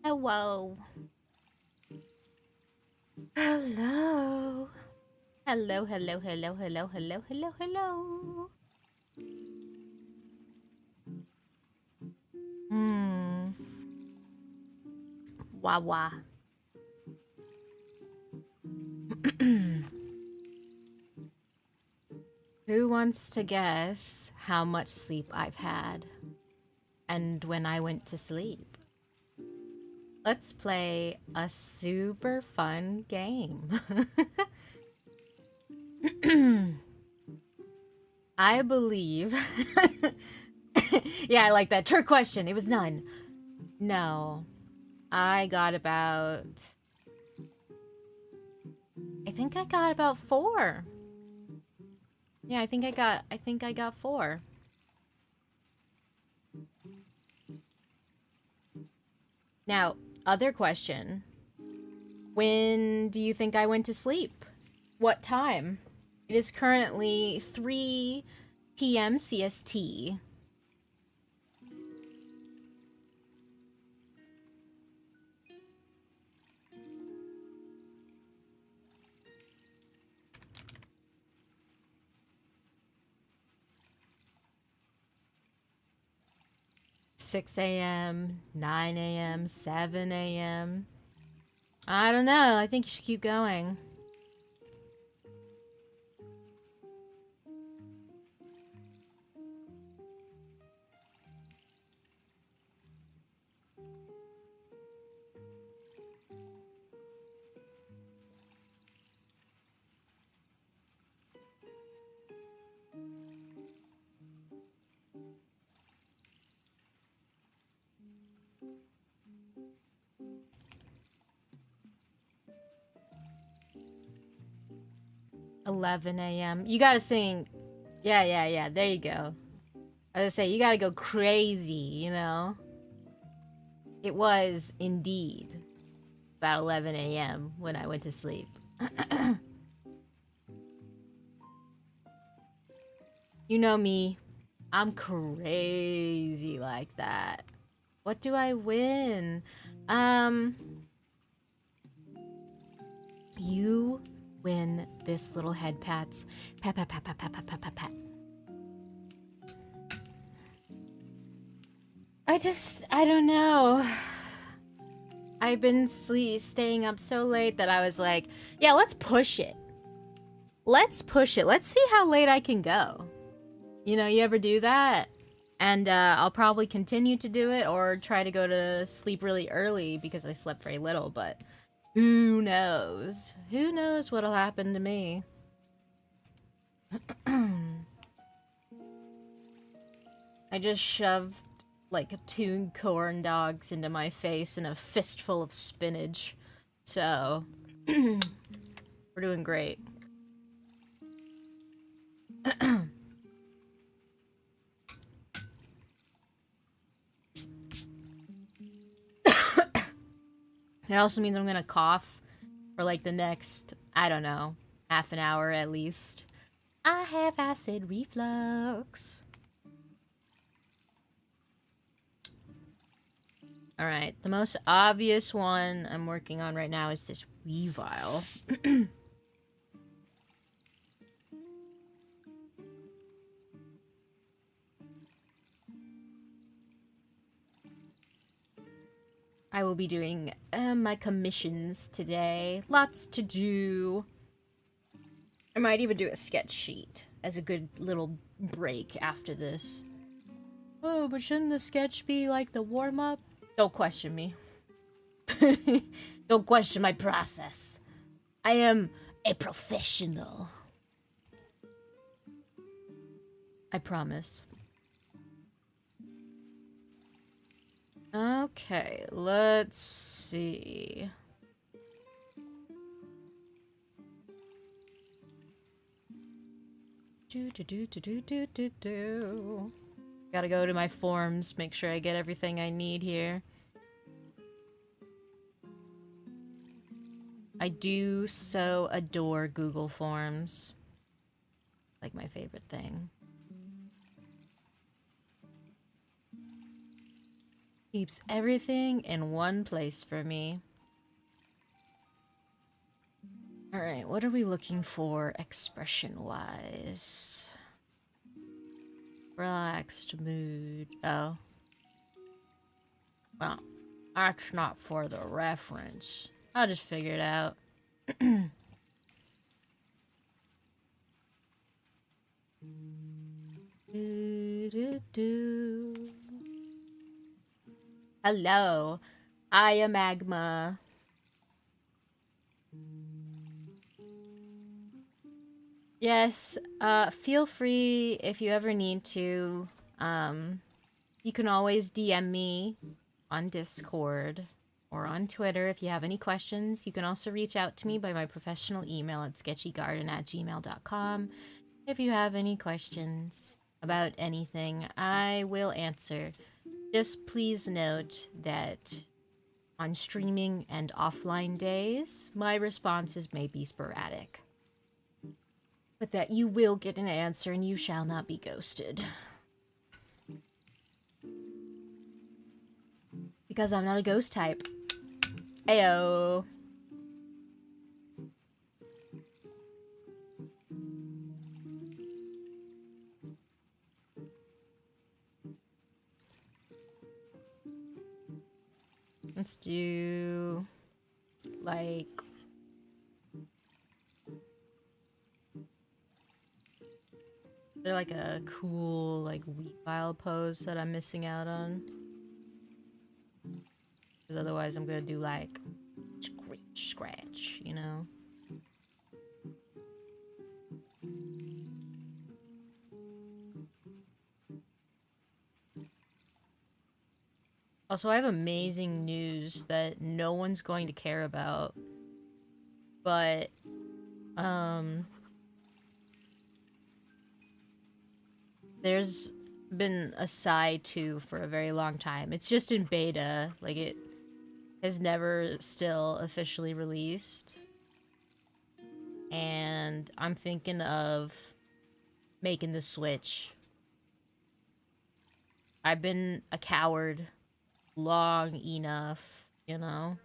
Hello. Hello. Hello, hello, hello, hello, hello, hello, hello. Wah wah. Who wants to guess how much sleep I've had? And when I went to sleep? Let's play a super fun game. I believe. Yeah, I like that. Trick question. It was none. No. I got about. I think I got about 4. Yeah, I think I got 4. Now, other question. When do you think I went to sleep? What time? It is currently 3 p.m. CST. Six a.m., 9 a.m., 7 a.m. I don't know. I think you should keep going. $11 a.m. You gotta think. Yeah. There you go. As I say, you gotta go crazy, you know? It was indeed about 11 a.m. when I went to sleep. You know me. I'm crazy like that. What do I win? You win this little head pats. Pat, pat, pat, pat, pat, pat, pat, pat, pat. I don't know. I've been staying up so late that I was like, yeah, let's push it. Let's push it. Let's see how late I can go. You know, you ever do that? And I'll probably continue to do it or try to go to sleep really early because I slept very little, but who knows? Who knows what'll happen to me? I just shoved like 2 corn dogs into my face and a fistful of spinach. So, we're doing great. It also means I'm gonna cough for like the next, I don't know, half an hour at least. I have acid reflux. Alright, the most obvious one I'm working on right now is this Weavile. I will be doing my commissions today. Lots to do. I might even do a sketch sheet as a good little break after this. Oh, but shouldn't the sketch be like the warm-up? Don't question me. Don't question my process. I am a professional. I promise. Okay, let's see. Gotta go to my forms, make sure I get everything I need here. I do so adore Google Forms. Like my favorite thing. Keeps everything in one place for me. Alright, what are we looking for expression-wise? Relaxed mood. Oh. Well, that's not for the reference. I'll just figure it out. Hello, I am Magma. Yes, feel free if you ever need to. You can always DM me on Discord or on Twitter if you have any questions. You can also reach out to me by my professional email at sketchygarden@gmail.com. If you have any questions about anything, I will answer. Just please note that on streaming and offline days, my responses may be sporadic. But that you will get an answer and you shall not be ghosted. Because I'm not a ghost type. Ayo. Let's do like they're like a cool like wheat file pose that I'm missing out on. Because otherwise I'm gonna do like scratch, you know? Also, I have amazing news that no one's going to care about. But, there's been a Psy 2 for a very long time. It's just in beta. Like, it has never still officially released. And I'm thinking of making the switch. I've been a coward long enough, you know?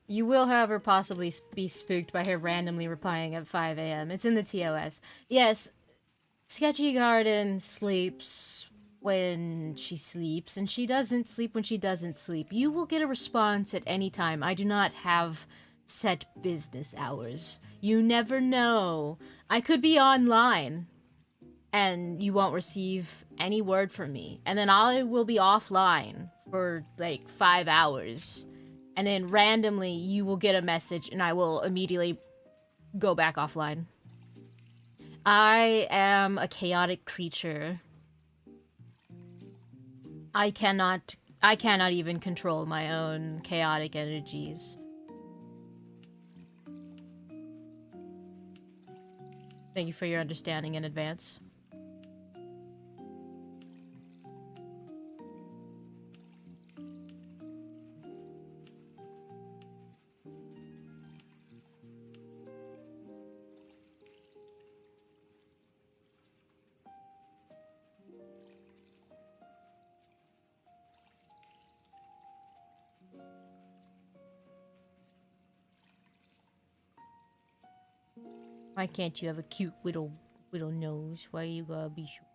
You will, however, possibly be spooked by her randomly replying at 5 a.m. It's in the TOS. Yes, Sketchy Garden sleeps when she sleeps, and she doesn't sleep when she doesn't sleep. You will get a response at any time. I do not have set business hours. You never know. I could be online, and you won't receive any word from me. And then I will be offline for like 5 hours. And then randomly you will get a message and I will immediately go back offline. I am a chaotic creature. I cannot even control my own chaotic energies. Thank you for your understanding in advance. Why can't you have a cute little nose? Why you gotta be short?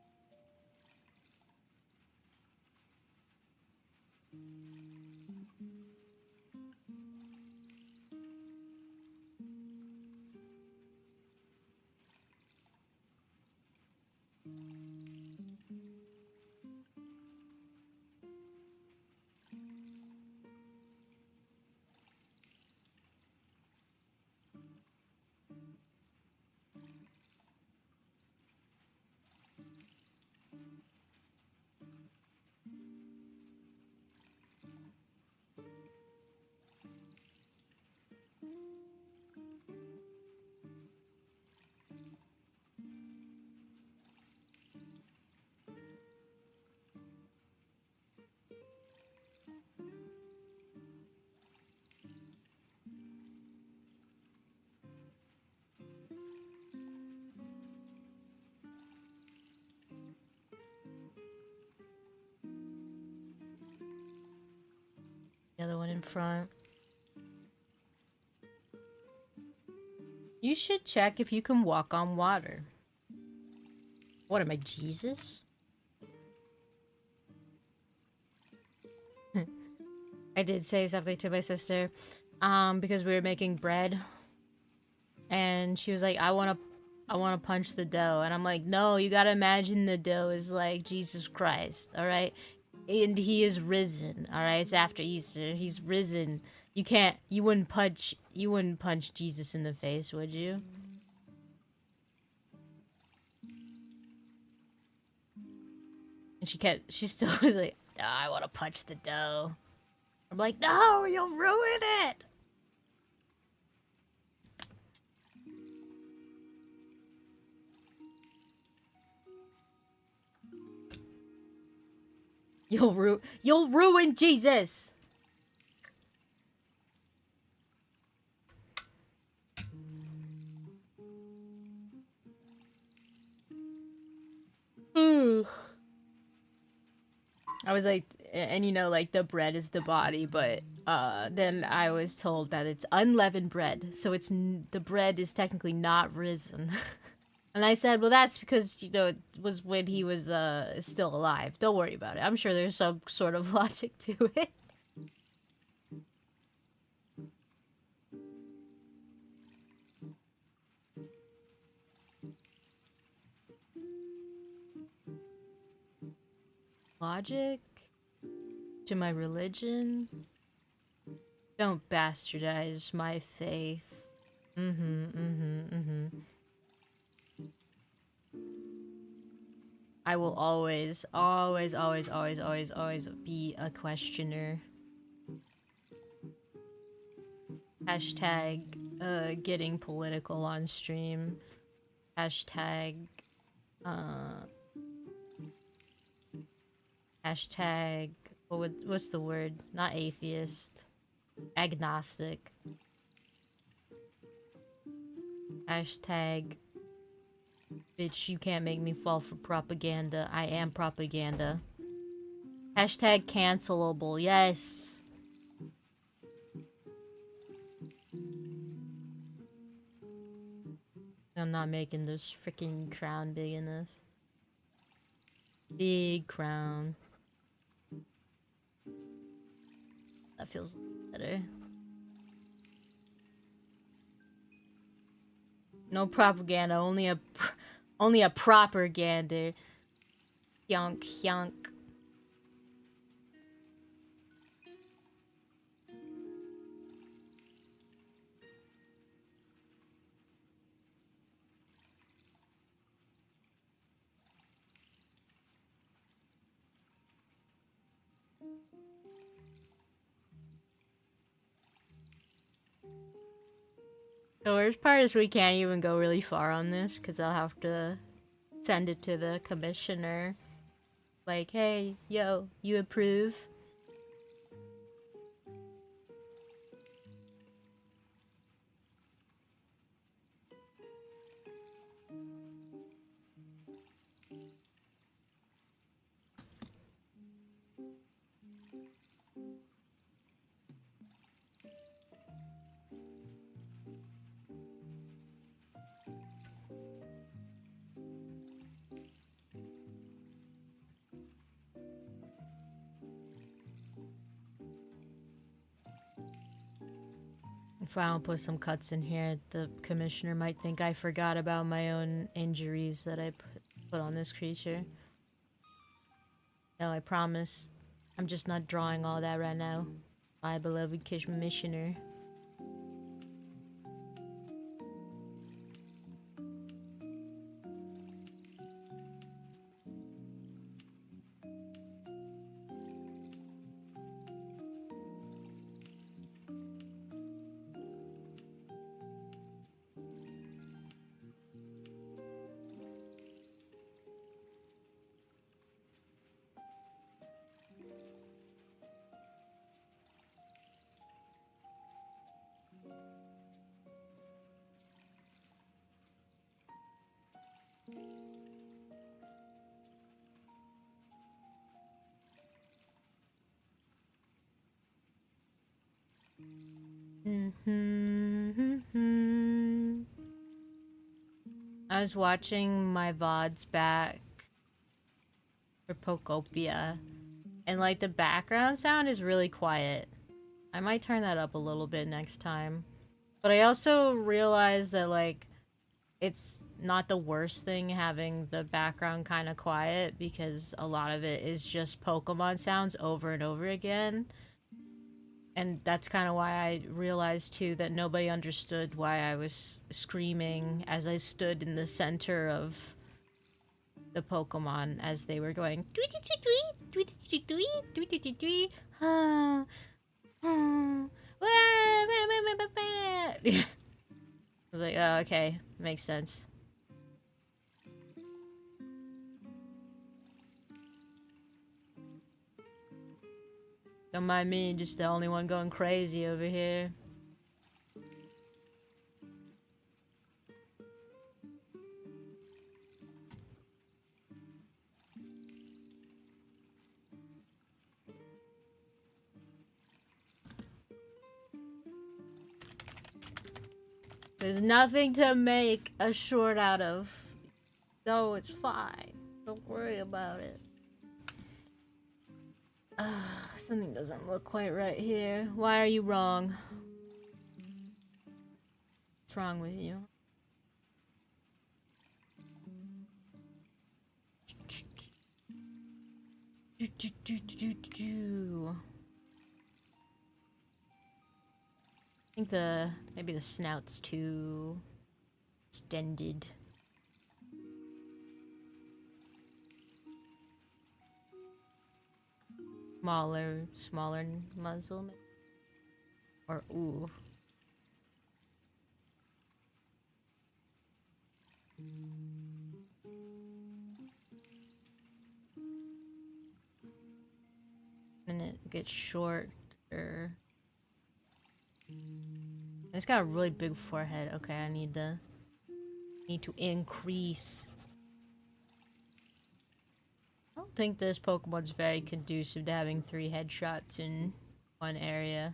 in front. You should check if you can walk on water. What am I, Jesus? I did say something to my sister, because we were making bread, and she was like, I wanna punch the dough, and I'm like, no, you gotta imagine the dough is like Jesus Christ, alright? And he is risen, alright? It's after Easter, he's risen. You wouldn't punch Jesus in the face, would you? And she still was like, oh, I wanna punch the dough. I'm like, no, you'll ruin it! You'll ruin Jesus! I was like, and you know, like, the bread is the body, but then I was told that it's unleavened bread, so the bread is technically not risen. And I said, well, that's because, you know, it was when he was still alive. Don't worry about it. I'm sure there's some sort of logic to it. Logic to my religion? Don't bastardize my faith. I will always be a questioner. Hashtag getting political on stream. Hashtag what's the word? Not atheist. Agnostic. Hashtag bitch, you can't make me fall for propaganda. I am propaganda. Hashtag cancelable. Yes. I'm not making this freaking crown big enough. Big crown. That feels better. No propaganda, only a propaganda. Yonk, yonk. The worst part is we can't even go really far on this because I'll have to send it to the commissioner. Like, hey, yo, you approve? If I don't put some cuts in here, the commissioner might think I forgot about my own injuries that I put on this creature. No, I promise. I'm just not drawing all that right now. My beloved commissioner. I was watching my VODs back for Pokopia, and like the background sound is really quiet. I might turn that up a little bit next time. But I also realized that like it's not the worst thing having the background kind of quiet, because a lot of it is just Pokemon sounds over and over again. And that's kind of why I realized too that nobody understood why I was screaming as I stood in the center of the Pokemon as they were going tweet tweet tweet tweet tweet tweet tweet tweet tweet tweet. I was like, oh, okay, makes sense. Don't mind me, just the only one going crazy over here. There's nothing to make a short out of. No, it's fine. Don't worry about it. Something doesn't look quite right here. Why are you wrong? What's wrong with you? I think maybe the snout's too extended. Smaller muzzle, maybe? Or ooh. And it gets shorter. It's got a really big forehead. Okay, I need to increase. I don't think this Pokemon's very conducive to having 3 headshots in one area.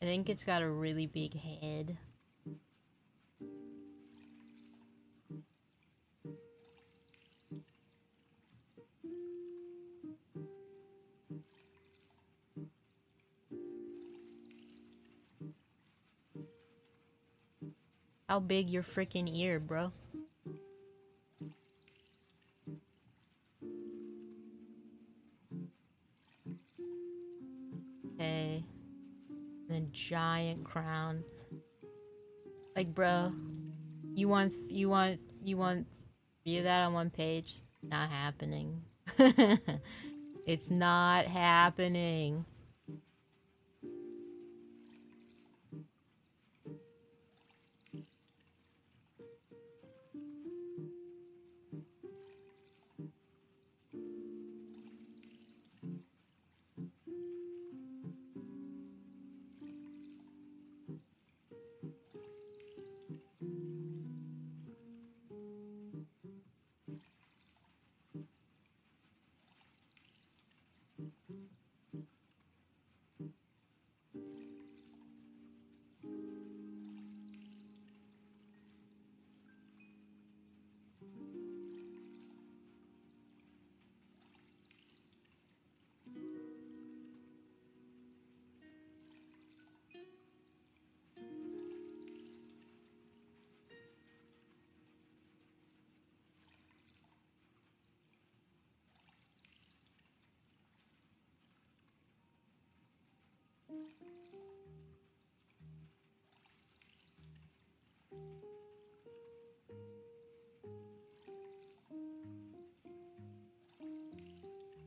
I think it's got a really big head. How big your freaking ear, bro? Okay. The giant crown. Like, bro, you want 3 of that on one page? Not happening. It's not happening.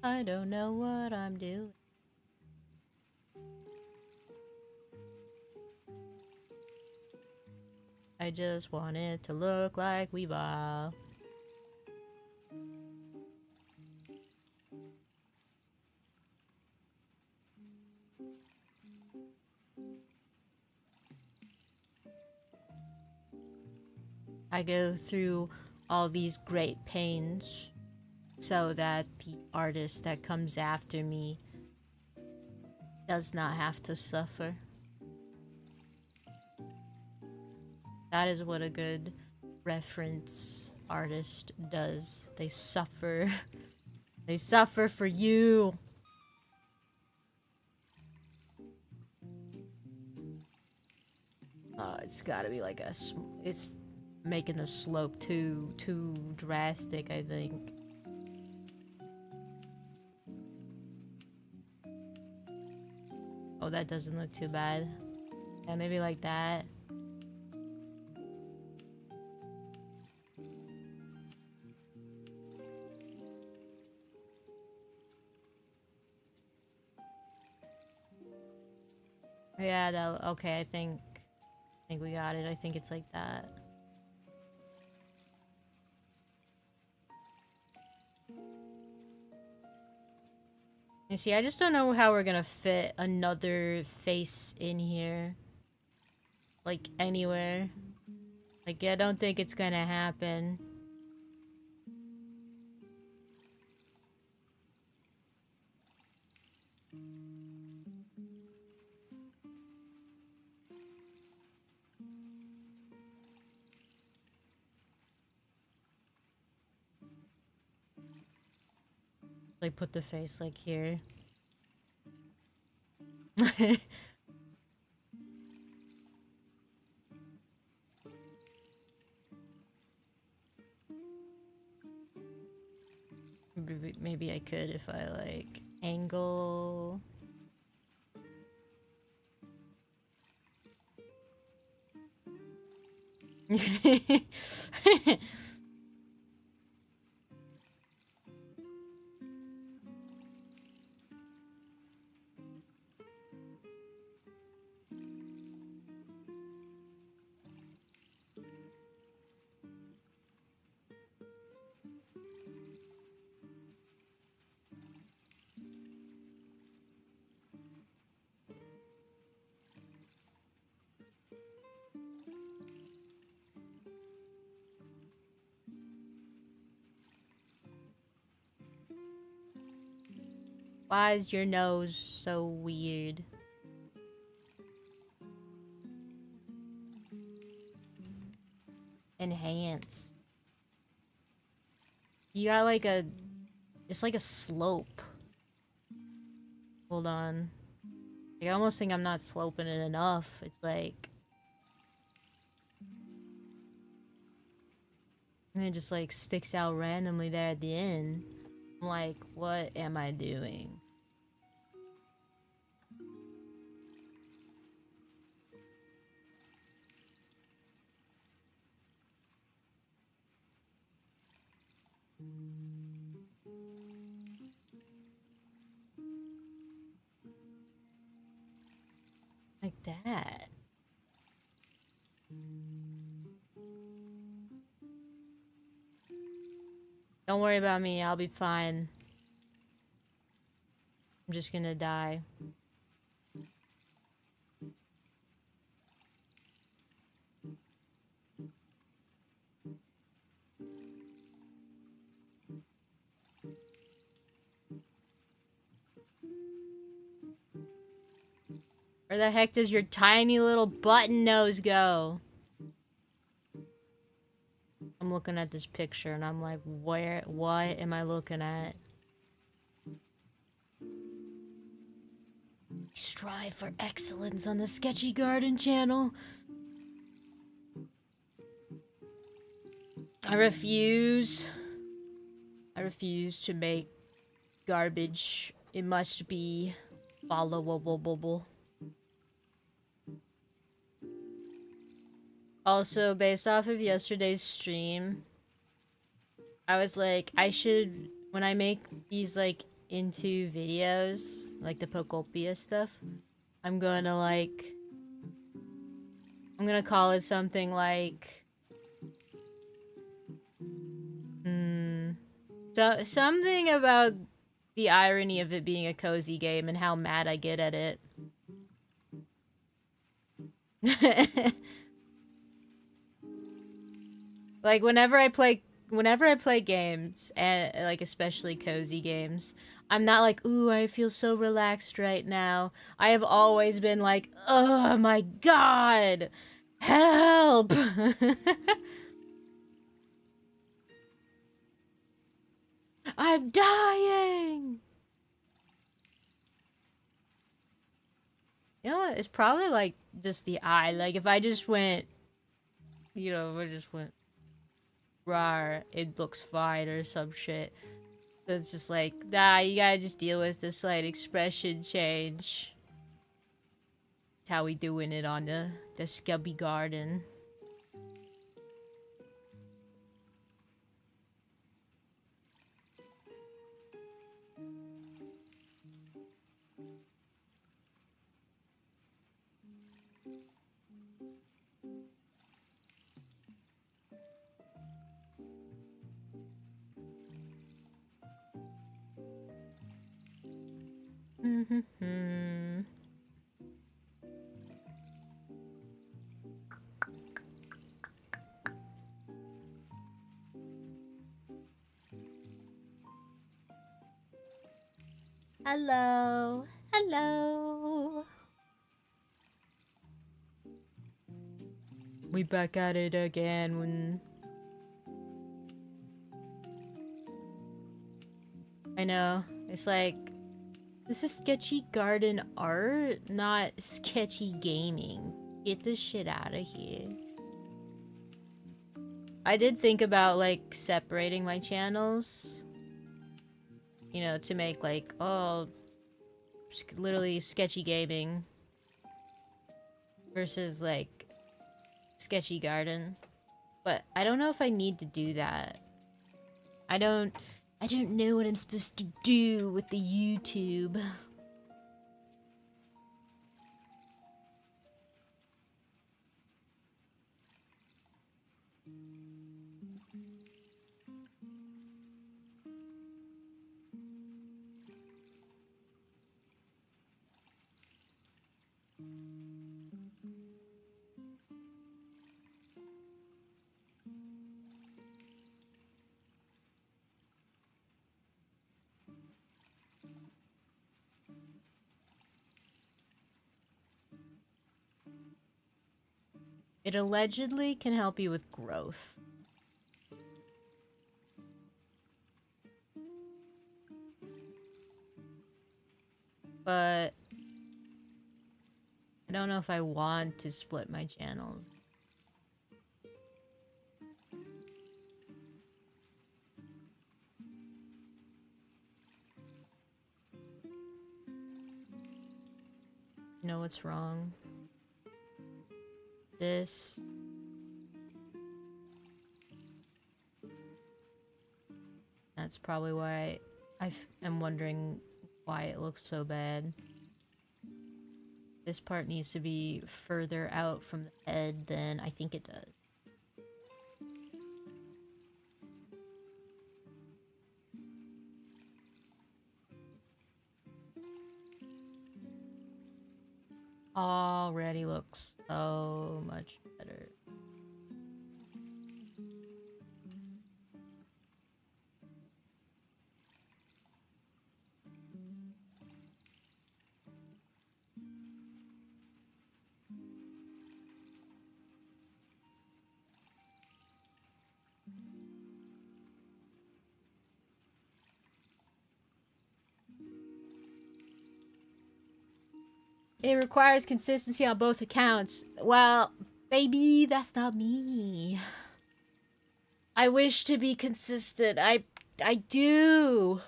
I don't know what I'm doing. I just want it to look like Weavile. I go through all these great pains so that the artist that comes after me does not have to suffer. That is what a good reference artist does. They suffer. They suffer for you. It's gotta be like it's making the slope too drastic, I think. Oh, that doesn't look too bad. Yeah, maybe like that. Yeah, that okay, I think we got it. I think it's like that. You see, I just don't know how we're gonna fit another face in here. Like, anywhere. Like, I don't think it's gonna happen. Like, put the face, like, here. Maybe I could if I, like, angle... Why is your nose so weird? Enhance. You got like a... It's like a slope. Hold on. Like, I almost think I'm not sloping it enough. It's like... And it just like sticks out randomly there at the end. I'm like, what am I doing? Like that. Don't worry about me, I'll be fine. I'm just gonna die. Where the heck does your tiny little button nose go? I'm looking at this picture and I'm like, what am I looking at? Strive for excellence on the SketchyGarden channel. I refuse. I refuse to make garbage. It must be followable. Also, based off of yesterday's stream, I was like, I should, when I make these, like, into videos, like the Pokopia stuff, I'm gonna call it something like, so, something about the irony of it being a cozy game and how mad I get at it. Like, whenever I play games, and like especially cozy games, I'm not like, ooh, I feel so relaxed right now. I have always been like, oh my god, Help! I'm dying! You know what? It's probably like just the eye. Like if I just went, you know, if I just went rawr, it looks fine or some shit. So it's just like, nah, you gotta just deal with the slight expression change. That's how we doing it on the SketchyGarden. Hello. Hello. We back at it again when... I know. It's like, this is sketchy garden art, not sketchy gaming. Get this shit out of here. I did think about, like, separating my channels. You know, to make, like, oh... literally sketchy gaming. Versus, like, sketchy garden. But I don't know if I need to do that. I don't know what I'm supposed to do with the YouTube. It allegedly can help you with growth. But I don't know if I want to split my channels. You know what's wrong? This. That's probably why I am wondering why it looks so bad. This part needs to be further out from the head than I think it does. Already looks so much better. It requires consistency on both accounts. Well, baby, that's not me. I wish to be consistent. I do.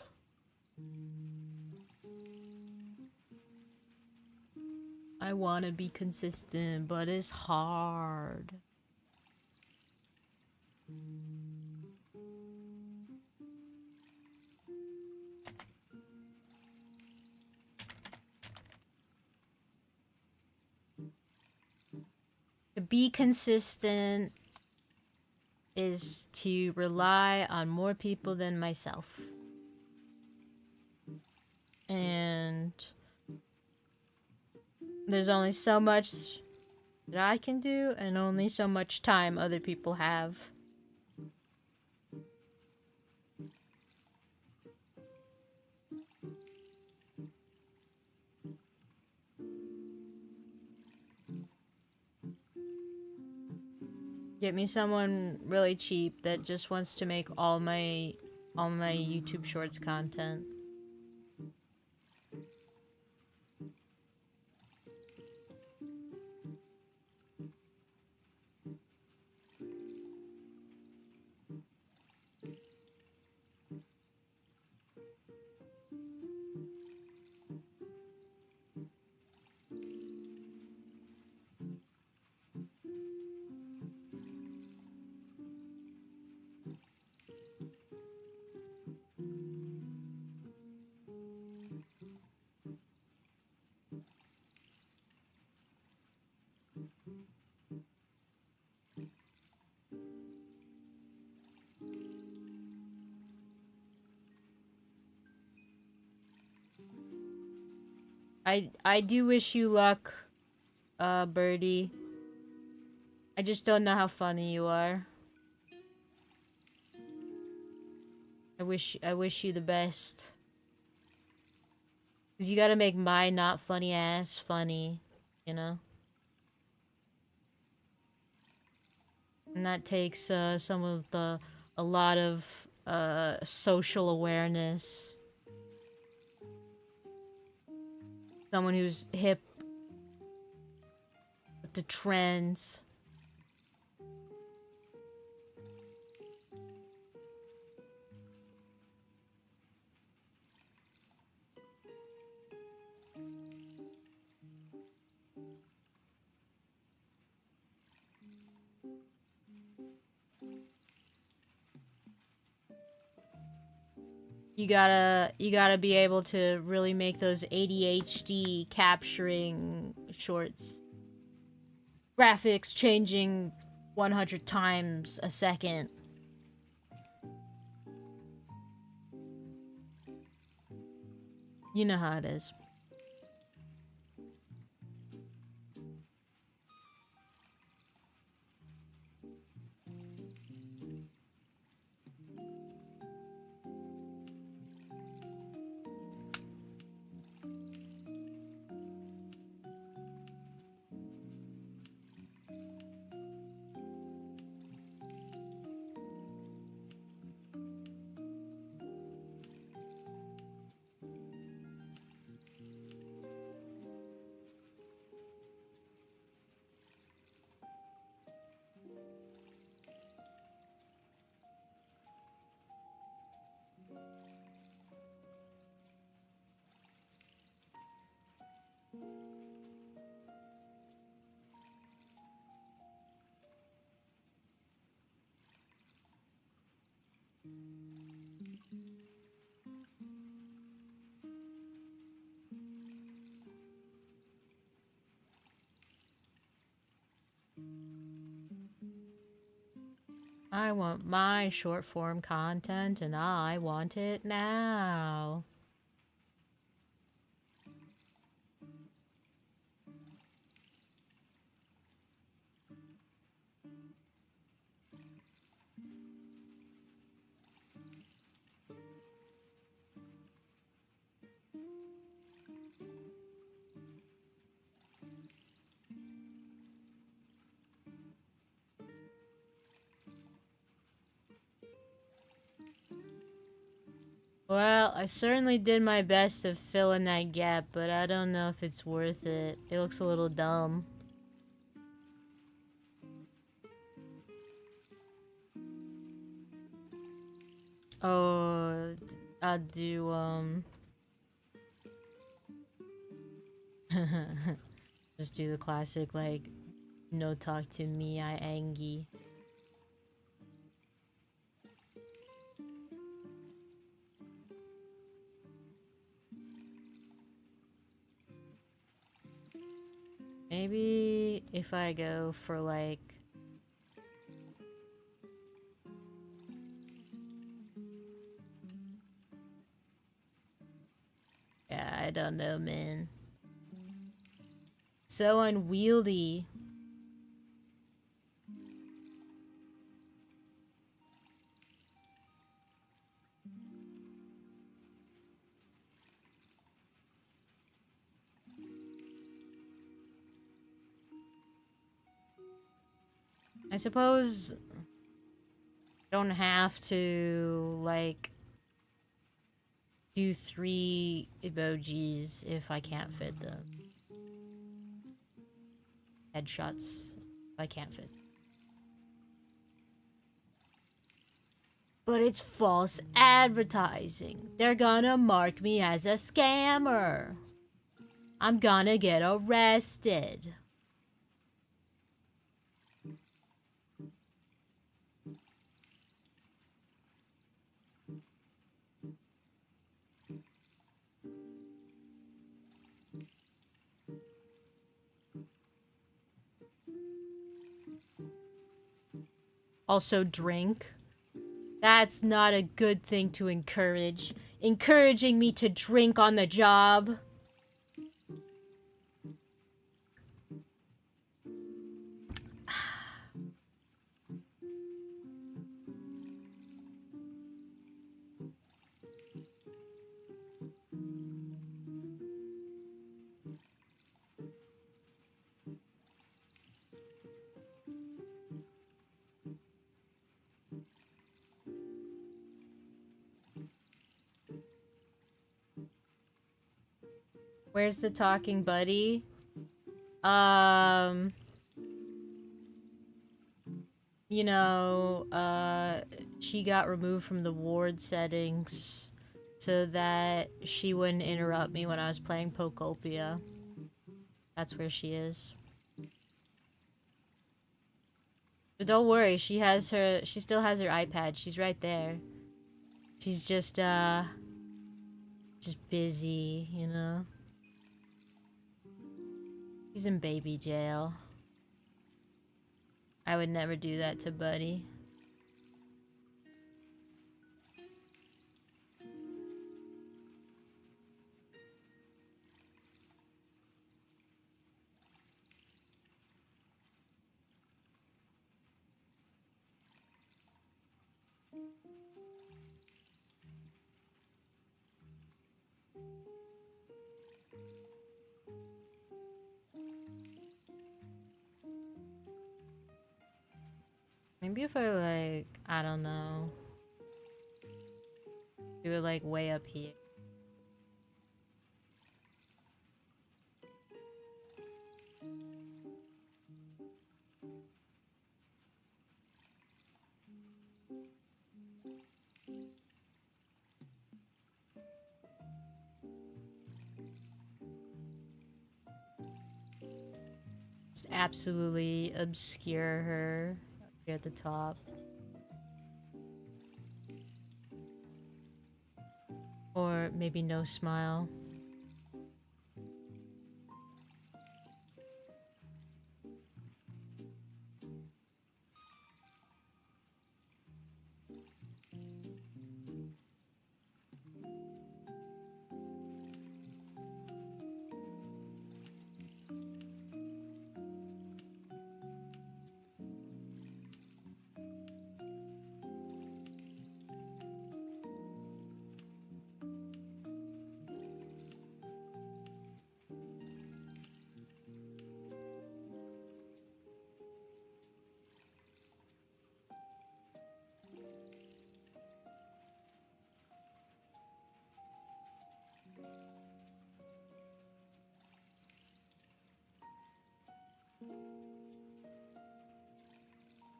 I want to be consistent, but it's hard. To be consistent is to rely on more people than myself. And there's only so much that I can do and only so much time other people have. Get me someone really cheap that just wants to make all my YouTube Shorts content. I do wish you luck, Birdie. I just don't know how funny you are. I wish you the best. Cause you gotta make my not funny ass funny, you know? And that takes a lot of social awareness. Someone who's hip with the trends. You gotta be able to really make those ADHD capturing shorts. Graphics changing 100 times a second. You know how it is. I want my short form content and I want it now. Well, I certainly did my best to fill in that gap, but I don't know if it's worth it. It looks a little dumb. Oh, I'll do, just do the classic, like, no talk to me, I angy. Maybe if I go for, like... Yeah, I don't know, man. So unwieldy. I suppose I don't have to, like, do 3 emojis if I can't fit them. Headshots if I can't fit. But it's false advertising. They're gonna mark me as a scammer. I'm gonna get arrested. Also, drink. That's not a good thing to encourage. Encouraging me to drink on the job. Where's the talking buddy? You know, she got removed from the ward settings so that she wouldn't interrupt me when I was playing Pokopia. That's where she is. But don't worry, she still has her iPad. She's right there. She's just busy, you know? She's in baby jail. I would never do that to Buddy. Maybe if I, like, I don't know. Do it, like, way up here. Just absolutely obscure her up here at the top. Or maybe no smile.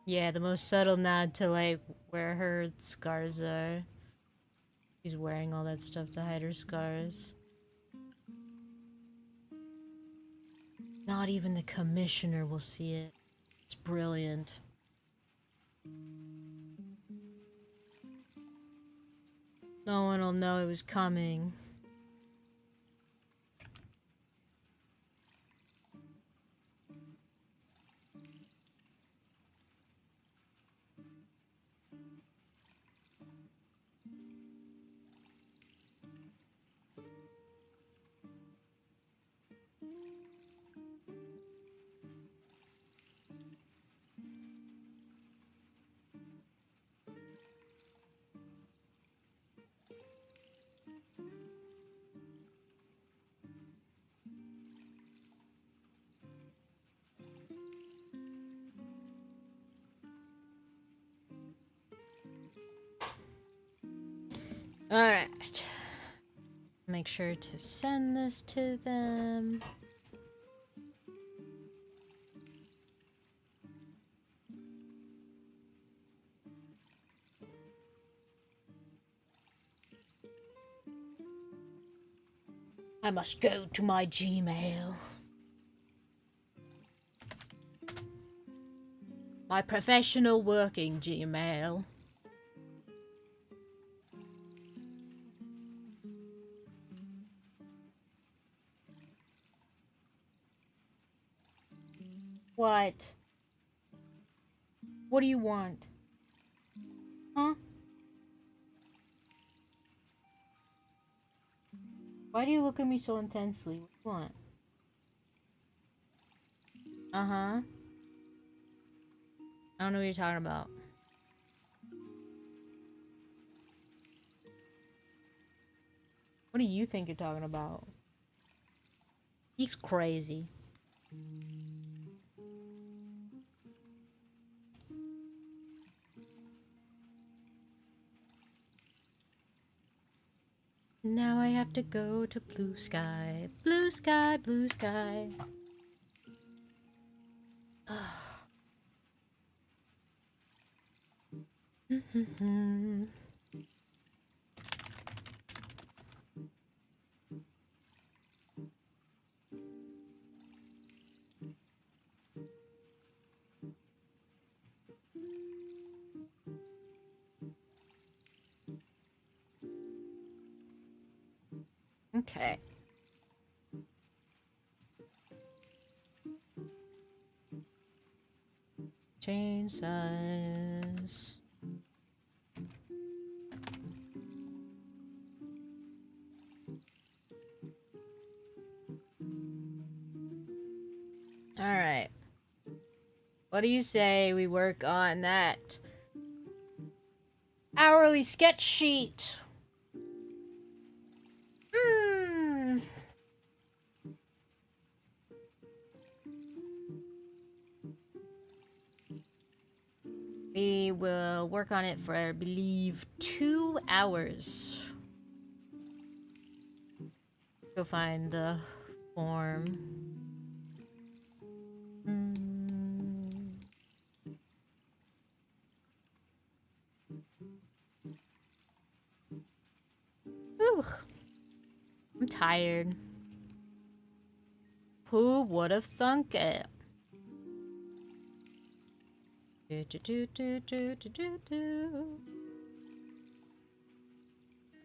Yeah, the most subtle nod to, like, where her scars are. She's wearing all that stuff to hide her scars. Not even the commissioner will see it. It's brilliant. No one will know it was coming. Alright. Make sure to send this to them. I must go to my Gmail. My professional working Gmail. What? What do you want? Huh? Why do you look at me so intensely? What do you want? Uh-huh. I don't know what you're talking about. What do you think you're talking about? He's crazy. Now I have to go to blue sky. Blue sky, blue sky. Okay. Change size. Alright. What do you say we work on that hourly sketch sheet? We will work on it for, I believe, 2 hours. Go find the form. Whew. I'm tired. Who would have thunk it? It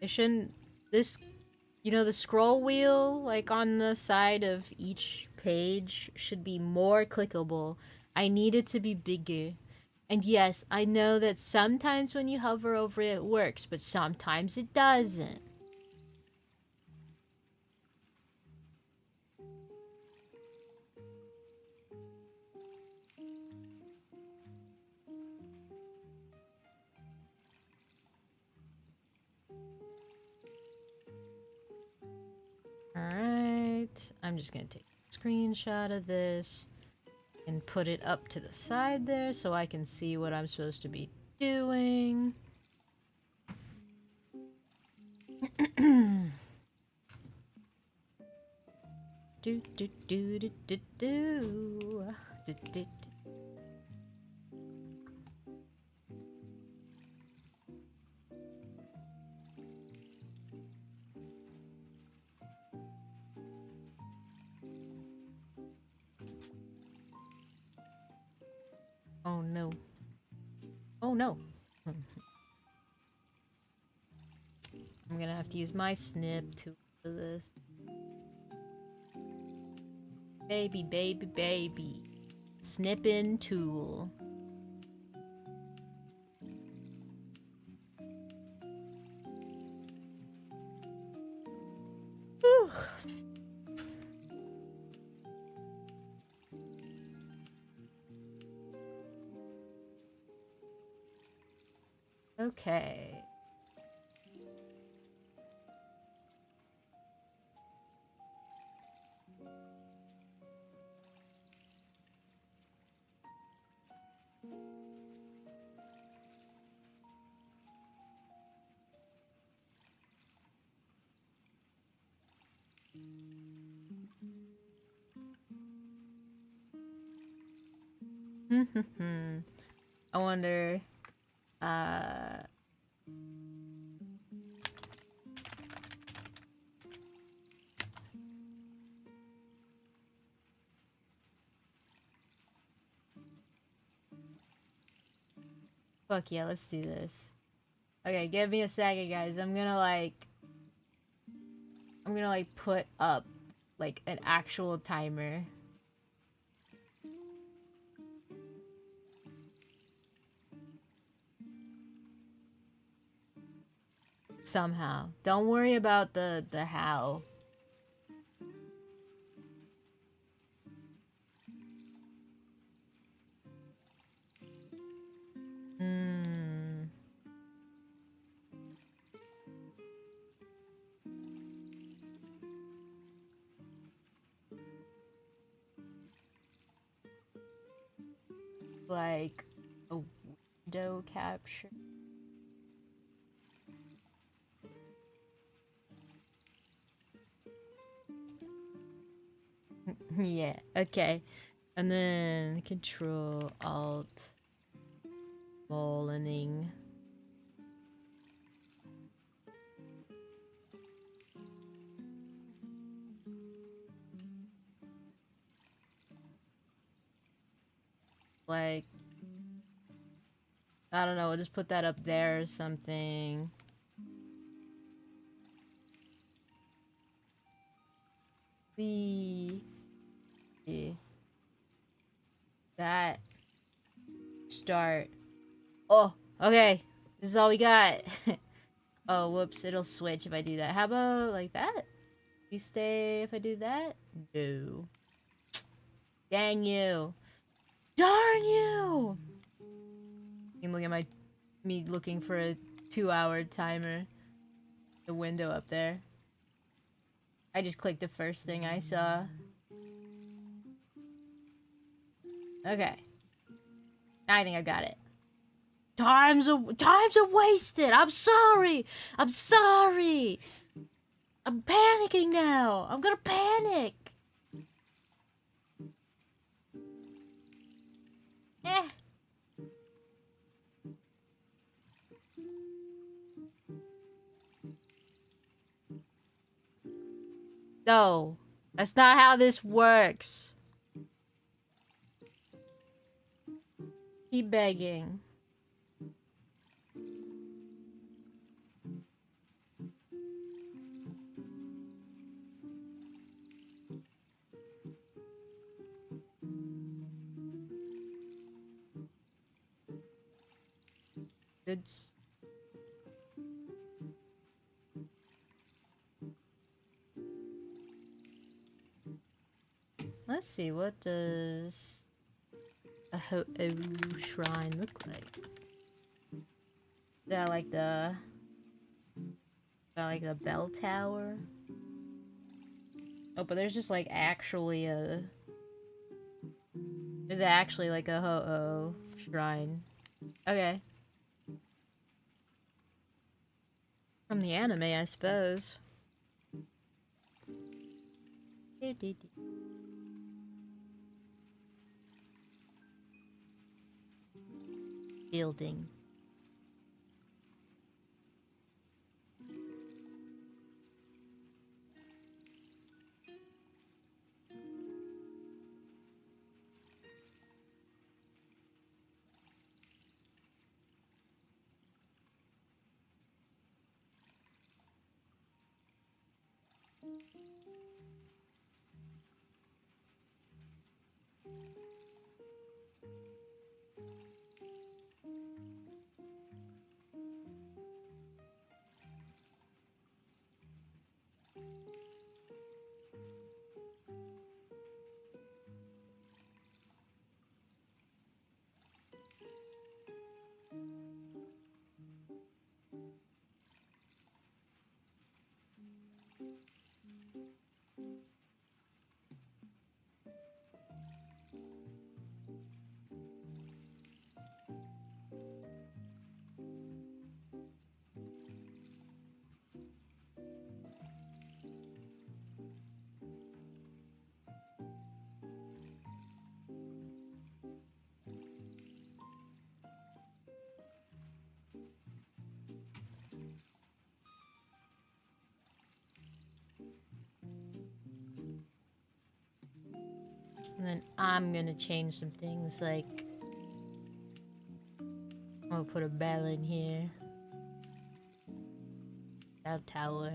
shouldn't... This... You know, the scroll wheel, like, on the side of each page should be more clickable. I need it to be bigger. And yes, I know that sometimes when you hover over it, it works, but sometimes it doesn't. Alright, I'm just gonna take a screenshot of this and put it up to the side there so I can see what I'm supposed to be doing. do do do do do do do do. Oh no. Oh no. I'm gonna have to use my snip tool for this. Baby, baby, baby. Snipping tool. Whew. Okay. I wonder, uh... fuck yeah, let's do this. Okay, give me a second, guys. I'm gonna put up, like, an actual timer. Somehow. Don't worry about the how. Like a window capture. Yeah, okay. And then Control Alt Bowlening. Like, I don't know, we'll just put that up there or something. That. Start. Oh, okay. This is all we got. Oh, whoops, it'll switch if I do that. How about like that? You stay if I do that? No. Dang you. Darn you! You can look at me looking for a 2-hour timer. The window up there. I just clicked the first thing I saw. Okay. I think I got it. Times are wasted! I'm sorry! I'm sorry! I'm panicking now! I'm gonna panic! Eh. No. That's not how this works. Keep begging. Goods. Let's see, what does a Ho-Oh shrine look like? Is that like the bell tower? Oh, but there's just like actually a... There's actually like a Ho-Oh shrine. Okay. From the anime, I suppose. Building. And then I'm gonna change some things, like I'm gonna put a bell in here. Bell tower.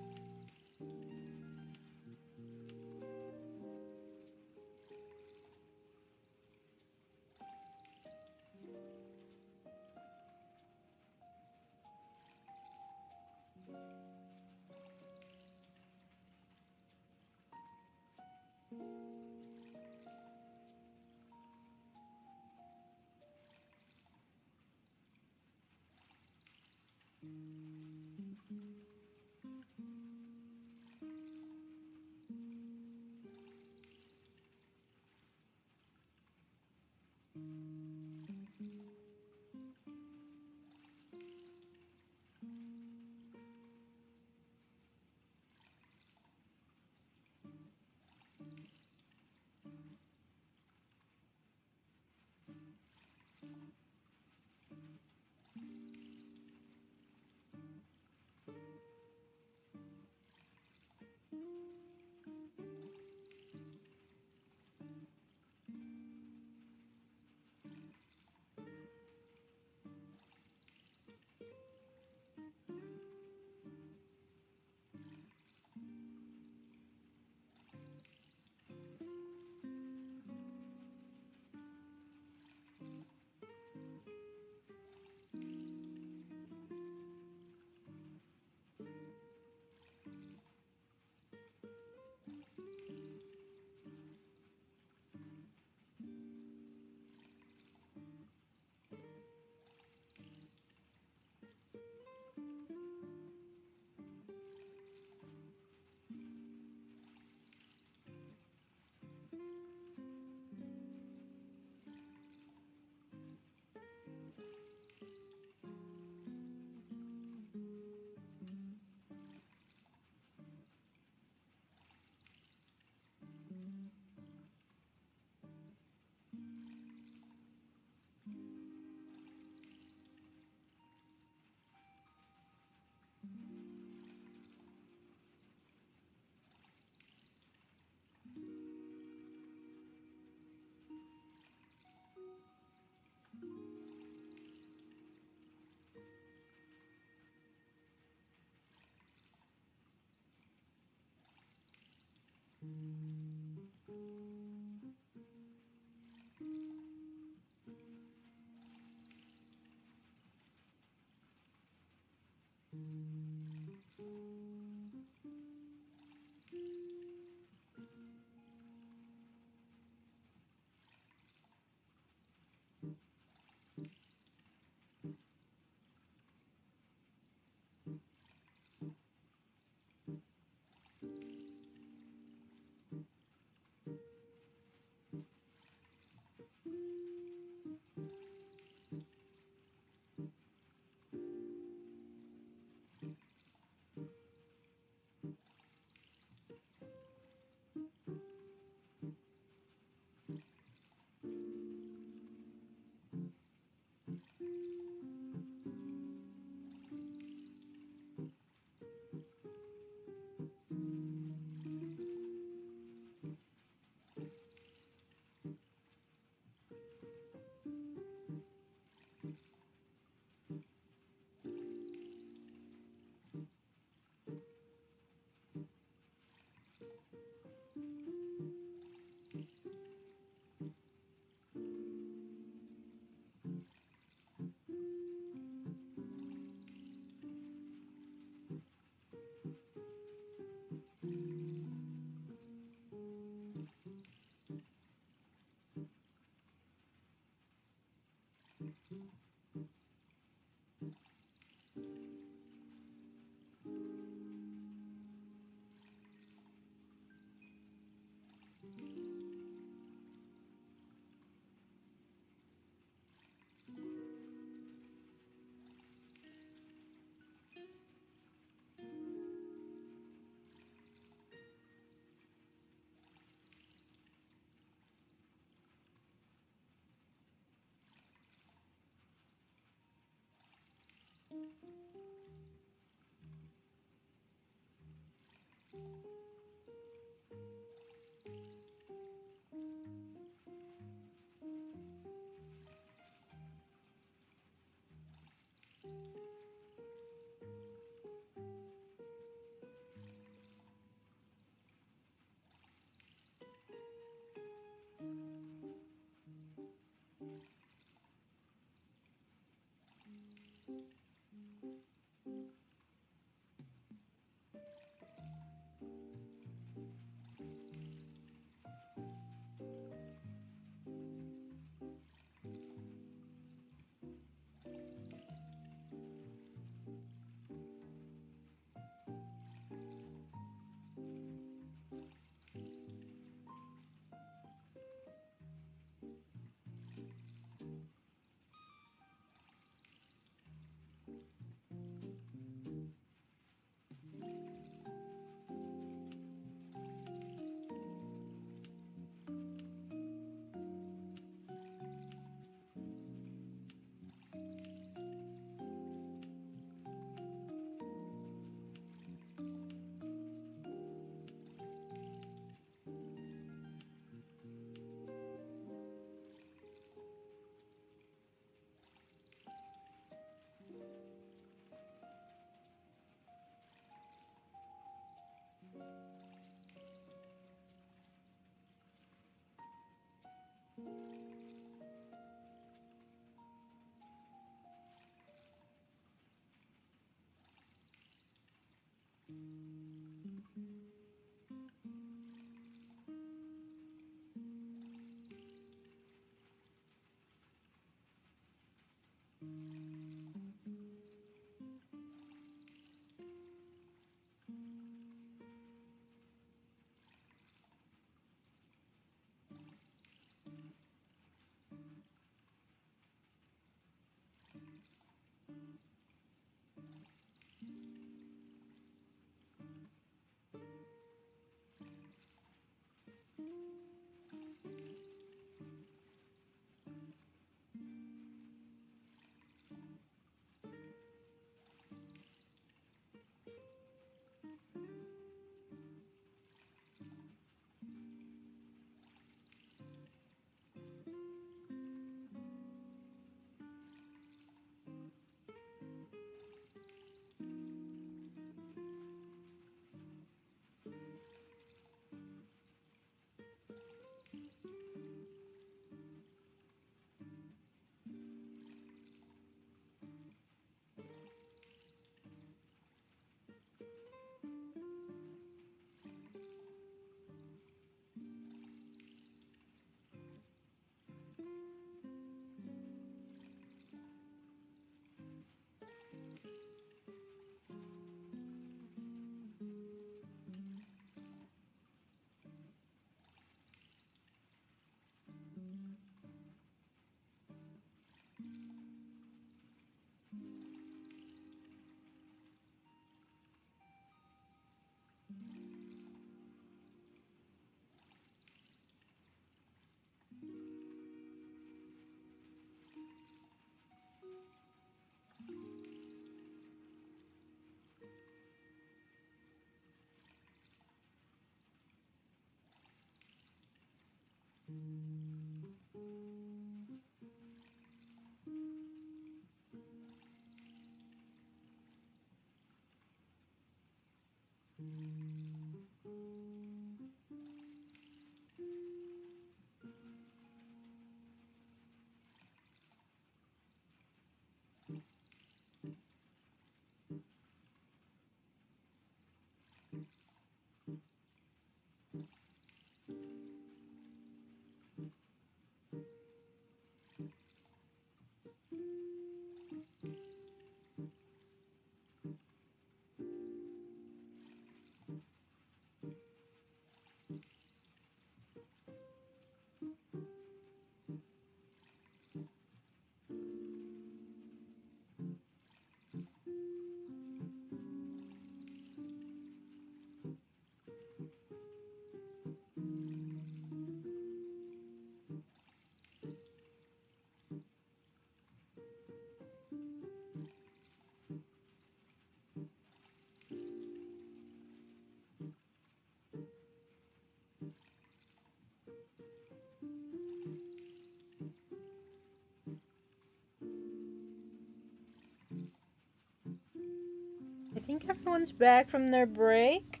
I think everyone's back from their break.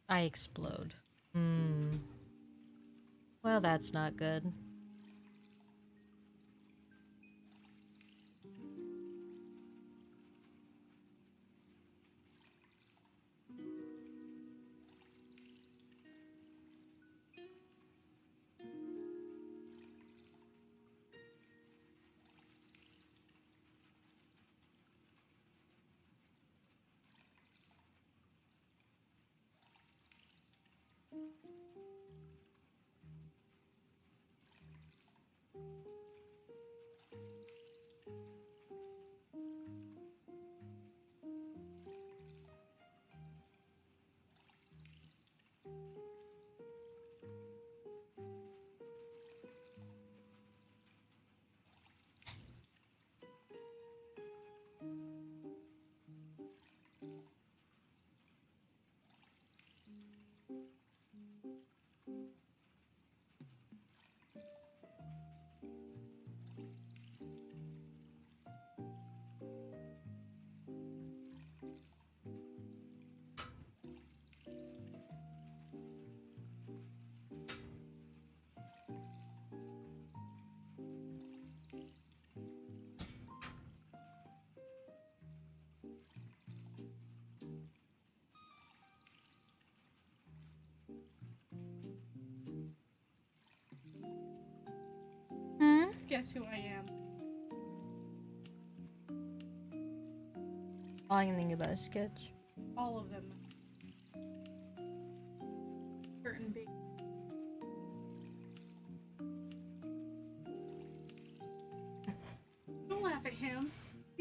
I explode. Well, that's not good. Guess who I am? All I can think about is Sketch. All of them. Certain big. Don't laugh at him.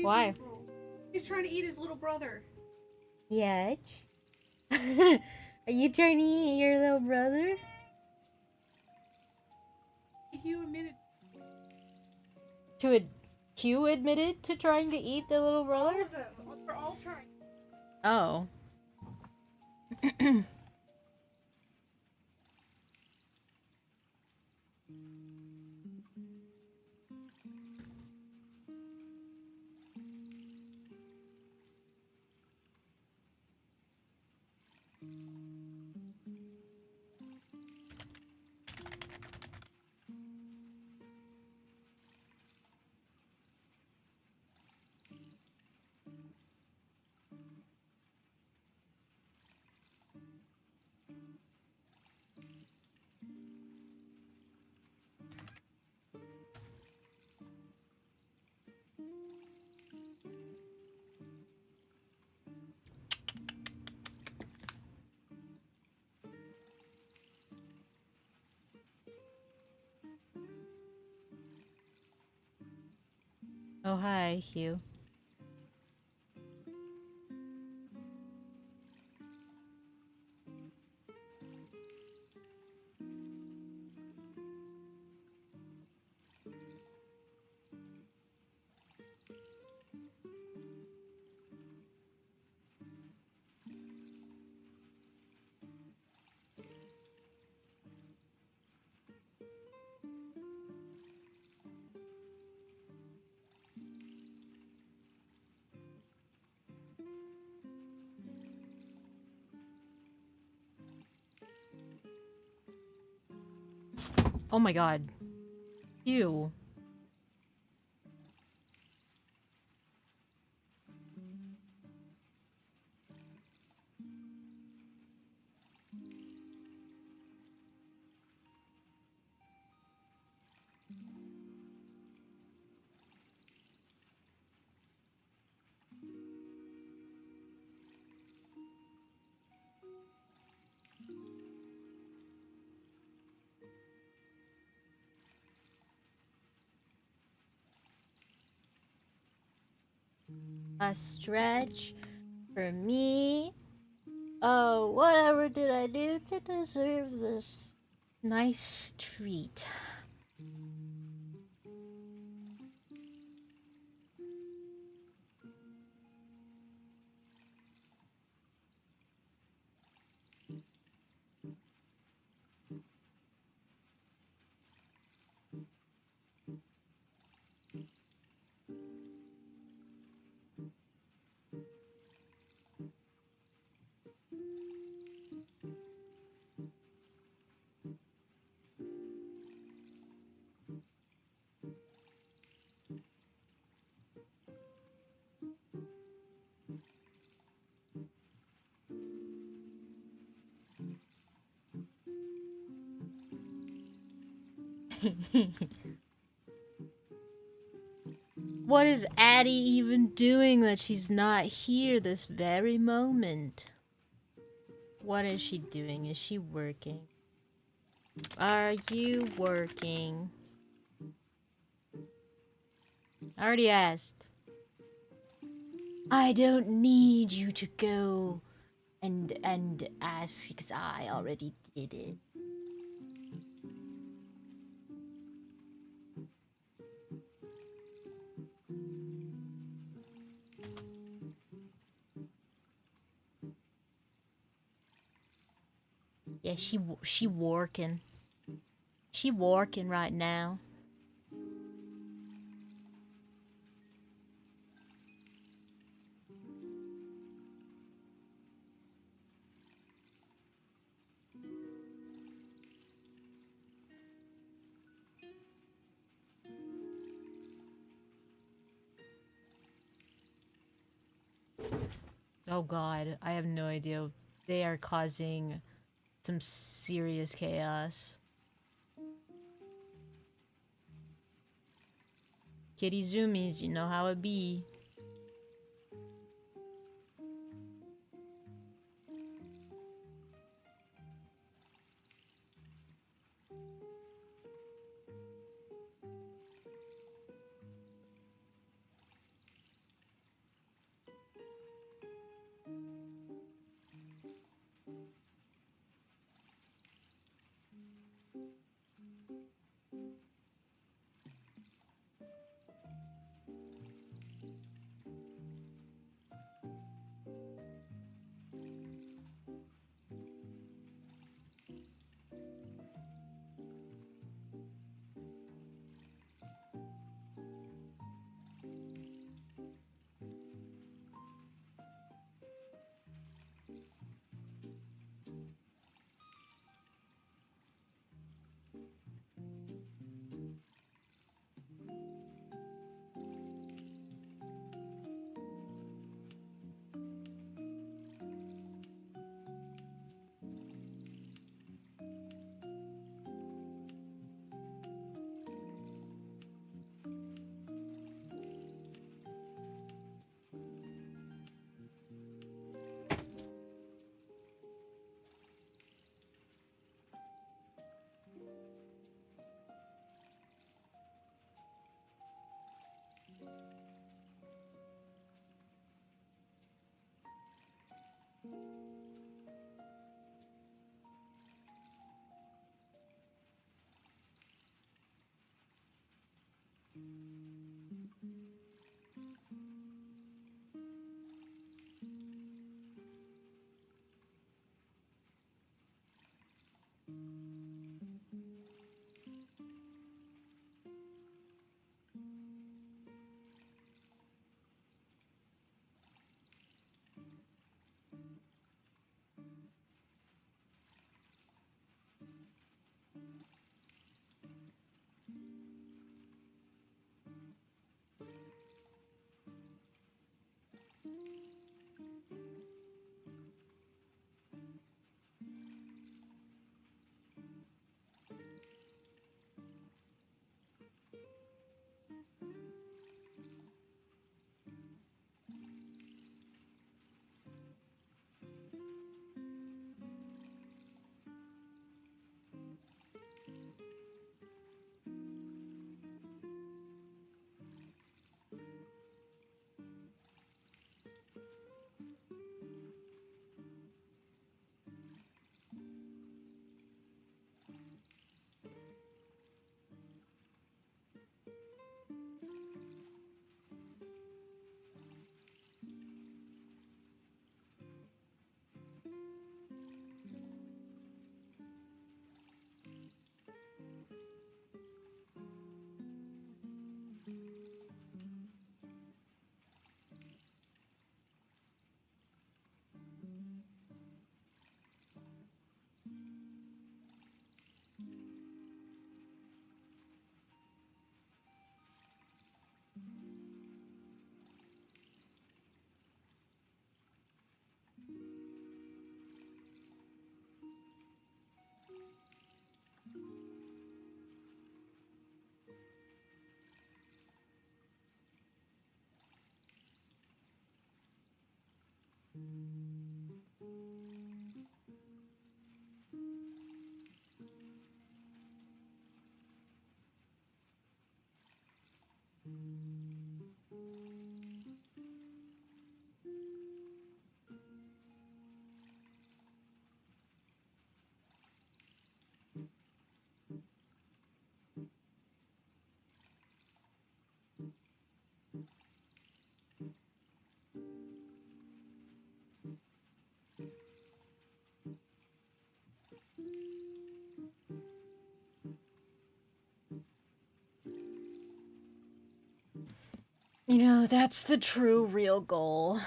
Why? Evil. He's trying to eat his little brother. Sketch? Are you trying to eat your little brother? You admitted. Q admitted to trying to eat the little All brother? of them. They're all trying. Oh. Oh, hi, Hugh. Oh my god. Hugh. A stretch for me. Oh, whatever did I do to deserve this nice treat? What is Addie even doing that she's not here this very moment? What is she doing? Is she working? Are you working? I already asked. I don't need you to go and ask because I already did it. Yeah, she working. She working right now. Oh god, I have no idea. They are causing some serious chaos. Kitty zoomies, you know how it be. You know, that's the true, real goal.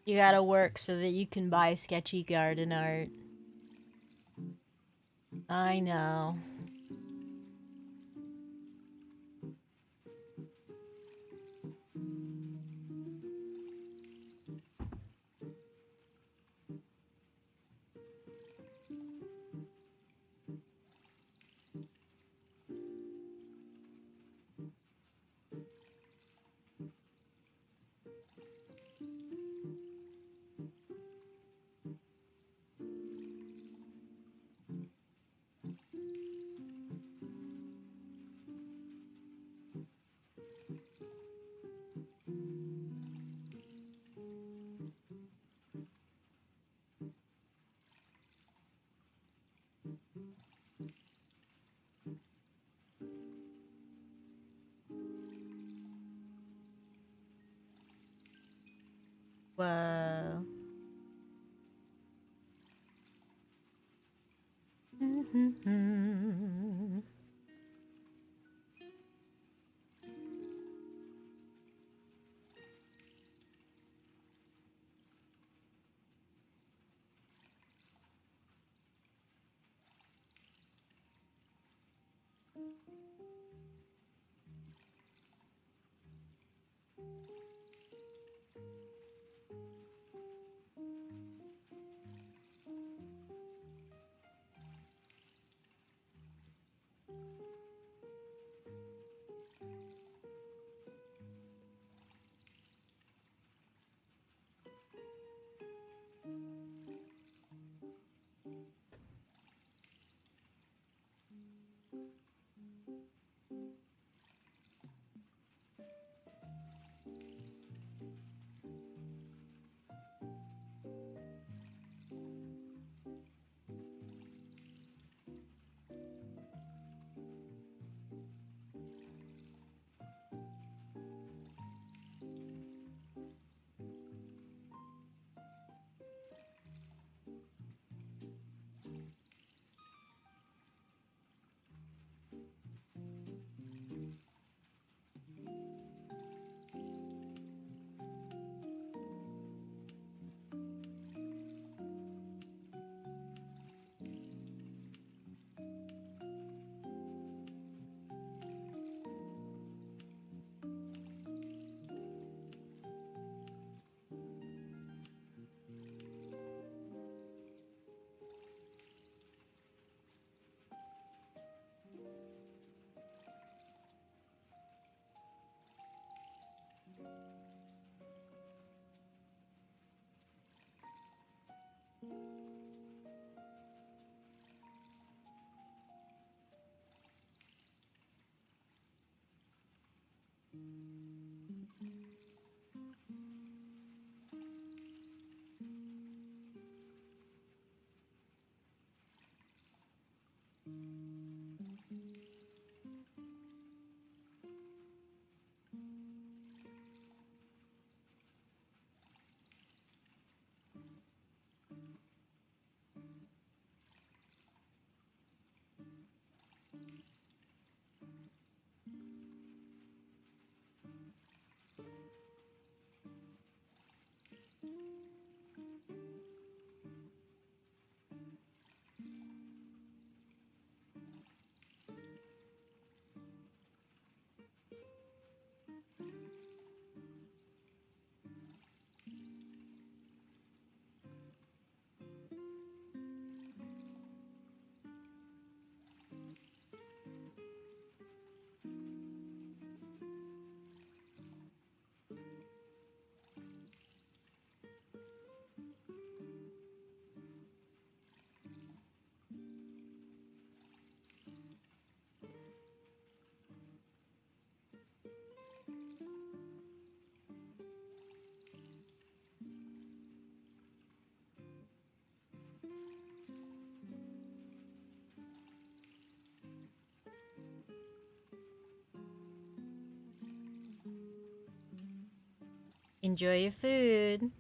You gotta work so that you can buy sketchy garden art. I know. Whoa. Enjoy your food.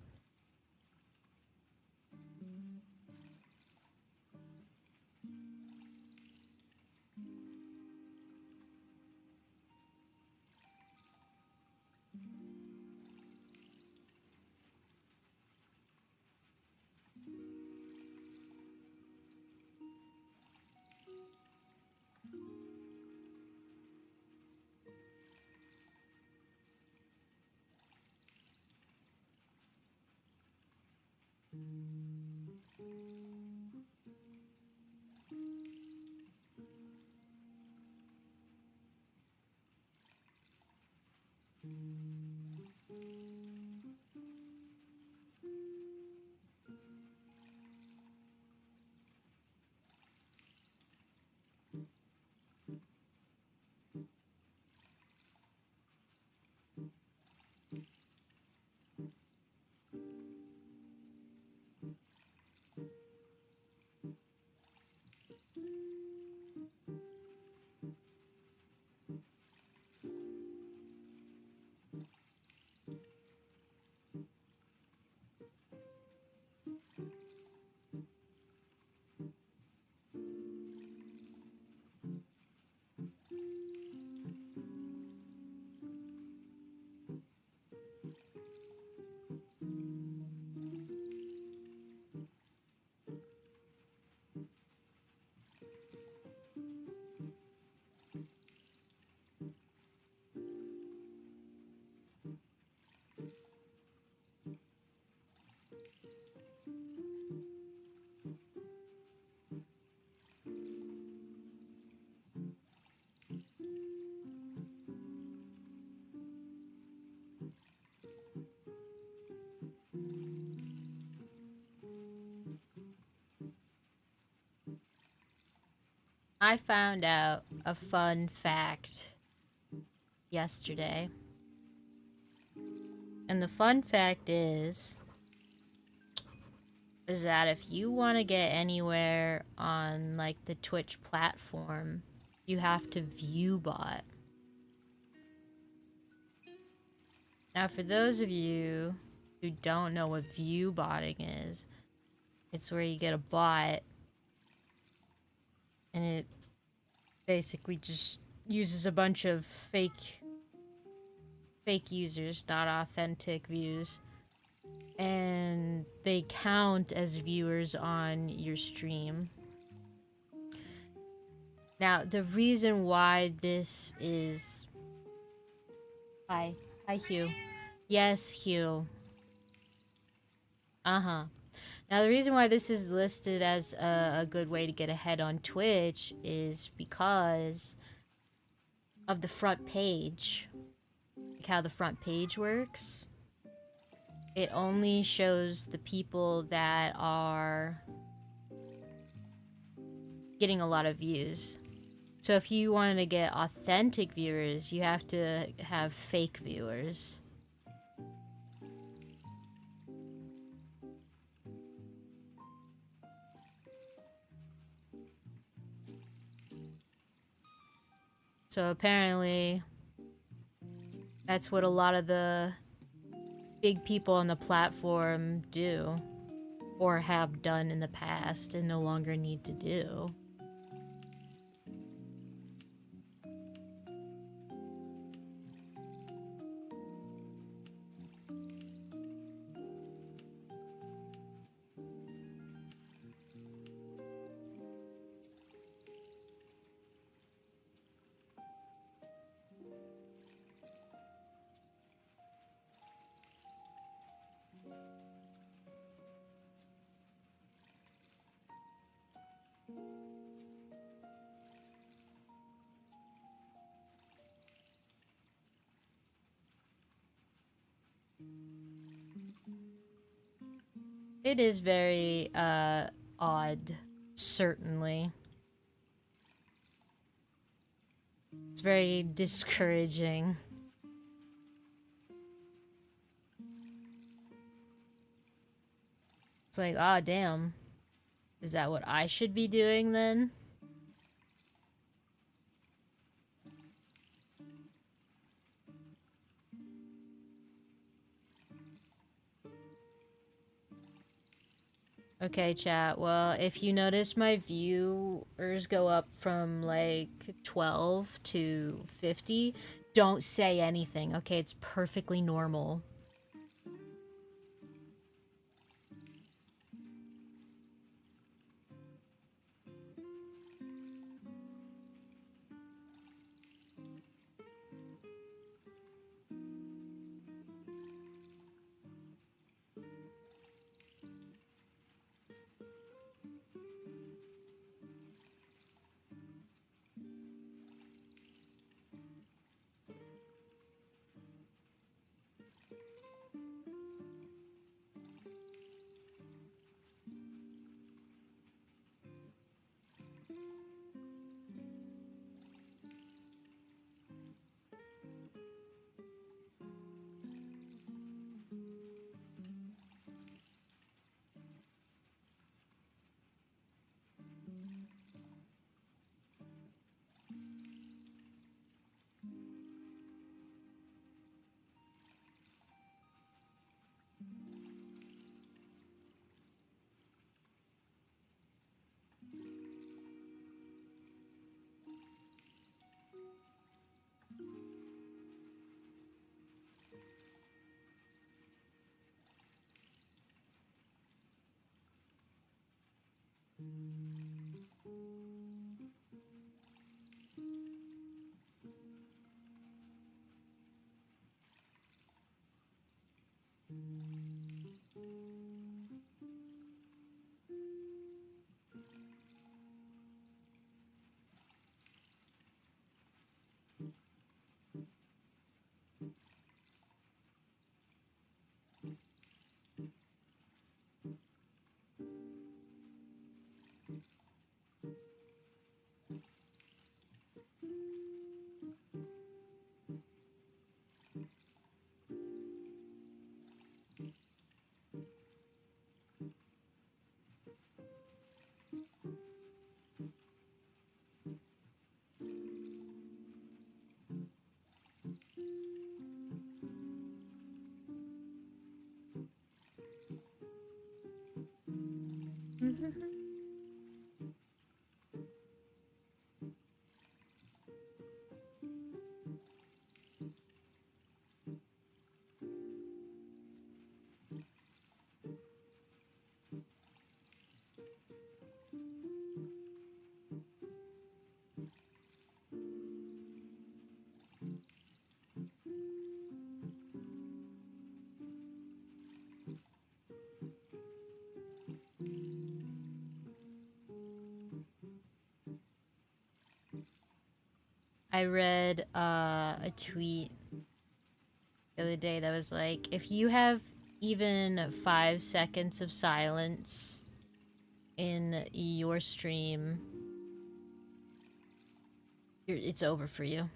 I found out a fun fact yesterday. And the fun fact is that if you want to get anywhere on like the Twitch platform, you have to view bot. Now, for those of you who don't know what view botting is, it's where you get a bot and it basically just uses a bunch of fake users, not authentic views, and they count as viewers on your stream. Now, the reason why this is... Hi, Hugh. Yes, Hugh. Now, the reason why this is listed as a good way to get ahead on Twitch is because of the front page. Like how the front page works. It only shows the people that are getting a lot of views. So if you want to get authentic viewers, you have to have fake viewers. So apparently, that's what a lot of the big people on the platform do, or have done in the past and no longer need to do. It is very, odd, certainly. It's very discouraging. It's like, ah, damn. Is that what I should be doing then? Okay, chat. Well, if you notice my viewers go up from like 12 to 50, don't say anything, okay? It's perfectly normal. I read a tweet the other day that was like, if you have even 5 seconds of silence in your stream, it's over for you.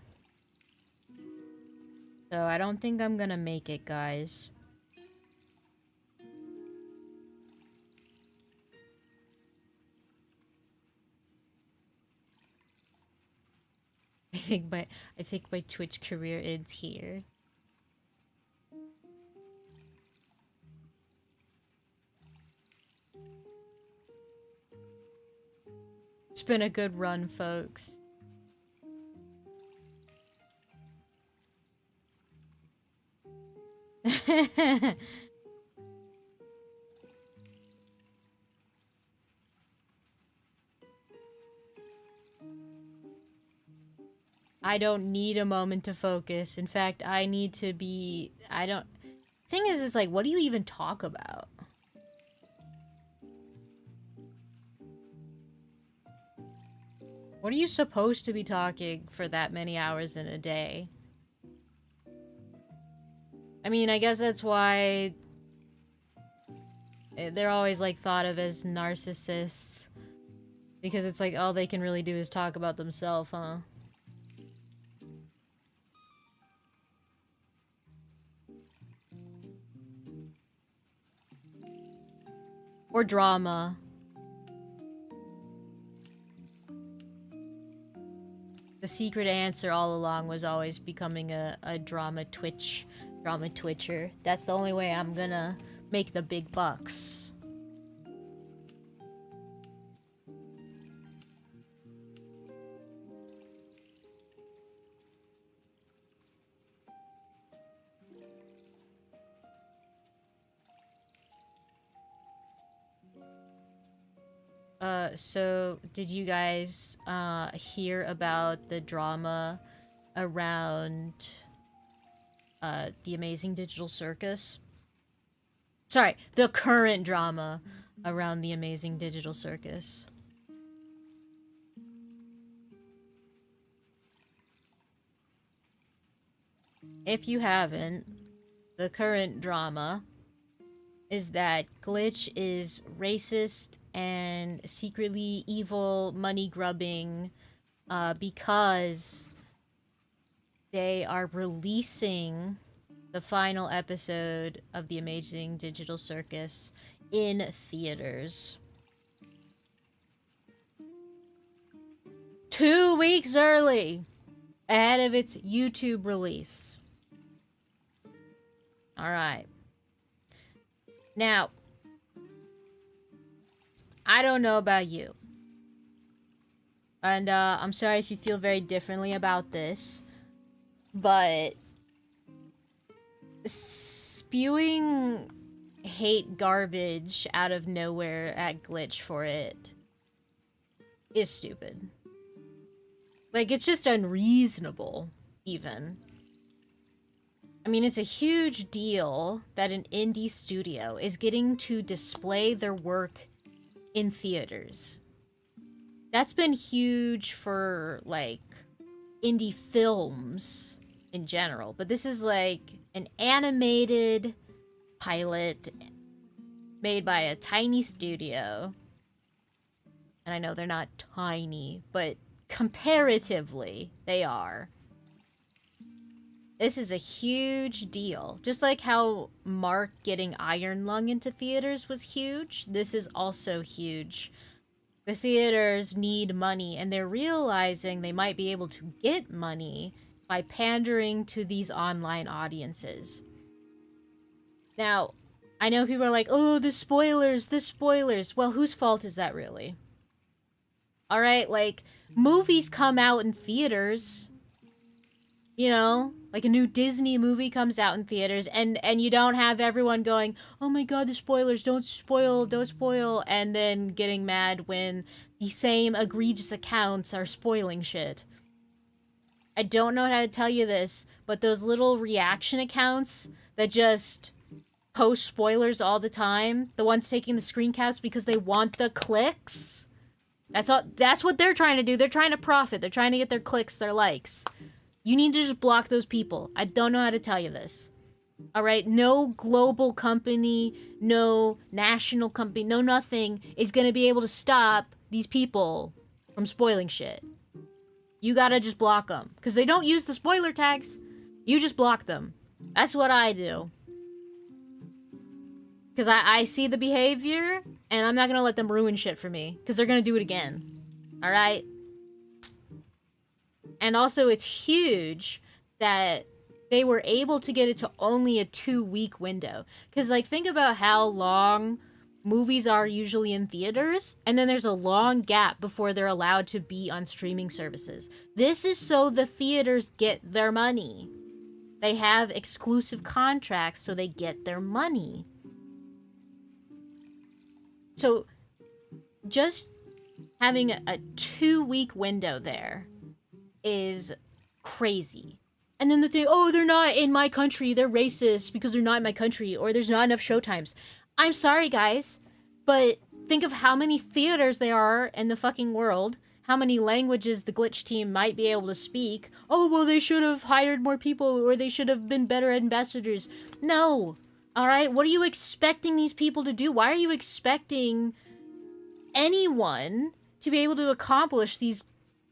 So I don't think I'm gonna make it, guys. I think my Twitch career ends here. It's been a good run, folks. I don't need a moment to focus. In fact, I need to be... I don't... Thing is, it's like, what do you even talk about? What are you supposed to be talking for that many hours in a day? I mean, I guess that's why they're always, like, thought of as narcissists. Because it's like, all they can really do is talk about themselves, huh? Or drama. The secret answer all along was always becoming a drama twitcher. That's the only way I'm gonna make the big bucks. So did you guys hear about the drama around the Amazing Digital Circus? Sorry, the current drama around the Amazing Digital Circus. If you haven't, the current drama is that Glitch is racist and secretly evil, money grubbing, because they are releasing the final episode of the Amazing Digital Circus in theaters. 2 weeks early, ahead of its YouTube release. Alright. Now, I don't know about you. And I'm sorry if you feel very differently about this. But spewing hate garbage out of nowhere at Glitch for it is stupid. Like, it's just unreasonable, even. I mean, it's a huge deal that an indie studio is getting to display their work in theaters. That's been huge for, like, indie films in general. But this is, like, an animated pilot made by a tiny studio. And I know they're not tiny, but comparatively, they are. This is a huge deal. Just like how Mark getting Iron Lung into theaters was huge, this is also huge. The theaters need money, and they're realizing they might be able to get money by pandering to these online audiences. Now, I know people are like, oh, the spoilers. Well, whose fault is that really? Alright, like, movies come out in theaters. You know, like a new Disney movie comes out in theaters, and you don't have everyone going, oh my god, the spoilers, don't spoil, and then getting mad when the same egregious accounts are spoiling shit. I don't know how to tell you this, but those little reaction accounts that just post spoilers all the time, the ones taking the screen caps because they want the clicks, that's what they're trying to do. They're trying to profit. They're trying to get their clicks, their likes. You need to just block those people. I don't know how to tell you this. Alright? No global company, no national company, no nothing is gonna be able to stop these people from spoiling shit. You gotta just block them. Because they don't use the spoiler tags. You just block them. That's what I do. Because I see the behavior, and I'm not gonna let them ruin shit for me. Because they're gonna do it again. Alright? And also, it's huge that they were able to get it to only a 2-week window. Because, like, think about how long movies are usually in theaters, and then there's a long gap before they're allowed to be on streaming services. This is so the theaters get their money. They have exclusive contracts, so they get their money. So, just having a 2-week window there is crazy. And then the thing, oh, they're not in my country, they're racist because they're not in my country, or there's not enough showtimes. I'm sorry, guys, but think of how many theaters there are in the fucking world, how many languages the Glitch team might be able to speak. Oh, well, they should have hired more people, or they should have been better ambassadors. No. Alright, what are you expecting these people to do? Why are you expecting anyone to be able to accomplish these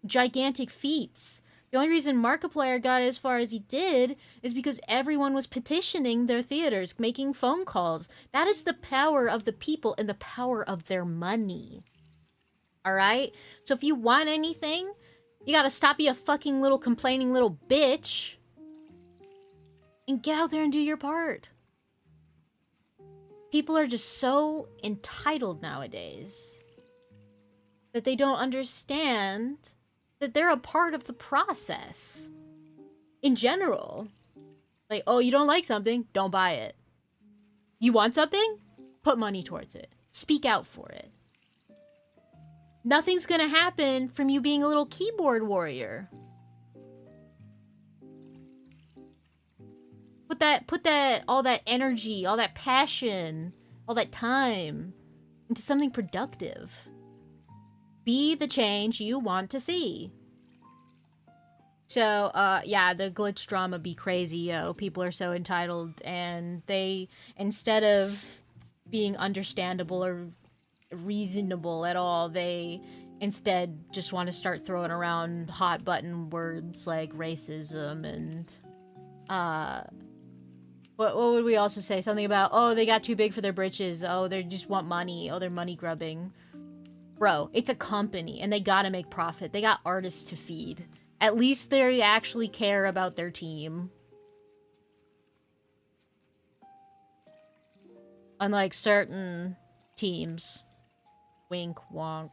gigantic feats? The only reason Markiplier got as far as he did is because everyone was petitioning their theaters, making phone calls. That is the power of the people and the power of their money. Alright? So if you want anything, you gotta stop being a fucking little complaining little bitch and get out there and do your part. People are just so entitled nowadays that they don't understand that they're a part of the process. In general. Like, oh, you don't like something? Don't buy it. You want something? Put money towards it. Speak out for it. Nothing's gonna happen from you being a little keyboard warrior. Put that all that energy, all that passion, all that time into something productive. Be the change you want to see. So, yeah, the glitch drama be crazy, yo. People are so entitled, and they, instead of being understandable or reasonable at all, they instead just want to start throwing around hot button words like racism and, what would we also say? Something about, oh, they got too big for their britches. Oh, they just want money. Oh, they're money grubbing. Bro, it's a company, and they gotta make profit. They got artists to feed. At least they actually care about their team. Unlike certain teams. Wink, wonk.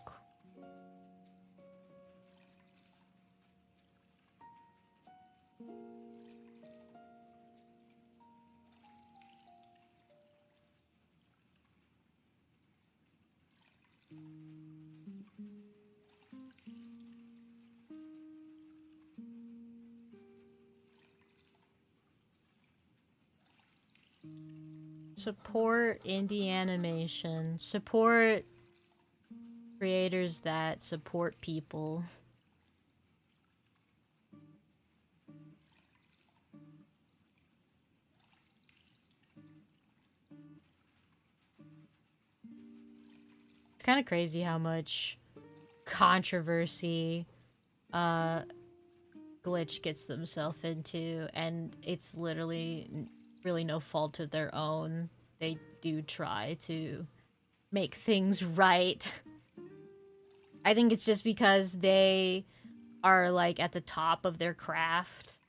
Support indie animation. Support creators that support people. It's kind of crazy how much controversy Glitch gets themselves into, and it's literally really no fault of their own. They do try to make things right. I think it's just because they are like at the top of their craft.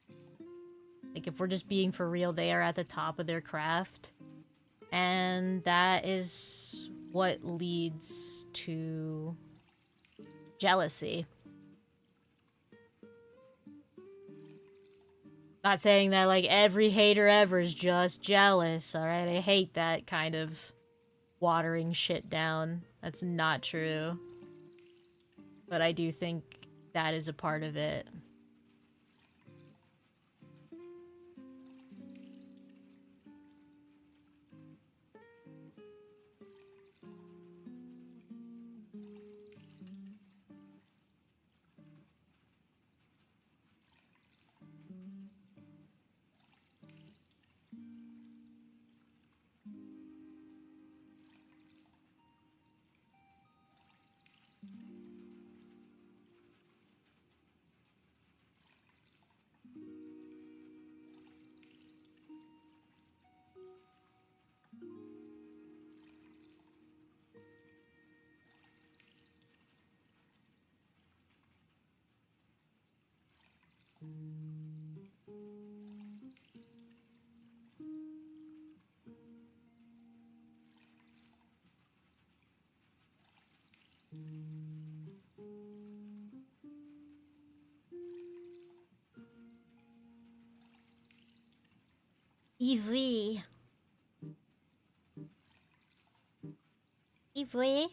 Like, if we're just being for real, they are at the top of their craft. And that is what leads to jealousy. Not saying that, like, every hater ever is just jealous, alright? I hate that kind of watering shit down. That's not true. But I do think that is a part of it. Evie. Evie.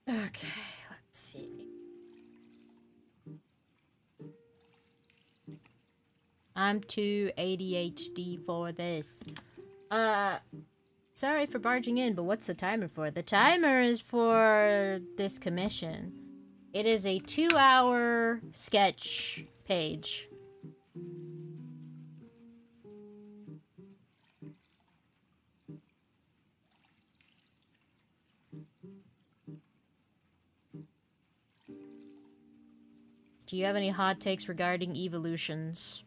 Okay, let's see. I'm too ADHD for this. Sorry for barging in, but what's the timer for? The timer is for this commission. It is a 2-hour sketch page. do you have any hot takes regarding evolutions?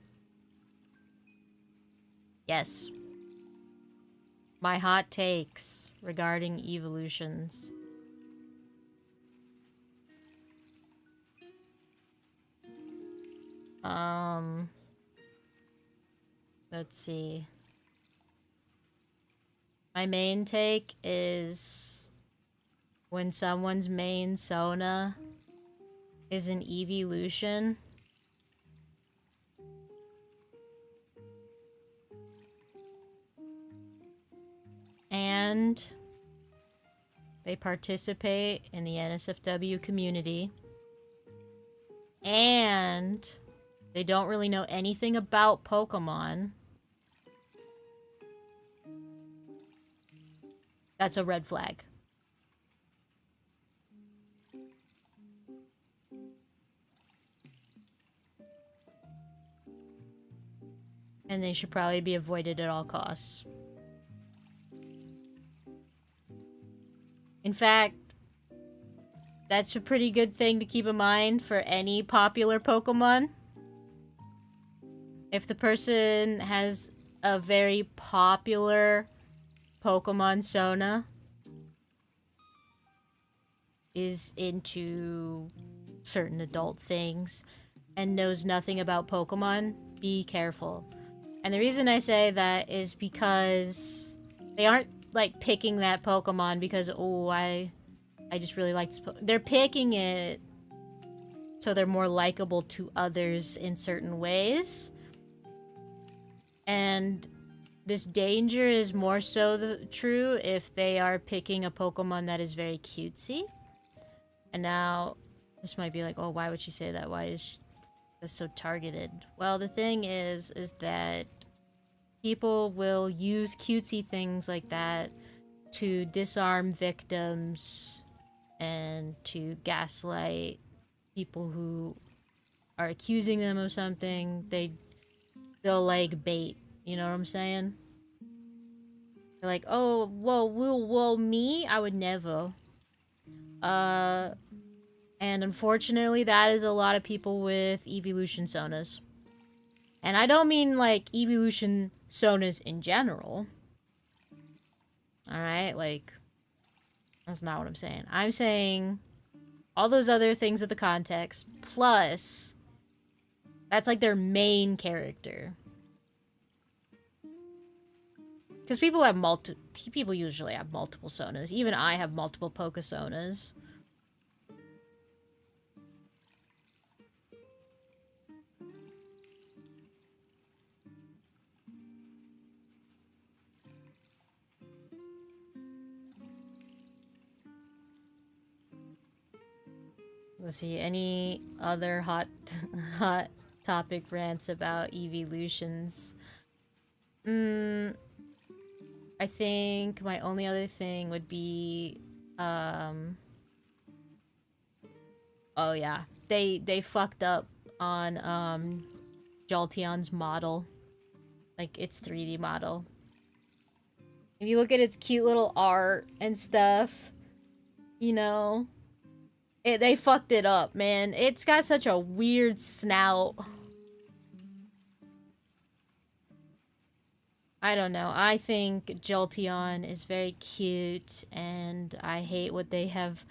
Yes. My hot takes regarding evolutions. Let's see. My main take is when someone's main Sona is an evolution, and they participate in the NSFW community, and they don't really know anything about Pokemon, that's a red flag. And they should probably be avoided at all costs. In fact, that's a pretty good thing to keep in mind for any popular Pokemon. If the person has a very popular Pokemon Sona, is into certain adult things, and knows nothing about Pokemon, be careful. And the reason I say that is because they aren't, like, picking that Pokemon because, oh, I just really like this they're picking it so they're more likable to others in certain ways. And this danger is more so true if they are picking a Pokemon that is very cutesy. And now, this might be like, oh, why would she say that? Why is this so targeted? Well, the thing is that people will use cutesy things like that to disarm victims and to gaslight people who are accusing them of something. They'll like bait, you know what I'm saying? They're like, oh, whoa, me? I would never. And unfortunately, that is a lot of people with evolution sonas. And I don't mean, like, evolution sonas in general. Alright, like, that's not what I'm saying. I'm saying all those other things of the context, plus, that's, like, their main character. Because people usually have multiple sonas. Even I have multiple Pokesonas. Let's see, any other hot topic rants about evolutions? I think my only other thing would be, oh yeah, they fucked up on, Jolteon's model. Like, its 3D model. If you look at its cute little art and stuff, you know, they fucked it up, man. It's got such a weird snout. I don't know. I think Jolteon is very cute, and I hate what they have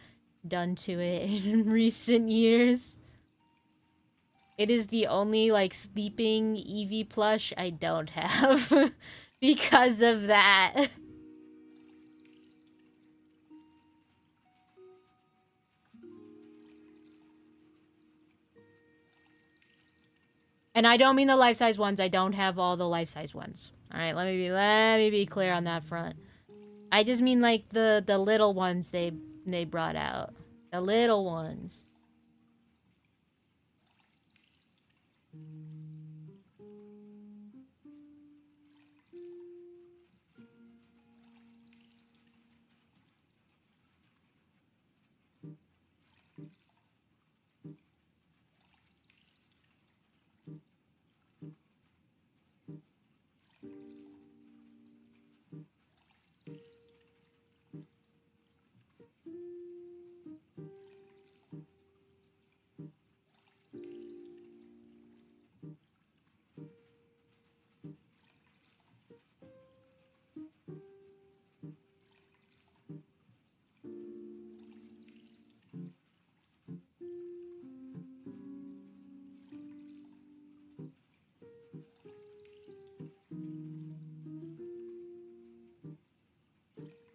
done to it in recent years. It is the only, like, sleeping Eevee plush I don't have because of that. And I don't mean the life-size ones. I don't have all the life-size ones. All right, let me be clear on that front. I just mean, like, the little ones they brought out. The little ones.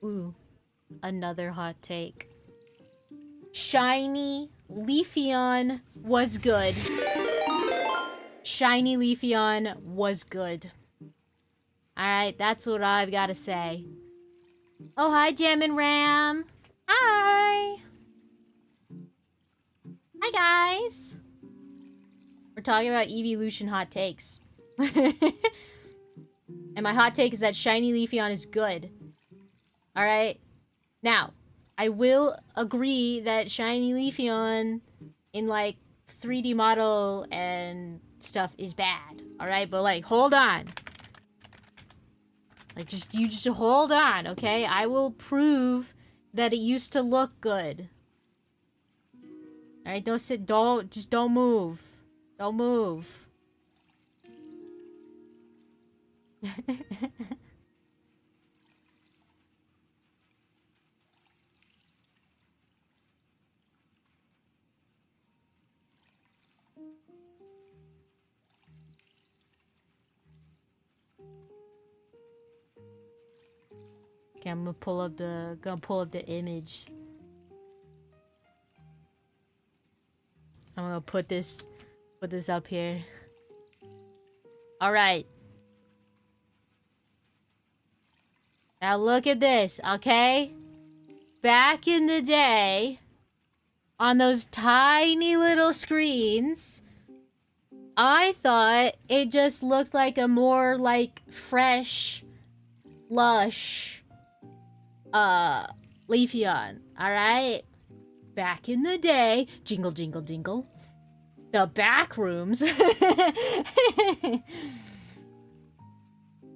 Ooh, another hot take. Shiny Leafeon was good. Shiny Leafeon was good. Alright, that's what I've got to say. Oh, hi, Jam and Ram. Hi. Hi, guys. We're talking about evolution hot takes. And my hot take is that Shiny Leafeon is good. Alright? Now, I will agree that Shiny Leafeon in, like, 3D model and stuff is bad. Alright? But, like, hold on. Like, you just hold on, okay? I will prove that it used to look good. Alright? Don't move. Don't move. Okay, I'm gonna pull up the image. I'm gonna put this up here. All right. Now look at this, okay? Back in the day, on those tiny little screens, I thought it just looked like a more, like, fresh, lush, Leafeon, alright? Back in the day, jingle, jingle, jingle, the back rooms.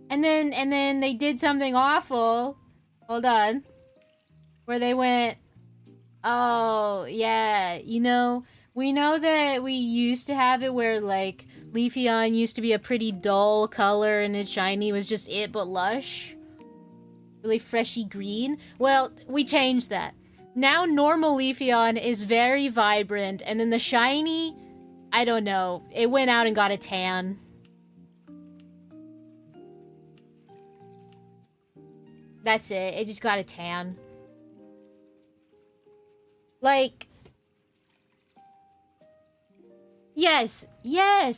And then they did something awful. Hold on. Where they went, oh, yeah, you know, we know that we used to have it where, like, Leafeon used to be a pretty dull color and its shiny was just it, but lush. Really freshy green. Well, we changed that. Now normal Leafeon is very vibrant, and then the shiny, I don't know, it went out and got a tan. That's it. It just got a tan. Like... Yes,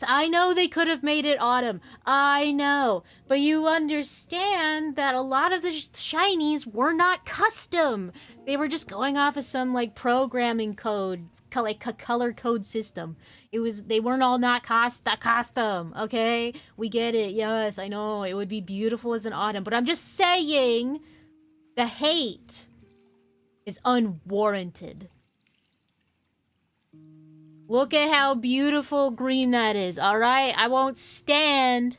I know they could have made it autumn. I know. But you understand that a lot of the shinies were not custom. They were just going off of some, like, programming code, like a color code system. They weren't all not custom, okay? We get it. Yes, I know. It would be beautiful as an autumn. But I'm just saying the hate is unwarranted. Look at how beautiful green that is, alright? I won't stand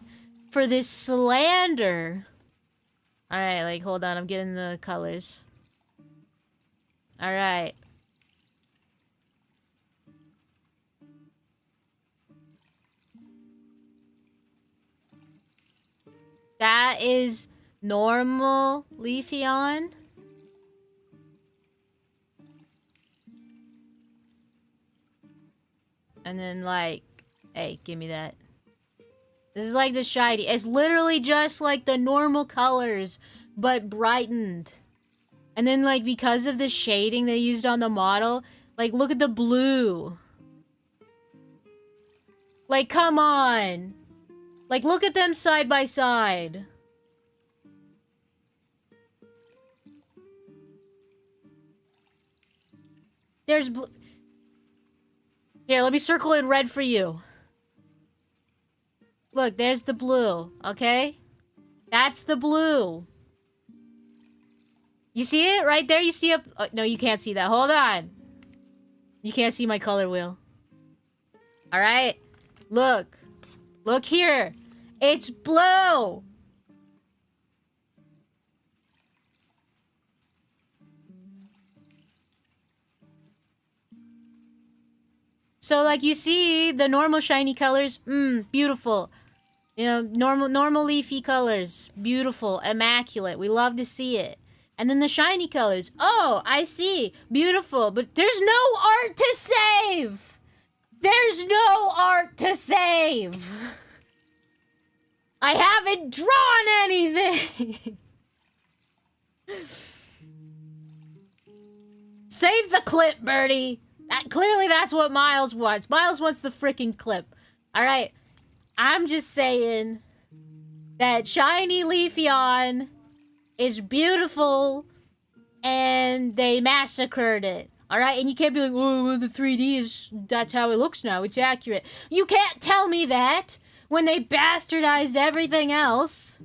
for this slander. Alright, like, hold on. I'm getting the colors. Alright. That is normal Leafeon. And then, like, hey, give me that. This is like the shiny. It's literally just like the normal colors, but brightened. And then, like, because of the shading they used on the model, like, look at the blue. Like, come on. Like, look at them side by side. There's blue. Here, let me circle in red for you. Look, there's the blue, okay? That's the blue. You see it right there? You see up? Oh, no, you can't see that. Hold on. You can't see my color wheel. All right? Look. Look here. It's blue. So, like, you see the normal shiny colors, beautiful. You know, normal leafy colors, beautiful, immaculate. We love to see it. And then the shiny colors, oh, I see, beautiful. But there's no art to save. There's no art to save. I haven't drawn anything. Save the clip, Birdie. Clearly that's what Miles wants. Miles wants the freaking clip. Alright. I'm just saying that Shiny Leafeon is beautiful and they massacred it. Alright? And you can't be like, oh, well, the 3D is, that's how it looks now. It's accurate. You can't tell me that when they bastardized everything else.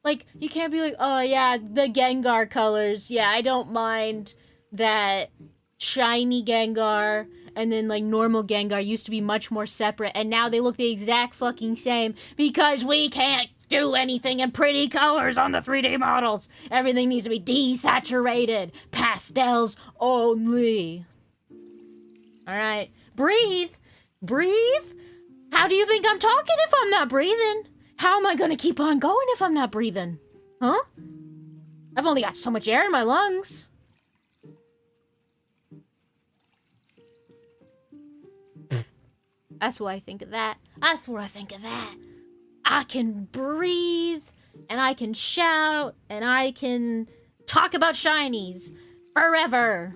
Like, you can't be like, oh yeah, the Gengar colors. Yeah, I don't mind that shiny Gengar and then like normal Gengar used to be much more separate and now they look the exact fucking same because we can't do anything in pretty colors on the 3D models. Everything needs to be desaturated. Pastels only. Alright. Breathe. Breathe? How do you think I'm talking if I'm not breathing? How am I gonna keep on going if I'm not breathing? Huh? I've only got so much air in my lungs. That's what I think of that. That's what I think of that. I can breathe, and I can shout, and I can talk about shinies forever.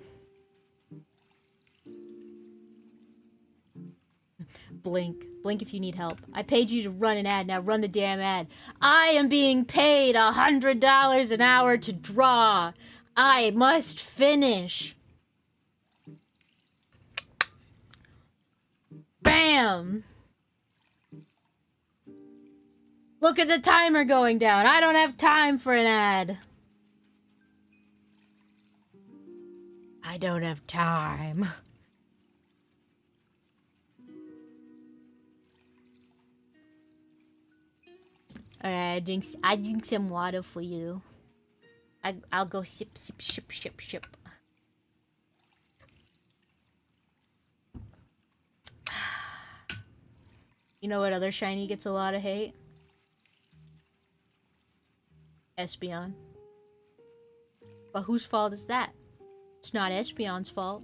Blink. Blink if you need help. I paid you to run an ad, now run the damn ad. I am being paid $100 an hour to draw. I must finish. Bam! Look at the timer going down. I don't have time for an ad. I don't have time. Alright, I drink some water for you. I'll go sip, sip, ship, ship, ship. You know what other shiny gets a lot of hate? Espeon. But whose fault is that? It's not Espeon's fault.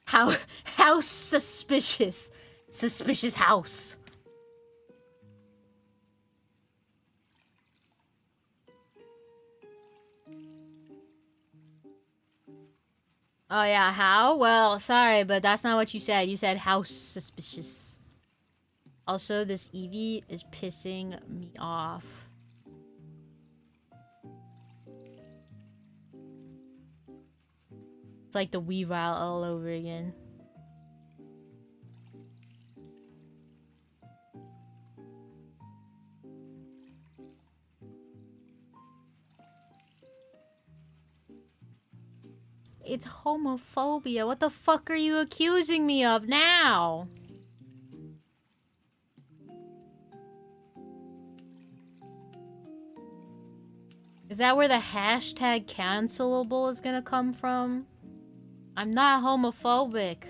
How suspicious. Suspicious house. Oh yeah, how? Well, sorry, but that's not what you said. You said house suspicious. Also, this Eevee is pissing me off. It's like the Weavile all over again. It's homophobia. What the fuck are you accusing me of now? Is that where the hashtag cancelable is gonna come from? I'm not homophobic.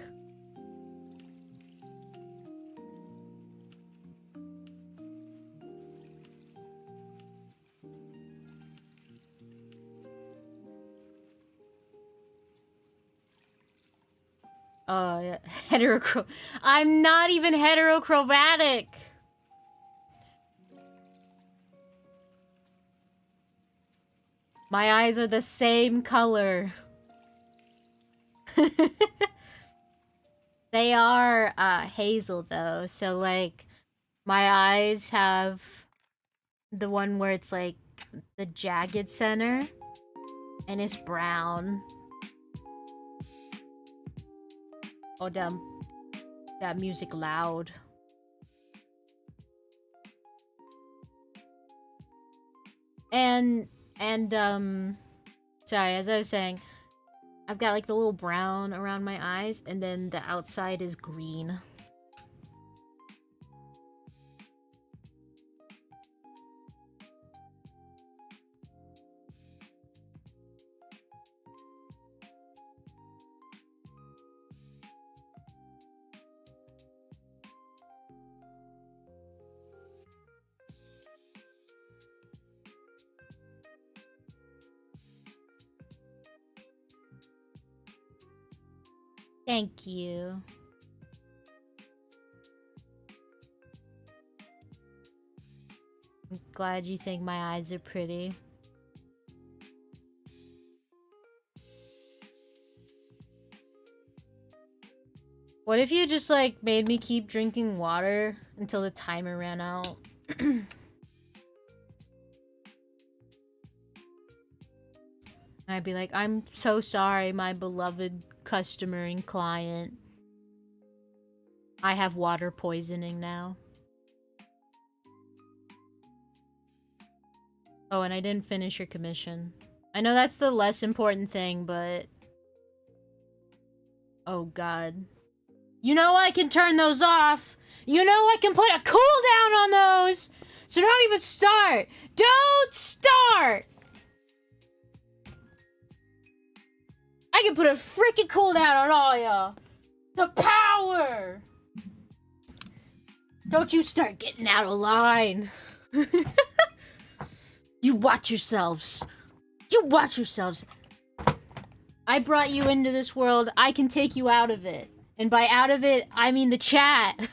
Oh, yeah. I'm not even heterochromatic. My eyes are the same color. They are hazel though, so like my eyes have the one where it's like the jagged center and it's brown. Oh damn. That music loud. And sorry, as I was saying, I've got like the little brown around my eyes and then the outside is green. Thank you. I'm glad you think my eyes are pretty. What if you just, like, made me keep drinking water until the timer ran out? I'd be like, I'm so sorry, my beloved customer and client. I have water poisoning now. Oh, and I didn't finish your commission. I know that's the less important thing, but... Oh, God. You know I can turn those off! You know I can put a cooldown on those! So don't even start! Don't start! I can put a freaking cooldown on all y'all! The power! Don't you start getting out of line! You watch yourselves! You watch yourselves! I brought you into this world, I can take you out of it. And by out of it, I mean the chat.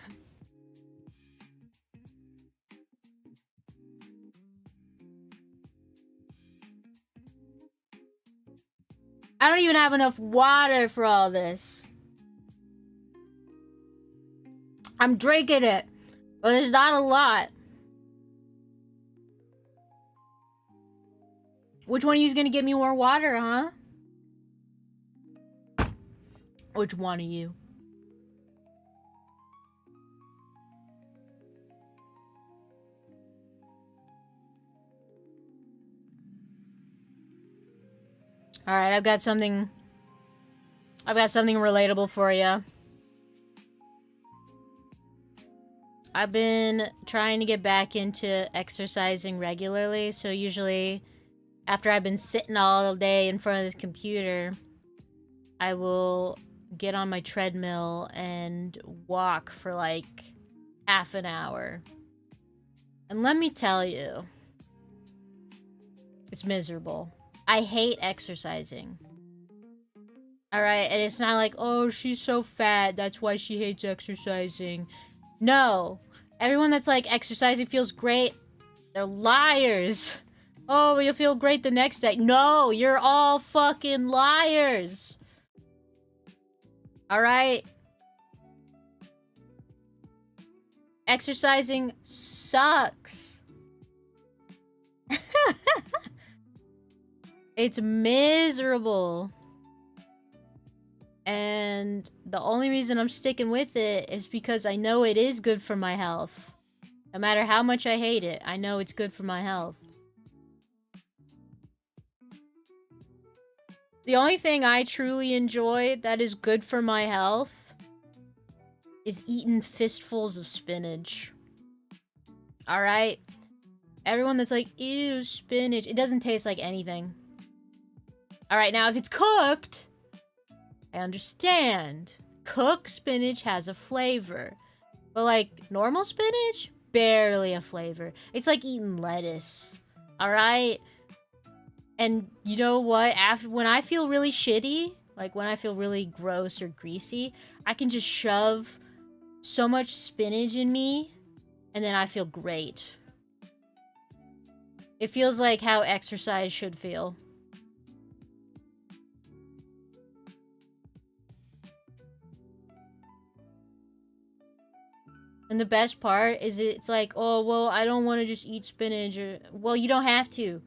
I don't even have enough water for all this. I'm drinking it, but there's not a lot. Which one of you is gonna get me more water, huh? Which one of you? Alright, I've got something relatable for you. I've been trying to get back into exercising regularly, so usually after I've been sitting all day in front of this computer, I will get on my treadmill and walk for like half an hour. And let me tell you, it's miserable. I hate exercising. Alright, and it's not like, oh, she's so fat, that's why she hates exercising. No. Everyone that's like, exercising feels great, they're liars. Oh, you'll feel great the next day. No, you're all fucking liars. Alright? Exercising sucks. It's miserable. And the only reason I'm sticking with it is because I know it is good for my health. No matter how much I hate it, I know it's good for my health. The only thing I truly enjoy that is good for my health is eating fistfuls of spinach. Alright? Everyone that's like, ew, spinach. It doesn't taste like anything. Alright, now if it's cooked, I understand. Cooked spinach has a flavor. But like, normal spinach? Barely a flavor. It's like eating lettuce. Alright? And you know what? When I feel really shitty, like when I feel really gross or greasy, I can just shove so much spinach in me, and then I feel great. It feels like how exercise should feel. And the best part is it's like, oh, well, I don't want to just eat spinach. Or, well, you don't have to.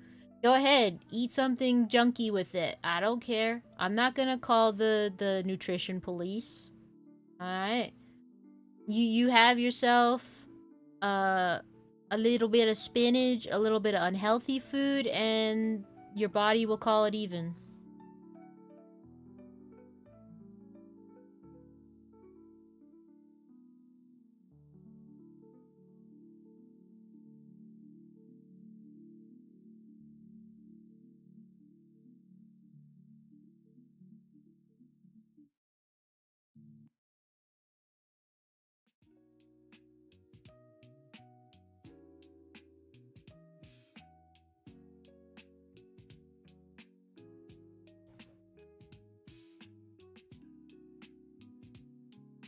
Go ahead. Eat something junky with it. I don't care. I'm not gonna call the nutrition police. Alright? You have yourself a little bit of spinach, a little bit of unhealthy food, and your body will call it even.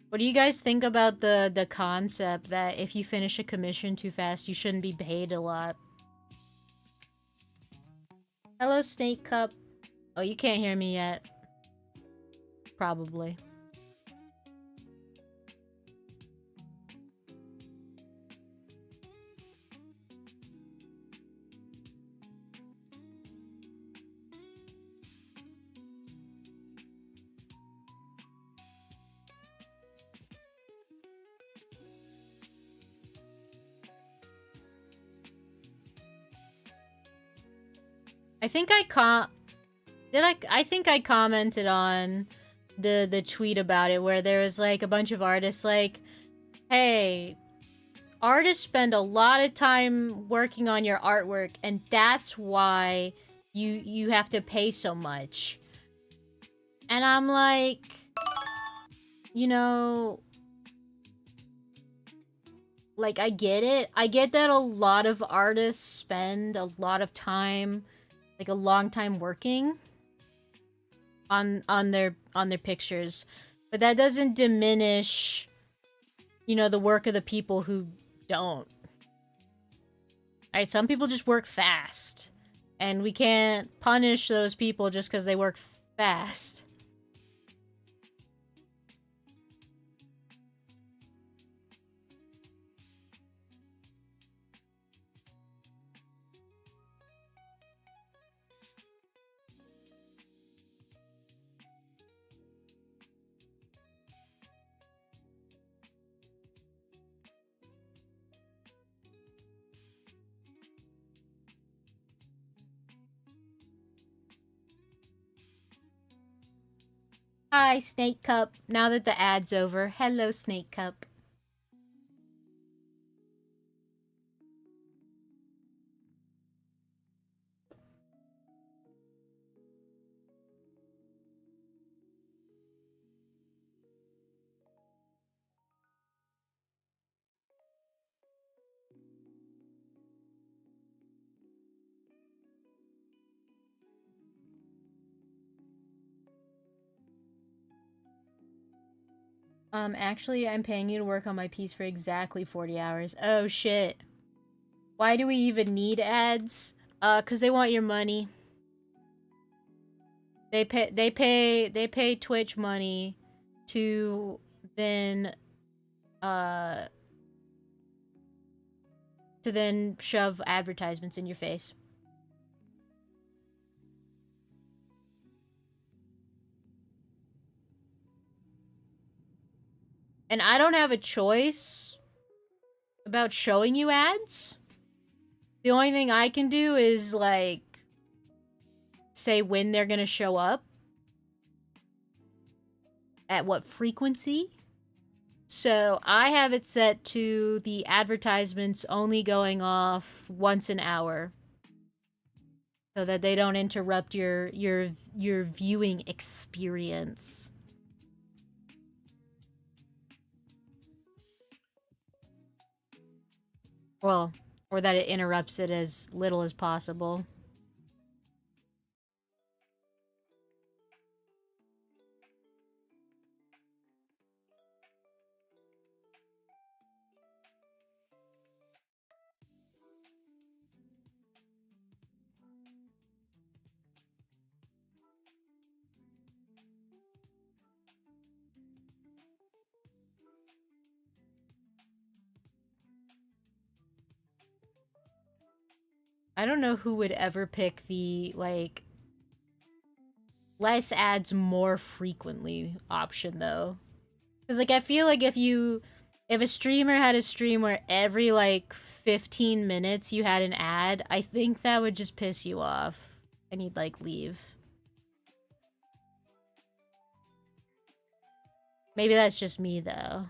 What do you guys think about the concept that if you finish a commission too fast, you shouldn't be paid a lot? Hello, Snake Cup. Oh, you can't hear me yet. Probably. think I think I commented on the tweet about it where there was like a bunch of artists like, hey, artists spend a lot of time working on your artwork and that's why you have to pay so much. And I'm like, you know, like I get it. I get that a lot of artists spend a lot of time, like a long time working on their pictures. But that doesn't diminish, you know, the work of the people who don't. Right? Some people just work fast. And we can't punish those people just because they work fast. Hi, Snake Cup. Now that the ad's over. Hello, Snake Cup. Actually, I'm paying you to work on my piece for exactly 40 hours. Oh, shit. Why do we even need ads? Cause they want your money. They pay Twitch money to then, shove advertisements in your face. And I don't have a choice about showing you ads. The only thing I can do is, like, say when they're gonna show up. At what frequency. So I have it set to the advertisements only going off once an hour. So that they don't interrupt your viewing experience. Well, or that it interrupts it as little as possible. I don't know who would ever pick the, like, less ads more frequently option, though. Because, like, I feel like if a streamer had a stream where every, like, 15 minutes you had an ad, I think that would just piss you off. And you'd, like, leave. Maybe that's just me, though.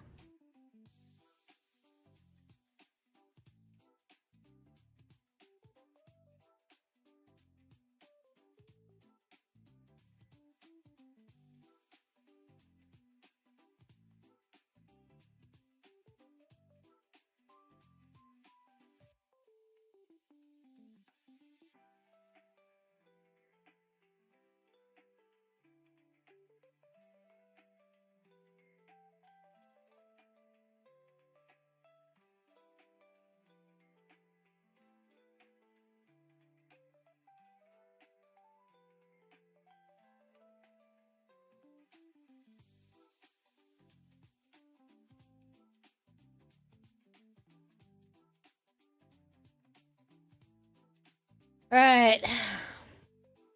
Alright.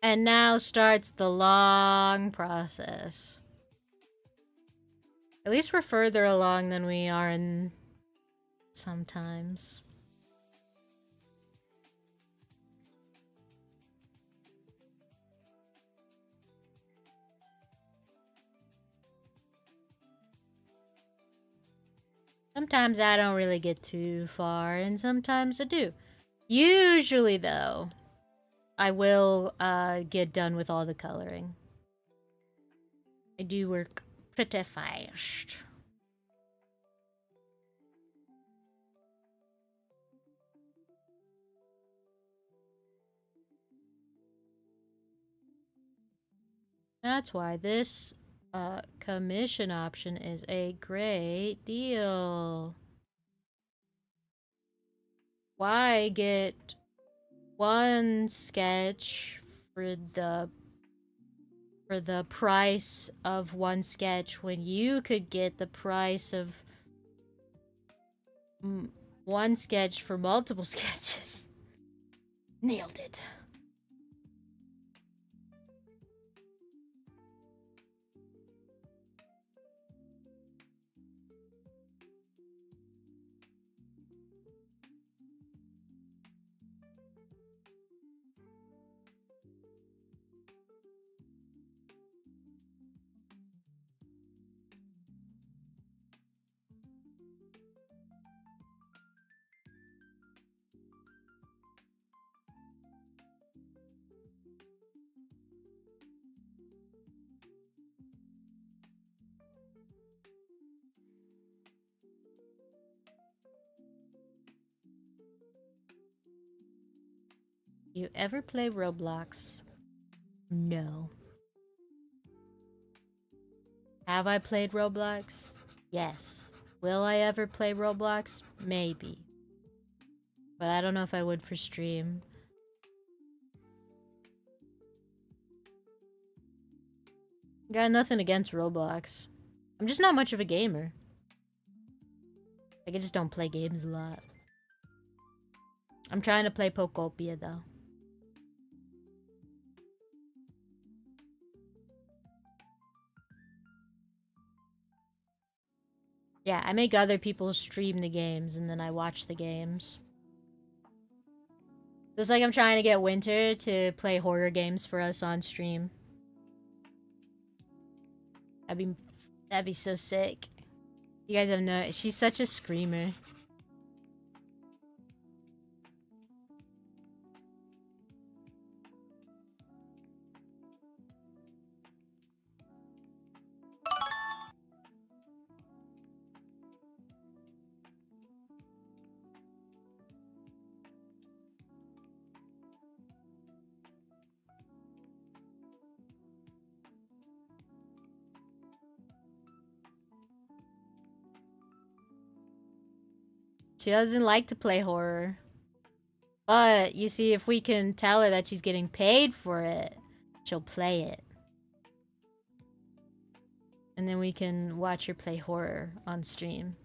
And now starts the long process. At least we're further along than we are in sometimes. Sometimes I don't really get too far, and sometimes I do. Usually, though, I will get done with all the coloring. I do work pretty fast. That's why this commission option is a great deal. Why get one sketch for the price of one sketch when you could get the price of one sketch for multiple sketches? Nailed it. You ever play Roblox? No. Have I played Roblox? Yes. Will I ever play Roblox? Maybe. But I don't know if I would for stream. Got nothing against Roblox. I'm just not much of a gamer. Like, I just don't play games a lot. I'm trying to play Pokopia, though. Yeah, I make other people stream the games, and then I watch the games. Just like I'm trying to get Winter to play horror games for us on stream. That'd be so sick. You guys have no... She's such a screamer. She doesn't like to play horror. But, you see, if we can tell her that she's getting paid for it, she'll play it. And then we can watch her play horror on stream.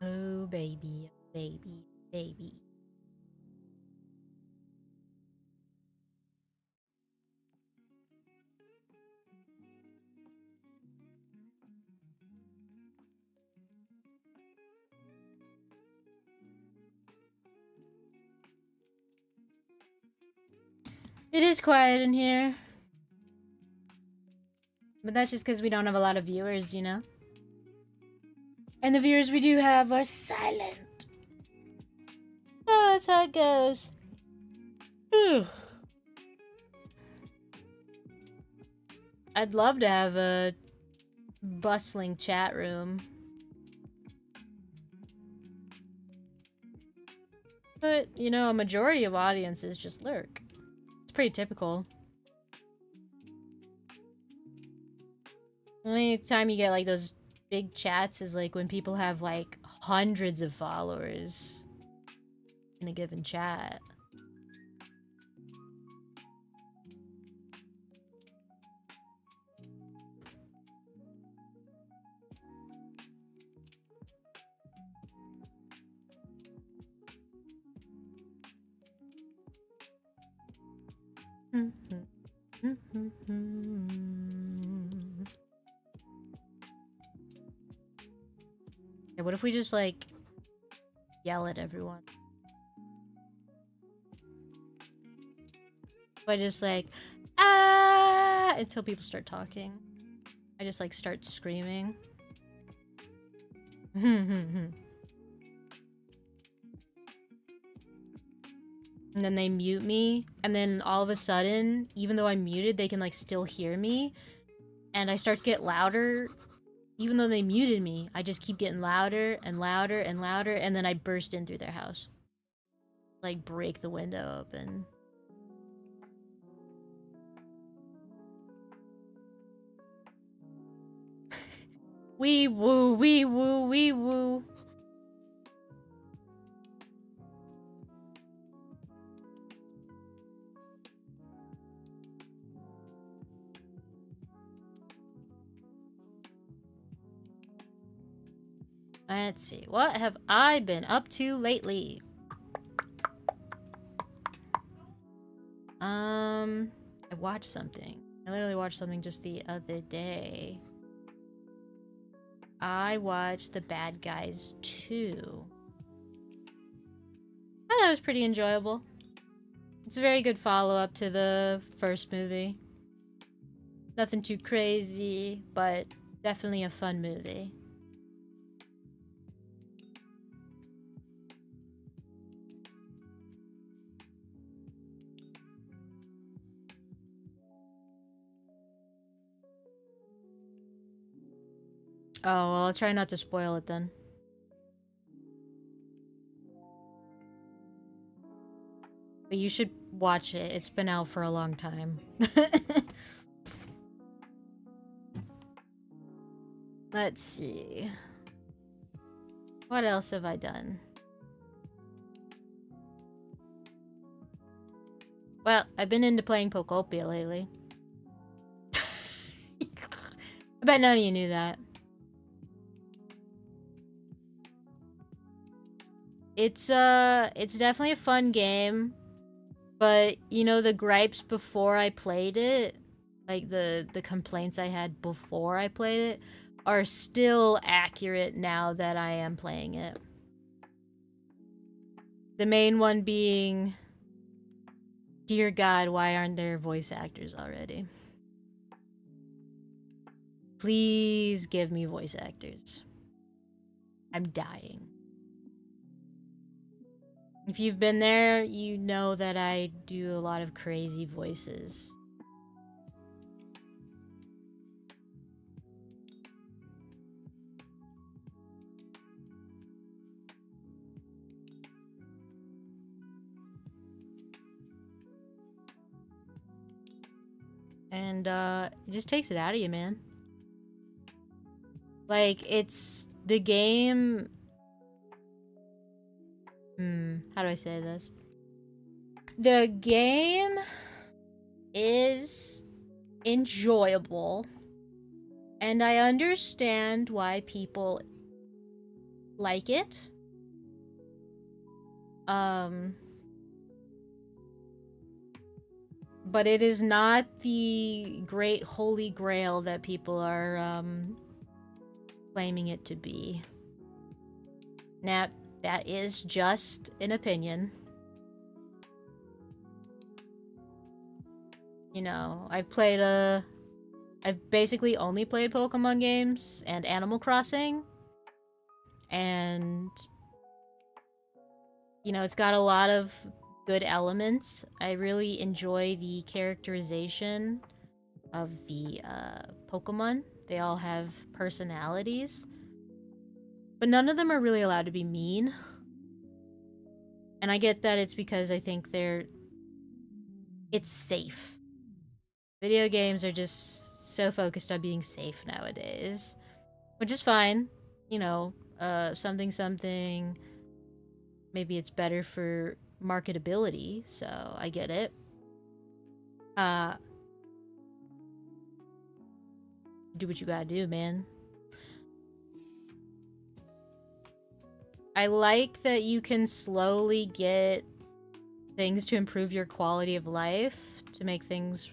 Oh, baby, baby, baby. It is quiet in here. But that's just because we don't have a lot of viewers, you know? And the viewers we do have are silent. Oh, that's how it goes. Ugh. I'd love to have a bustling chat room. But, you know, a majority of audiences just lurk. It's pretty typical. The only time you get, like, those big chats is, like, when people have, like, hundreds of followers in a given chat. Yeah, what if we just, like, yell at everyone? If I just, like, ah, until people start talking. I just, like, start screaming. And then they mute me, and then all of a sudden, even though I'm muted, they can, like, still hear me. And I start to get louder. Even though they muted me, I just keep getting louder and louder and louder, and then I burst in through their house. Like, break the window open. Wee woo, wee woo, wee woo. Let's see, what have I been up to lately? I watched something. I literally watched something just the other day. I watched The Bad Guys 2. I thought it was pretty enjoyable. It's a very good follow-up to the first movie. Nothing too crazy, but definitely a fun movie. Oh, well, I'll try not to spoil it then. But you should watch it. It's been out for a long time. Let's see. What else have I done? Well, I've been into playing Pokopia lately. I bet none of you knew that. It's definitely a fun game, but you know the gripes before I played it, like the complaints I had before I played it, are still accurate now that I am playing it. The main one being, dear God, why aren't there voice actors already? Please give me voice actors. I'm dying. If you've been there, you know that I do a lot of crazy voices. And it just takes it out of you, man. Like, it's the game. How do I say this? The game is enjoyable, and I understand why people like it. But it is not the great holy grail that people are claiming it to be. Now, that is just an opinion. You know, I've basically only played Pokemon games and Animal Crossing. And, you know, it's got a lot of good elements. I really enjoy the characterization of the Pokemon. They all have personalities. But none of them are really allowed to be mean. And I get that it's because I think it's safe. Video games are just so focused on being safe nowadays. Which is fine. You know, something. Maybe it's better for marketability, so I get it. Do what you gotta do, man. I like that you can slowly get things to improve your quality of life, to make things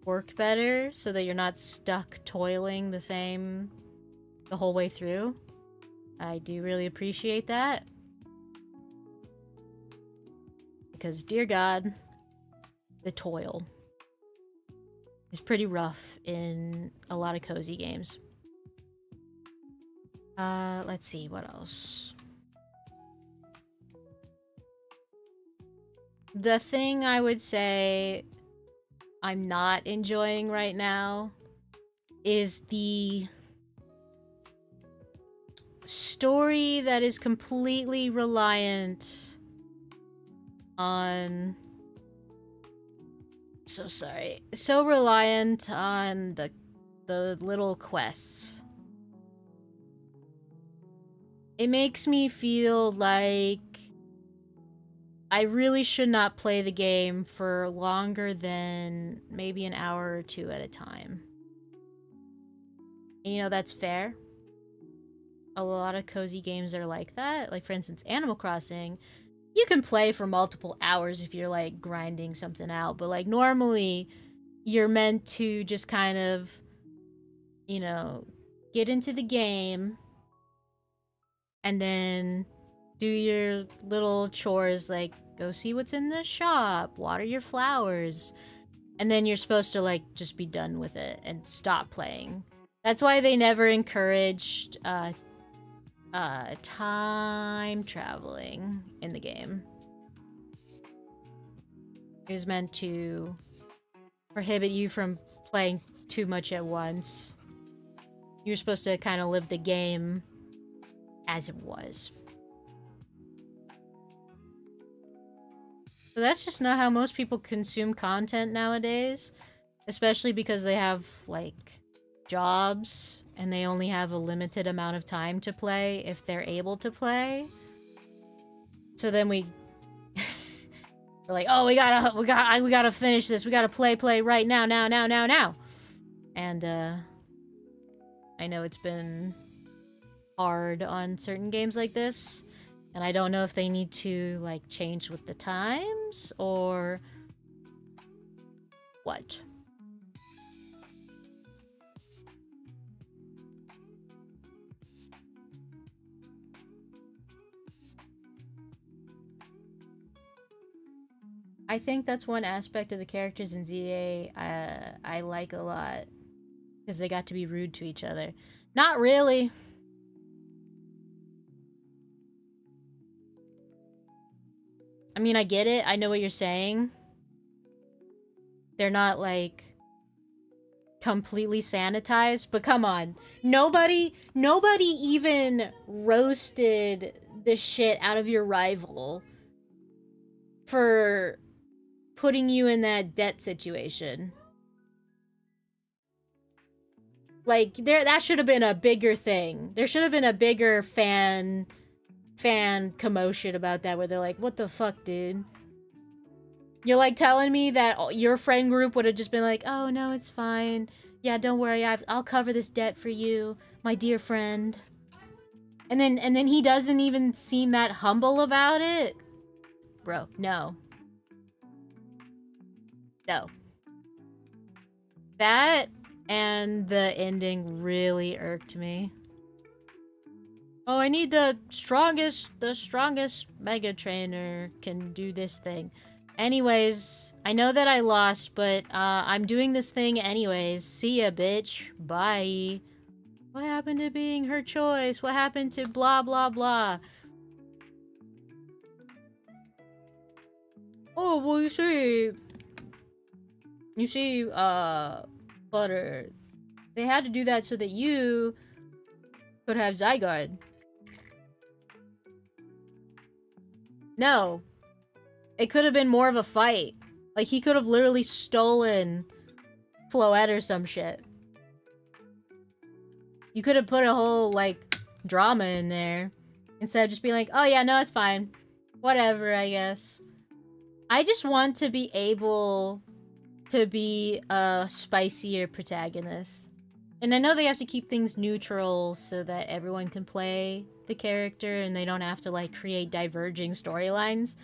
work better, so that you're not stuck toiling the whole way through. I do really appreciate that. Because, dear God, the toil is pretty rough in a lot of cozy games. Let's see, what else? The thing I would say I'm not enjoying right now is the story that is completely reliant on... So sorry. So reliant on the little quests. It makes me feel like I really should not play the game for longer than maybe an hour or two at a time. And, you know, that's fair. A lot of cozy games are like that. Like, for instance, Animal Crossing. You can play for multiple hours if you're, like, grinding something out. But, like, normally you're meant to just kind of, you know, get into the game and then do your little chores, like go see what's in the shop, water your flowers, and then you're supposed to, like, just be done with it and stop playing. That's why they never encouraged time traveling in the game. It was meant to prohibit you from playing too much at once. You're supposed to kind of live the game as it was. So that's just not how most people consume content nowadays. Especially because they have, like, jobs and they only have a limited amount of time to play if they're able to play. So then we're like, oh, we gotta finish this. We gotta play right now. And I know it's been hard on certain games like this, and I don't know if they need to, like, change with the times or what. I think that's one aspect of the characters in ZA I like a lot, because they got to be rude to each other. Not really. I mean, I get it. I know what you're saying. They're not, like, completely sanitized, but come on. Nobody even roasted the shit out of your rival for putting you in that debt situation. Like, that should have been a bigger thing. There should have been a bigger fan commotion about that, where they're like, what the fuck, dude? You're, like, telling me that your friend group would have just been like, oh, no, it's fine. Yeah, don't worry, I'll cover this debt for you, my dear friend. And then he doesn't even seem that humble about it? Bro, no. No. That and the ending really irked me. Oh, I need the strongest Mega Trainer can do this thing. Anyways, I know that I lost, but I'm doing this thing anyways. See ya, bitch. Bye. What happened to being her choice? What happened to blah blah blah? Oh, well, you see, You see, Butter, they had to do that so that you could have Zygarde. No. It could have been more of a fight. Like, he could have literally stolen Floette or some shit. You could have put a whole, like, drama in there. Instead of just being like, oh yeah, no, it's fine. Whatever, I guess. I just want to be able to be a spicier protagonist. And I know they have to keep things neutral so that everyone can play the character and they don't have to, like, create diverging storylines.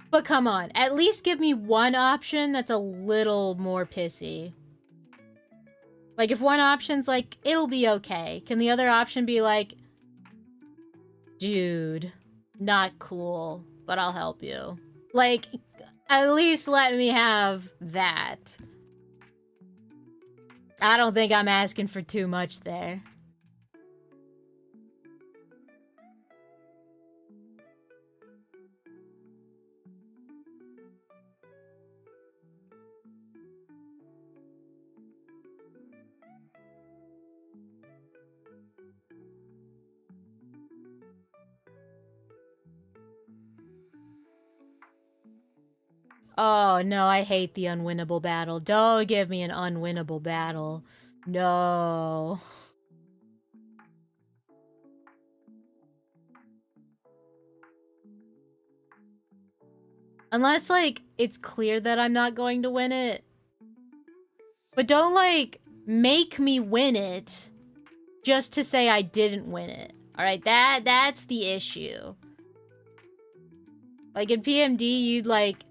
But come on, at least give me one option that's a little more pissy. Like, if one option's like, it'll be okay, can the other option be like, dude, not cool, but I'll help you? Like, at least let me have that. I don't think I'm asking for too much there. Oh, no, I hate the unwinnable battle. Don't give me an unwinnable battle. No. Unless, like, it's clear that I'm not going to win it. But don't, like, make me win it just to say I didn't win it. Alright, that's the issue. Like, in PMD, you'd, like...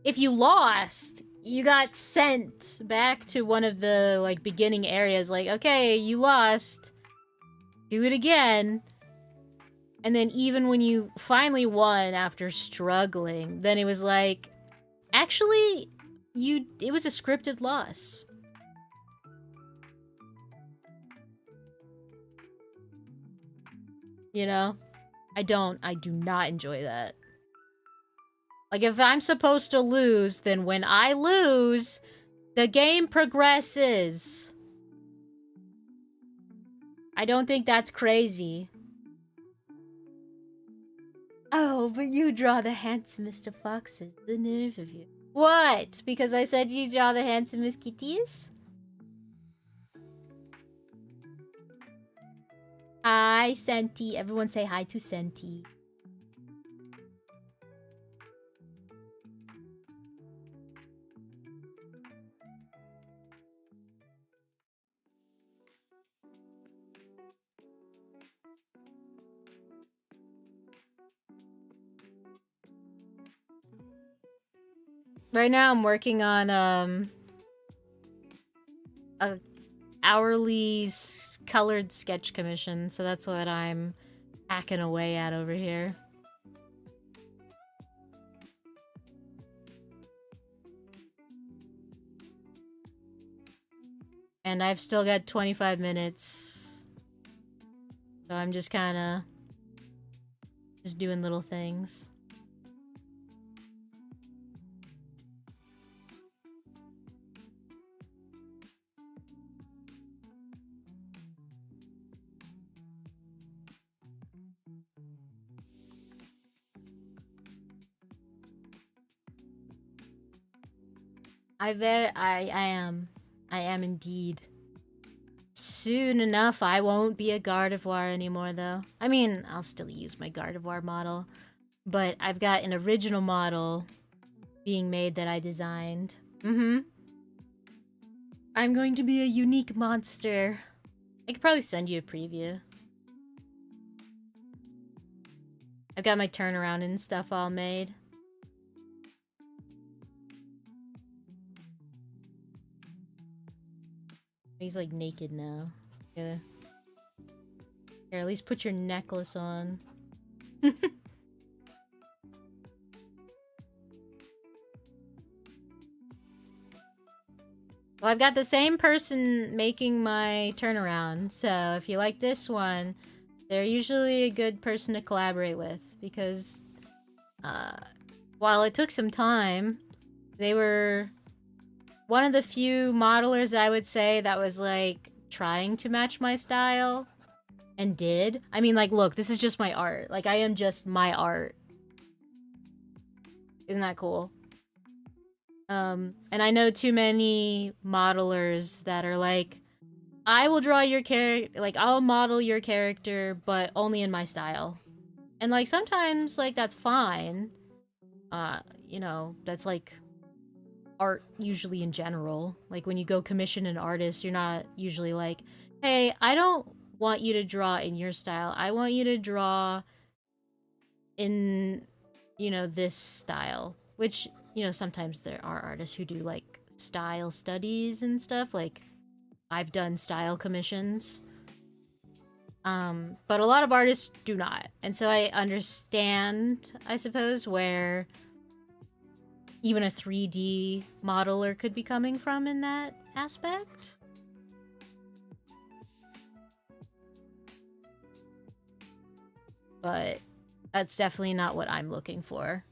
If you lost, you got sent back to one of the, like, beginning areas. Like, okay, you lost. Do it again. And then even when you finally won after struggling, then it was like... Actually, it was a scripted loss. You know? I do not enjoy that. Like, if I'm supposed to lose, then when I lose, the game progresses. I don't think that's crazy. Oh, but you draw the handsomest of foxes. The nerve of you. What? Because I said you draw the handsomest kitties? Hi, Senti. Everyone say hi to Senti. Right now I'm working on a hourly colored sketch commission, so that's what I'm hacking away at over here. And I've still got 25 minutes. So I'm just kind of just doing little things. I am indeed. Soon enough, I won't be a Gardevoir anymore, though. I mean, I'll still use my Gardevoir model, but I've got an original model being made that I designed. I'm going to be a unique monster. I could probably send you a preview. I've got my turnaround and stuff all made. He's like naked now. Yeah. Here, at least put your necklace on. Well, I've got the same person making my turnaround, so if you like this one, they're usually a good person to collaborate with, because while it took some time, they were one of the few modelers I would say that was like trying to match my style and did. I mean, like, look, this is just my art. Like, I am just my art. Isn't that cool? And I know too many modelers that are like, I will draw your character, like, I'll model your character, but only in my style. And, like, sometimes, like, that's fine. You know, that's, like, art usually in general. Like, when you go commission an artist, you're not usually like, hey, I don't want you to draw in your style. I want you to draw in, you know, this style. Which, you know, sometimes there are artists who do, like, style studies and stuff. Like, I've done style commissions. But a lot of artists do not. And so I understand, I suppose, where even a 3D modeler could be coming from in that aspect. But that's definitely not what I'm looking for.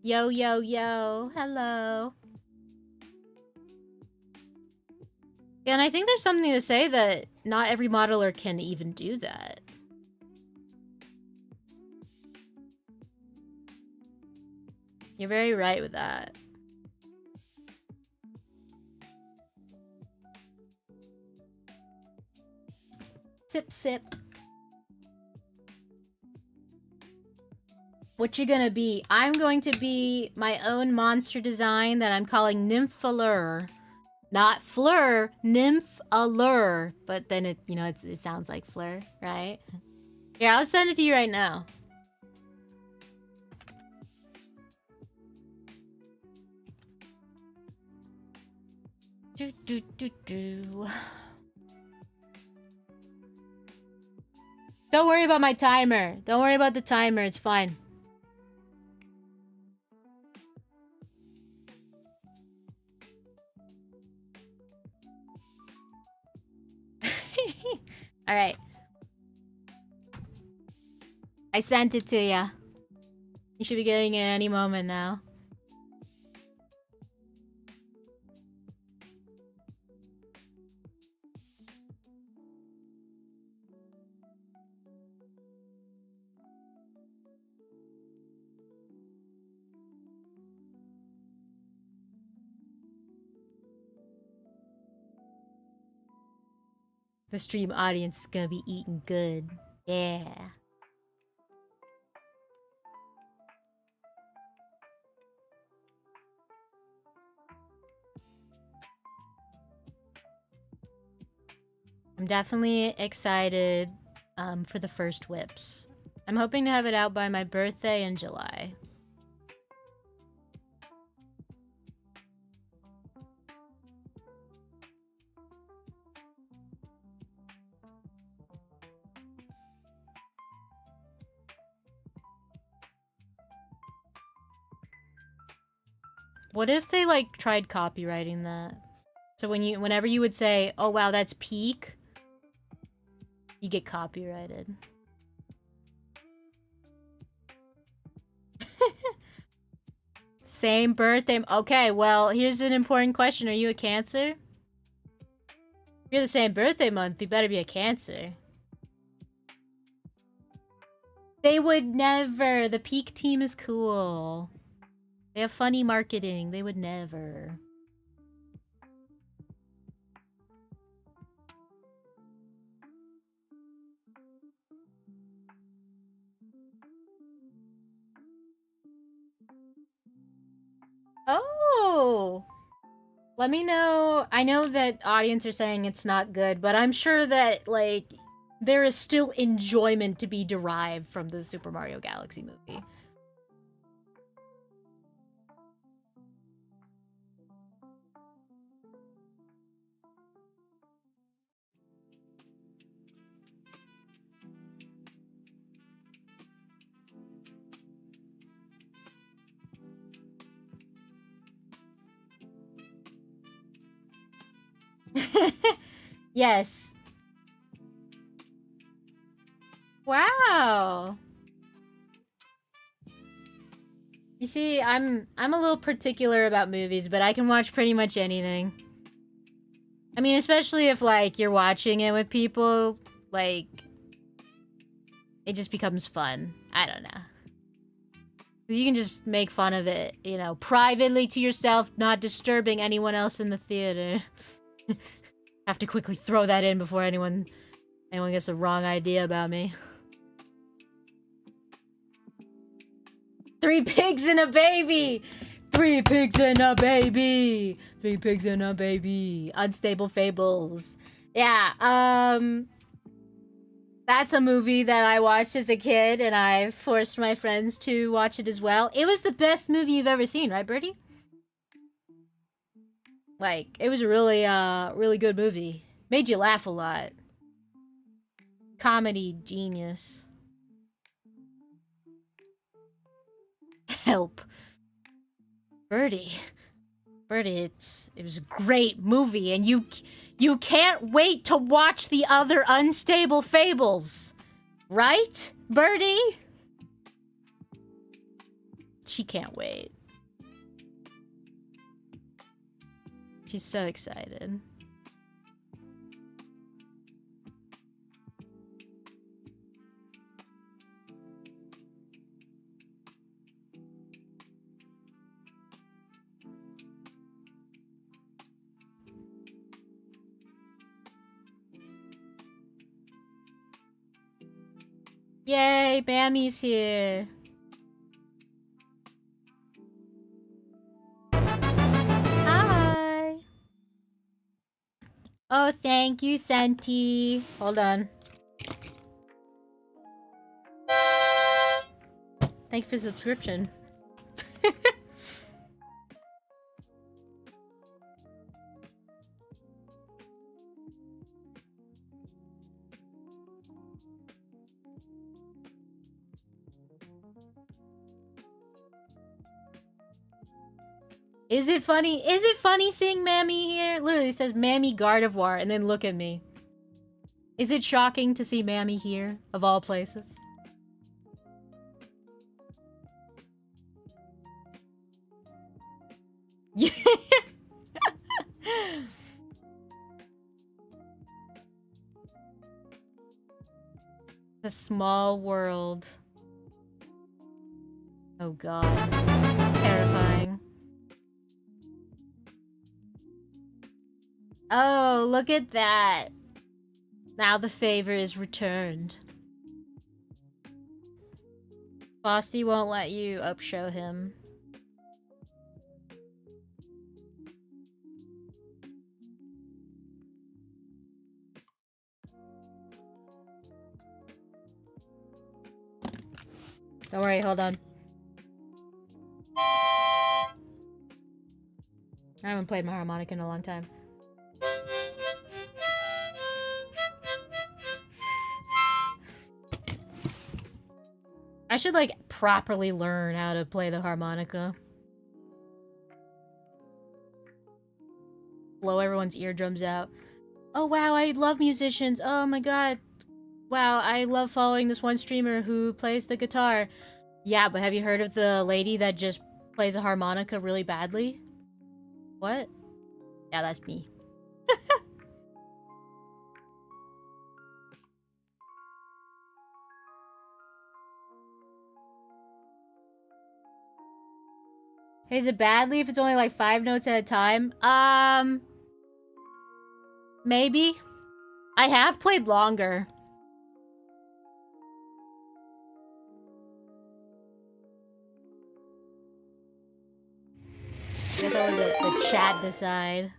Yo, yo, yo, hello. Yeah, and I think there's something to say that not every modeler can even do that. You're very right with that. Sip, sip. What you gonna be? I'm going to be my own monster design that I'm calling Nymphalure. Not Fleur, Nymph Allure. But then it, you know, it sounds like Fleur, right? Here, I'll send it to you right now. Do, do, do, do. Don't worry about my timer. Don't worry about the timer. It's fine. All right. I sent it to ya. You should be getting it any moment now. The stream audience is gonna be eating good. Yeah. I'm definitely excited for the first whips. I'm hoping to have it out by my birthday in July. What if they, like, tried copywriting that? So whenever you would say, oh wow, that's peak, you get copyrighted. Same birthday. Okay, well, here's an important question. Are you a Cancer? If you're the same birthday month, you better be a Cancer. They would never. The peak team is cool. They have funny marketing. They would never. Oh! Let me know. I know that audience are saying it's not good, but I'm sure that, like, there is still enjoyment to be derived from the Super Mario Galaxy movie. Yes. Wow. You see, I'm a little particular about movies, but I can watch pretty much anything. I mean, especially if, like, you're watching it with people, like, it just becomes fun. I don't know. You can just make fun of it, you know, privately to yourself, not disturbing anyone else in the theater. Have to quickly throw that in before anyone gets the wrong idea about me. 3 pigs and a baby! 3 pigs and a baby! 3 pigs and a baby. Unstable Fables. Yeah, that's a movie that I watched as a kid, and I forced my friends to watch it as well. It was the best movie you've ever seen, right, Birdie? Like, it was a really, really good movie. Made you laugh a lot. Comedy genius. Help. Birdie, it was a great movie, and you can't wait to watch the other Unstable Fables, right, Birdie? She can't wait. She's so excited. Yay, Bammy's here. Hi. Oh, thank you, Senti. Hold on. Thank you for the subscription. Is it funny? Is it funny seeing Mammy here? It literally says Mammy Gardevoir and then look at me. Is it shocking to see Mammy here, of all places? Yeah. A small world. Oh god. Terrifying. Oh, look at that. Now the favor is returned. Frosty won't let you upshow him. Don't worry, hold on. I haven't played my harmonica in a long time. I should, like, properly learn how to play the harmonica. Blow everyone's eardrums out. Oh, wow, I love musicians. Oh, my god. Wow, I love following this one streamer who plays the guitar. Yeah, but have you heard of the lady that just plays a harmonica really badly? What? Yeah, that's me. Is it badly if it's only like 5 notes at a time? Maybe. I have played longer. I guess I'll let the chat decide.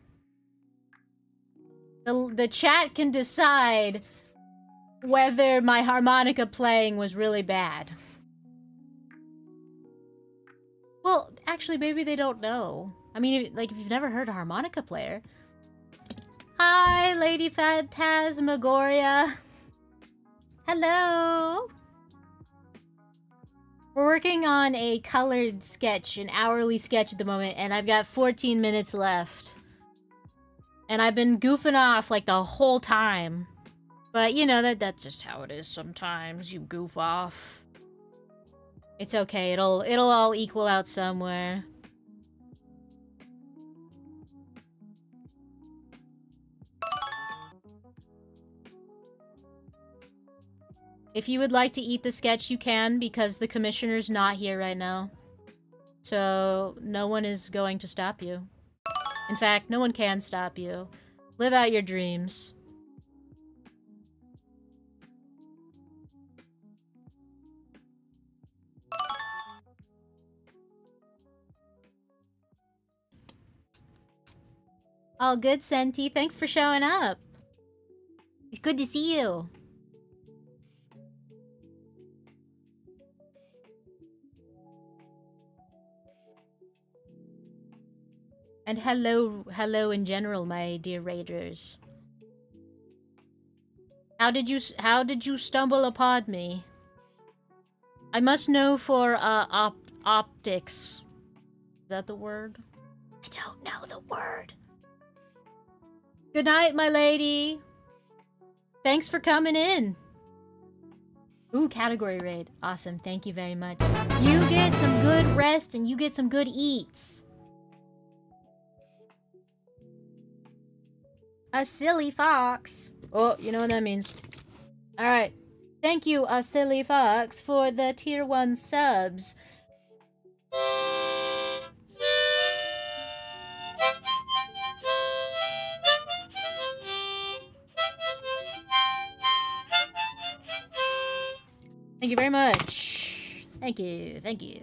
The chat can decide whether my harmonica playing was really bad. Well, actually, maybe they don't know. I mean, if you've never heard a harmonica player. Hi, Lady Phantasmagoria. Hello. We're working on a colored sketch, an hourly sketch at the moment, and I've got 14 minutes left. And I've been goofing off, like, the whole time. But, you know, that's just how it is sometimes. You goof off. It's okay. It'll all equal out somewhere. If you would like to eat the sketch, you can, because the commissioner's not here right now. So, no one is going to stop you. In fact, no one can stop you. Live out your dreams. All good, Senti. Thanks for showing up. It's good to see you. And hello in general, my dear raiders. How did you stumble upon me? I must know for optics. Is that the word? I don't know the word. Good night, my lady. Thanks for coming in. Ooh, category raid. Awesome. Thank you very much. You get some good rest and you get some good eats. A silly fox. Oh, you know what that means. Alright. Thank you, a silly fox, for the tier 1 subs. Thank you very much. Thank you. Thank you.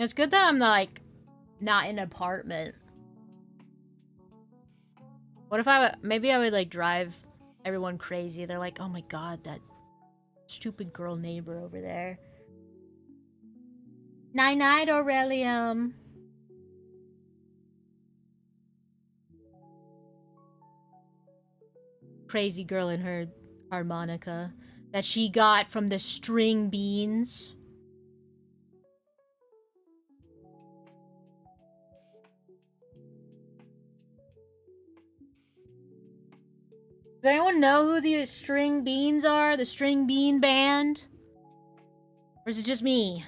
It's good that I'm like not in an apartment. What if maybe I would like drive everyone crazy. They're like, oh my god, that stupid girl neighbor over there. Night-night, Aurelium. Crazy girl in her harmonica that she got from the string beans. Does anyone know who the string beans are? The string bean band? Or is it just me?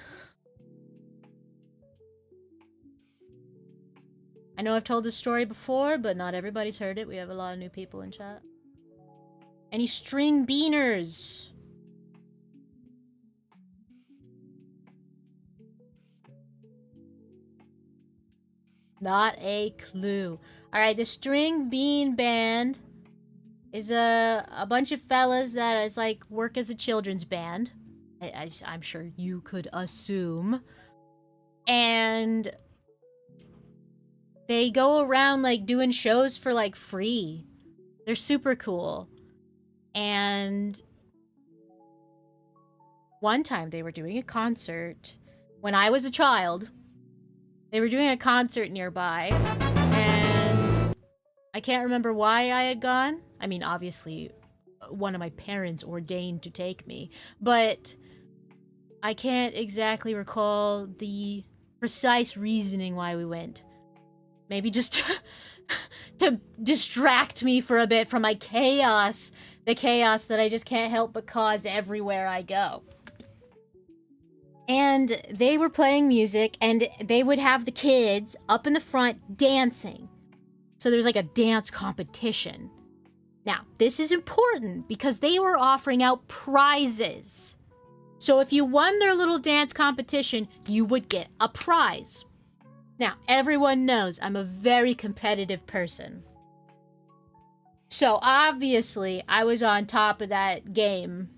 I know I've told this story before, but not everybody's heard it. We have a lot of new people in chat. Any string beaners? Not a clue. Alright, the string bean band is a bunch of fellas that is like work as a children's band. I'm sure you could assume. And they go around like doing shows for like free. They're super cool. And one time they were doing a concert when I was a child. They were doing a concert nearby, and I can't remember why I had gone. I mean, obviously, one of my parents ordained to take me, but I can't exactly recall the precise reasoning why we went. Maybe just to distract me for a bit from my chaos, the chaos that I just can't help but cause everywhere I go. And they were playing music, and they would have the kids up in the front dancing. So there was like a dance competition. Now, this is important because they were offering out prizes. So if you won their little dance competition, you would get a prize. Now, everyone knows I'm a very competitive person. So obviously, I was on top of that game.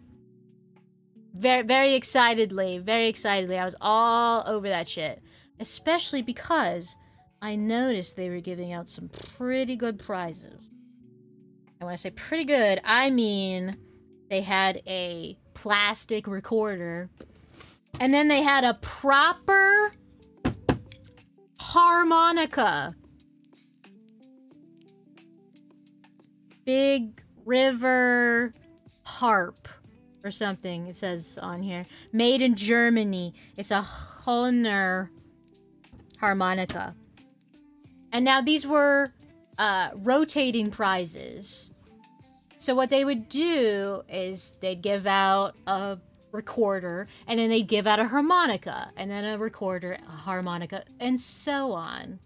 Very excitedly. I was all over that shit. Especially because I noticed they were giving out some pretty good prizes. And when I say pretty good, I mean they had a plastic recorder. And then they had a proper harmonica. Big River harp. Or something, it says on here. Made in Germany. It's a Hohner harmonica. And now these were rotating prizes. So what they would do is they'd give out a recorder, and then they'd give out a harmonica, and then a recorder, a harmonica, and so on.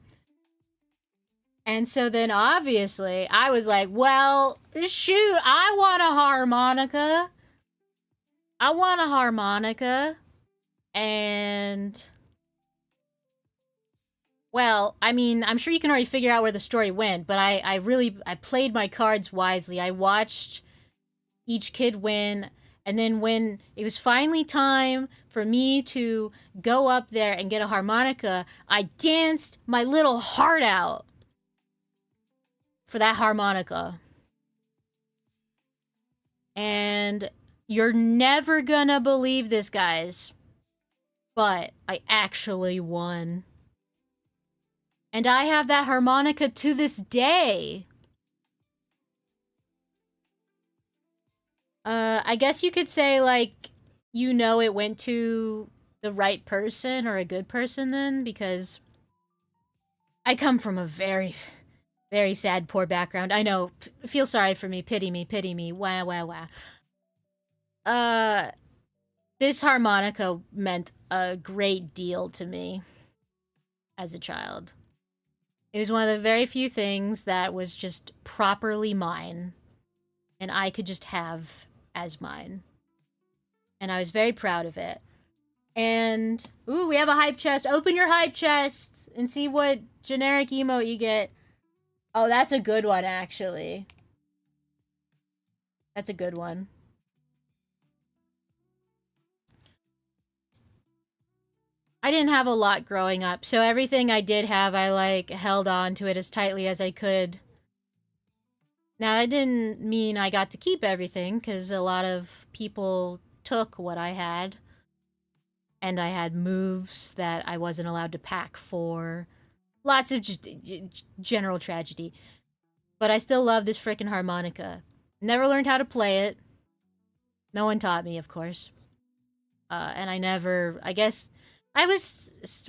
And so then obviously I was like, well, shoot, I want a harmonica. I want a harmonica. And well, I mean, I'm sure you can already figure out where the story went, but I played my cards wisely. I watched each kid win, and then when it was finally time for me to go up there and get a harmonica, I danced my little heart out for that harmonica. And you're never gonna believe this, guys, but I actually won. And I have that harmonica to this day. I guess you could say, like, you know, it went to the right person or a good person then, because I come from a very, very sad, poor background. I know. Feel sorry for me. Pity me. Pity me. Wah, wah, wah. This harmonica meant a great deal to me as a child. It was one of the very few things that was just properly mine, and I could just have as mine. And I was very proud of it. And, ooh, we have a hype chest. Open your hype chest and see what generic emote you get. Oh, that's a good one, actually. That's a good one. I didn't have a lot growing up, so everything I did have, I, like, held on to it as tightly as I could. Now, that didn't mean I got to keep everything, because a lot of people took what I had. And I had moves that I wasn't allowed to pack for. Lots of just general tragedy. But I still love this frickin' harmonica. Never learned how to play it. No one taught me, of course. And I never, I guess,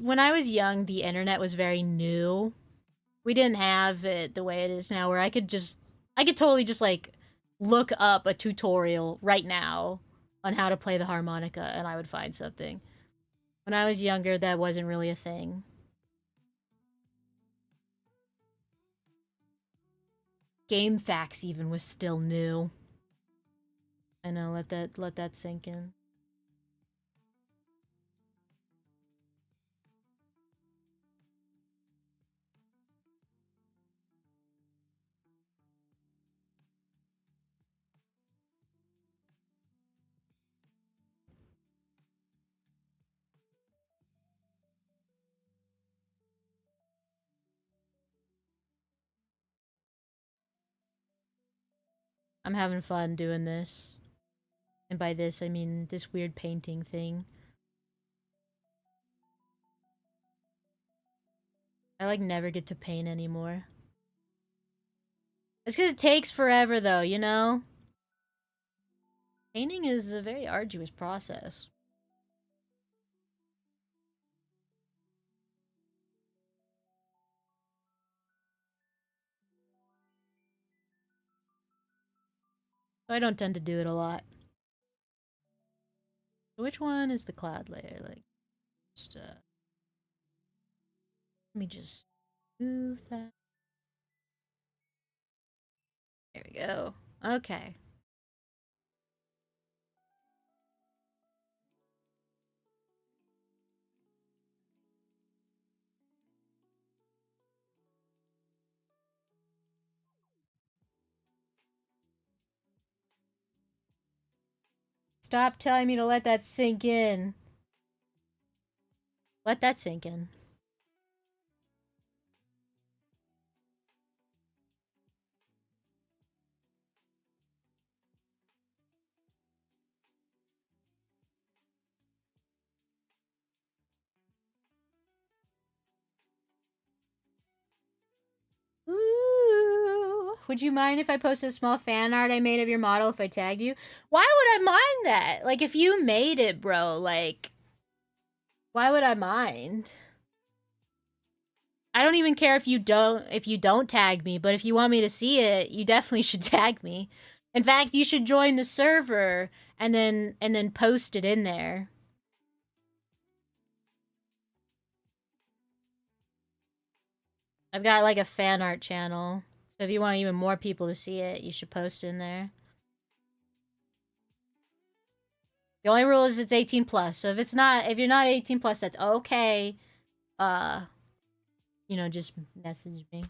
when I was young, the internet was very new. We didn't have it the way it is now, where I could totally just, like, look up a tutorial right now on how to play the harmonica, and I would find something. When I was younger, that wasn't really a thing. Game facts even was still new. I know, let that sink in. I'm having fun doing this. And by this, I mean this weird painting thing. I, like, never get to paint anymore. It's because it takes forever, though, you know? Painting is a very arduous process. So I don't tend to do it a lot. So which one is the cloud layer? Like, just, let me just move that. There we go. Okay. Stop telling me to let that sink in. Let that sink in. Ooh. Would you mind if I posted a small fan art I made of your model if I tagged you? Why would I mind that? Like, if you made it, bro, like, why would I mind? I don't even care if you don't tag me, but if you want me to see it, you definitely should tag me. In fact, you should join the server and then post it in there. I've got like a fan art channel. So if you want even more people to see it, you should post in there. The only rule is it's 18 plus. So if you're not 18 plus, that's okay. You know, just message me.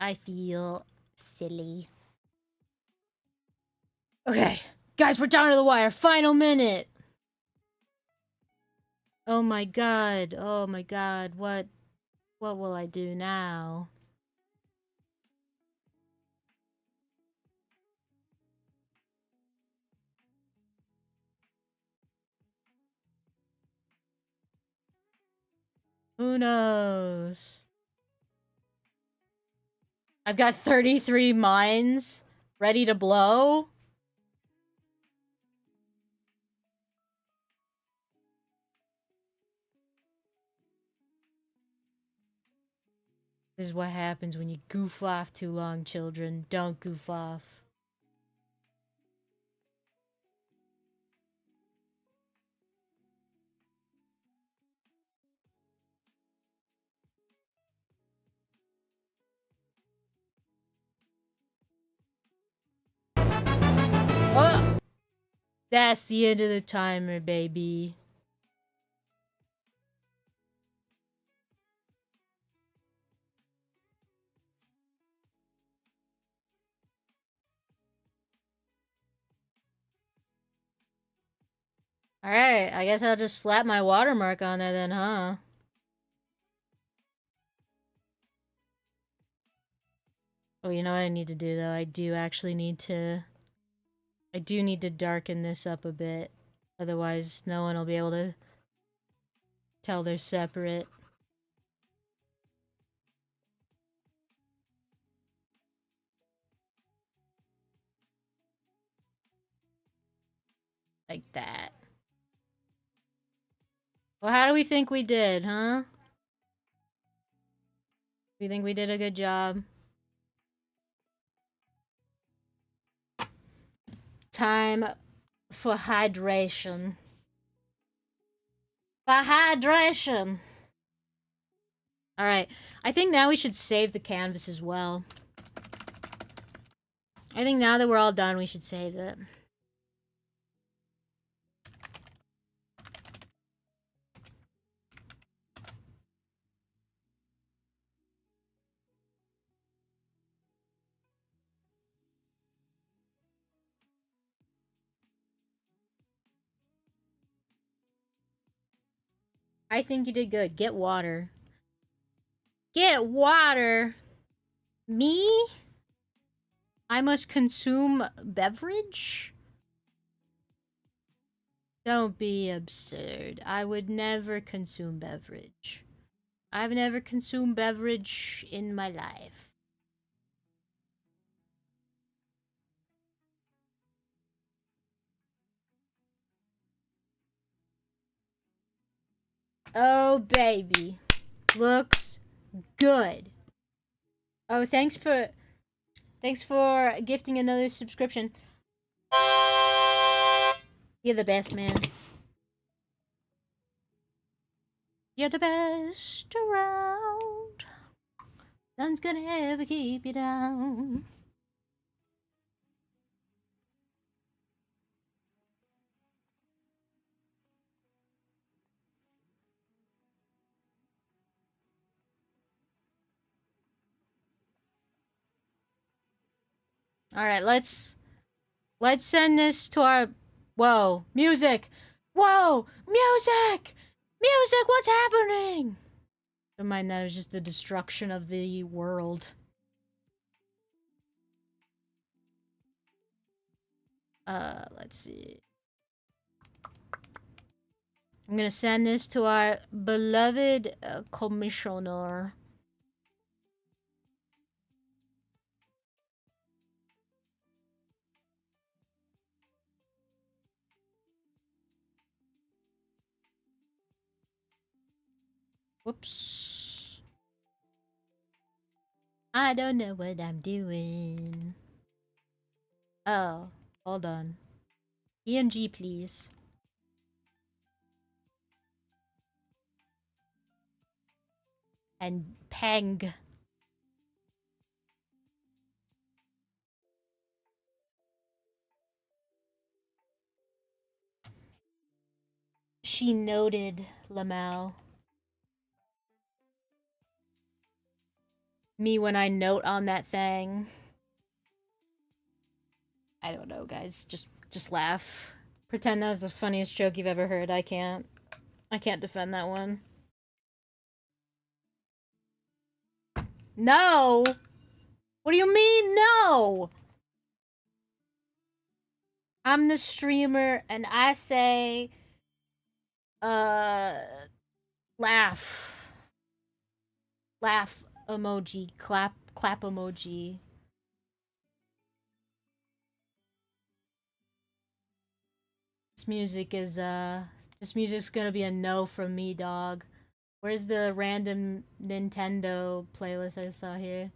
I feel silly. Okay, guys, we're down to the wire. Final minute. Oh my god. Oh my god. What will I do now? Who knows? I've got 33 mines ready to blow. This is what happens when you goof off too long, children. Don't goof off. Oh! That's the end of the timer, baby. Alright, I guess I'll just slap my watermark on there then, huh? Oh, you know what I need to do, though? I do need to darken this up a bit. Otherwise, no one will be able to tell they're separate. Like that. Well, how do we think we did, huh? We think we did a good job? Time for hydration. For hydration! Alright, I think now we should save the canvas as well. I think now that we're all done, we should save it. I think you did good. Get water. Get water! Me? I must consume beverage? Don't be absurd. I would never consume beverage. I've never consumed beverage in my life. Oh, baby. Looks good. Oh, thanks for gifting another subscription. You're the best, man. You're the best around. None's gonna ever keep you down. Alright, let's send this to our... Whoa, music! Whoa, music! Music, what's happening? Never mind, that was just the destruction of the world. Let's see. I'm gonna send this to our beloved commissioner. Whoops. I don't know what I'm doing. Oh, hold on. ENG, please. And Peng. She noted, Lamau. Me when I note on that thing. I don't know, guys. Just laugh. Pretend that was the funniest joke you've ever heard. I can't defend that one. No! What do you mean, no? I'm the streamer, and I say... Laugh. Laugh emoji. Clap emoji. This music's gonna be a no from me, dog. Where's the random Nintendo playlist I saw here?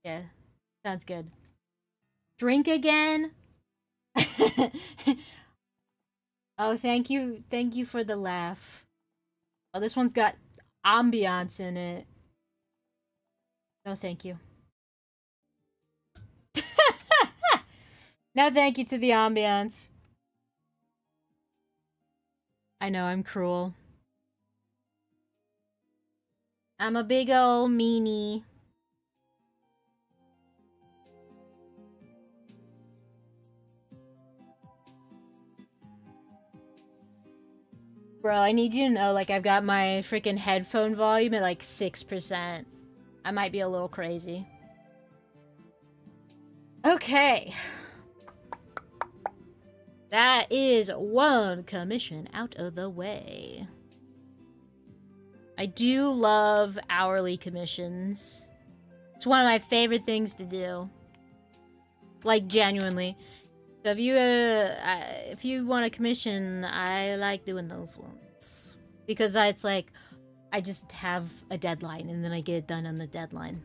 Yeah, sounds good. Drink again? Oh, thank you for the laugh. Oh, this one's got ambiance in it. No, thank you. No, thank you to the ambiance. I know, I'm cruel. I'm a big ol' meanie. Bro, I need you to know, like, I've got my freaking headphone volume at, like, 6%. I might be a little crazy. Okay. That is one commission out of the way. I do love hourly commissions. It's one of my favorite things to do. Like, genuinely. So if you want a commission, I like doing those ones because it's like I just have a deadline and then I get it done on the deadline.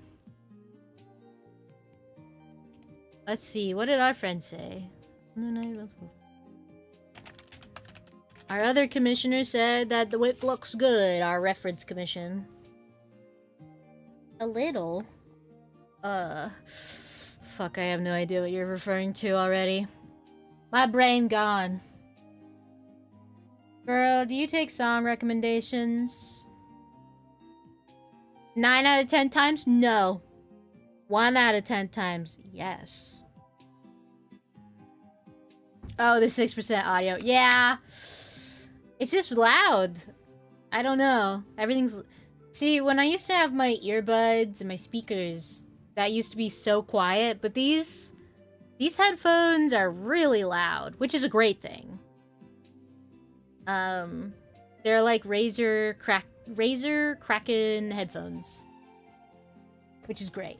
Let's see, what did our friend say? Our other commissioner said that the whip looks good, our reference commission. A little? Fuck, I have no idea what you're referring to already. My brain gone. Girl, do you take song recommendations? 9 out of 10 times? No. 1 out of 10 times? Yes. Oh, the 6% audio. Yeah. It's just loud. I don't know. Everything's... See, when I used to have my earbuds and my speakers, that used to be so quiet, but these headphones are really loud, which is a great thing. They're like Razer Kraken headphones, which is great.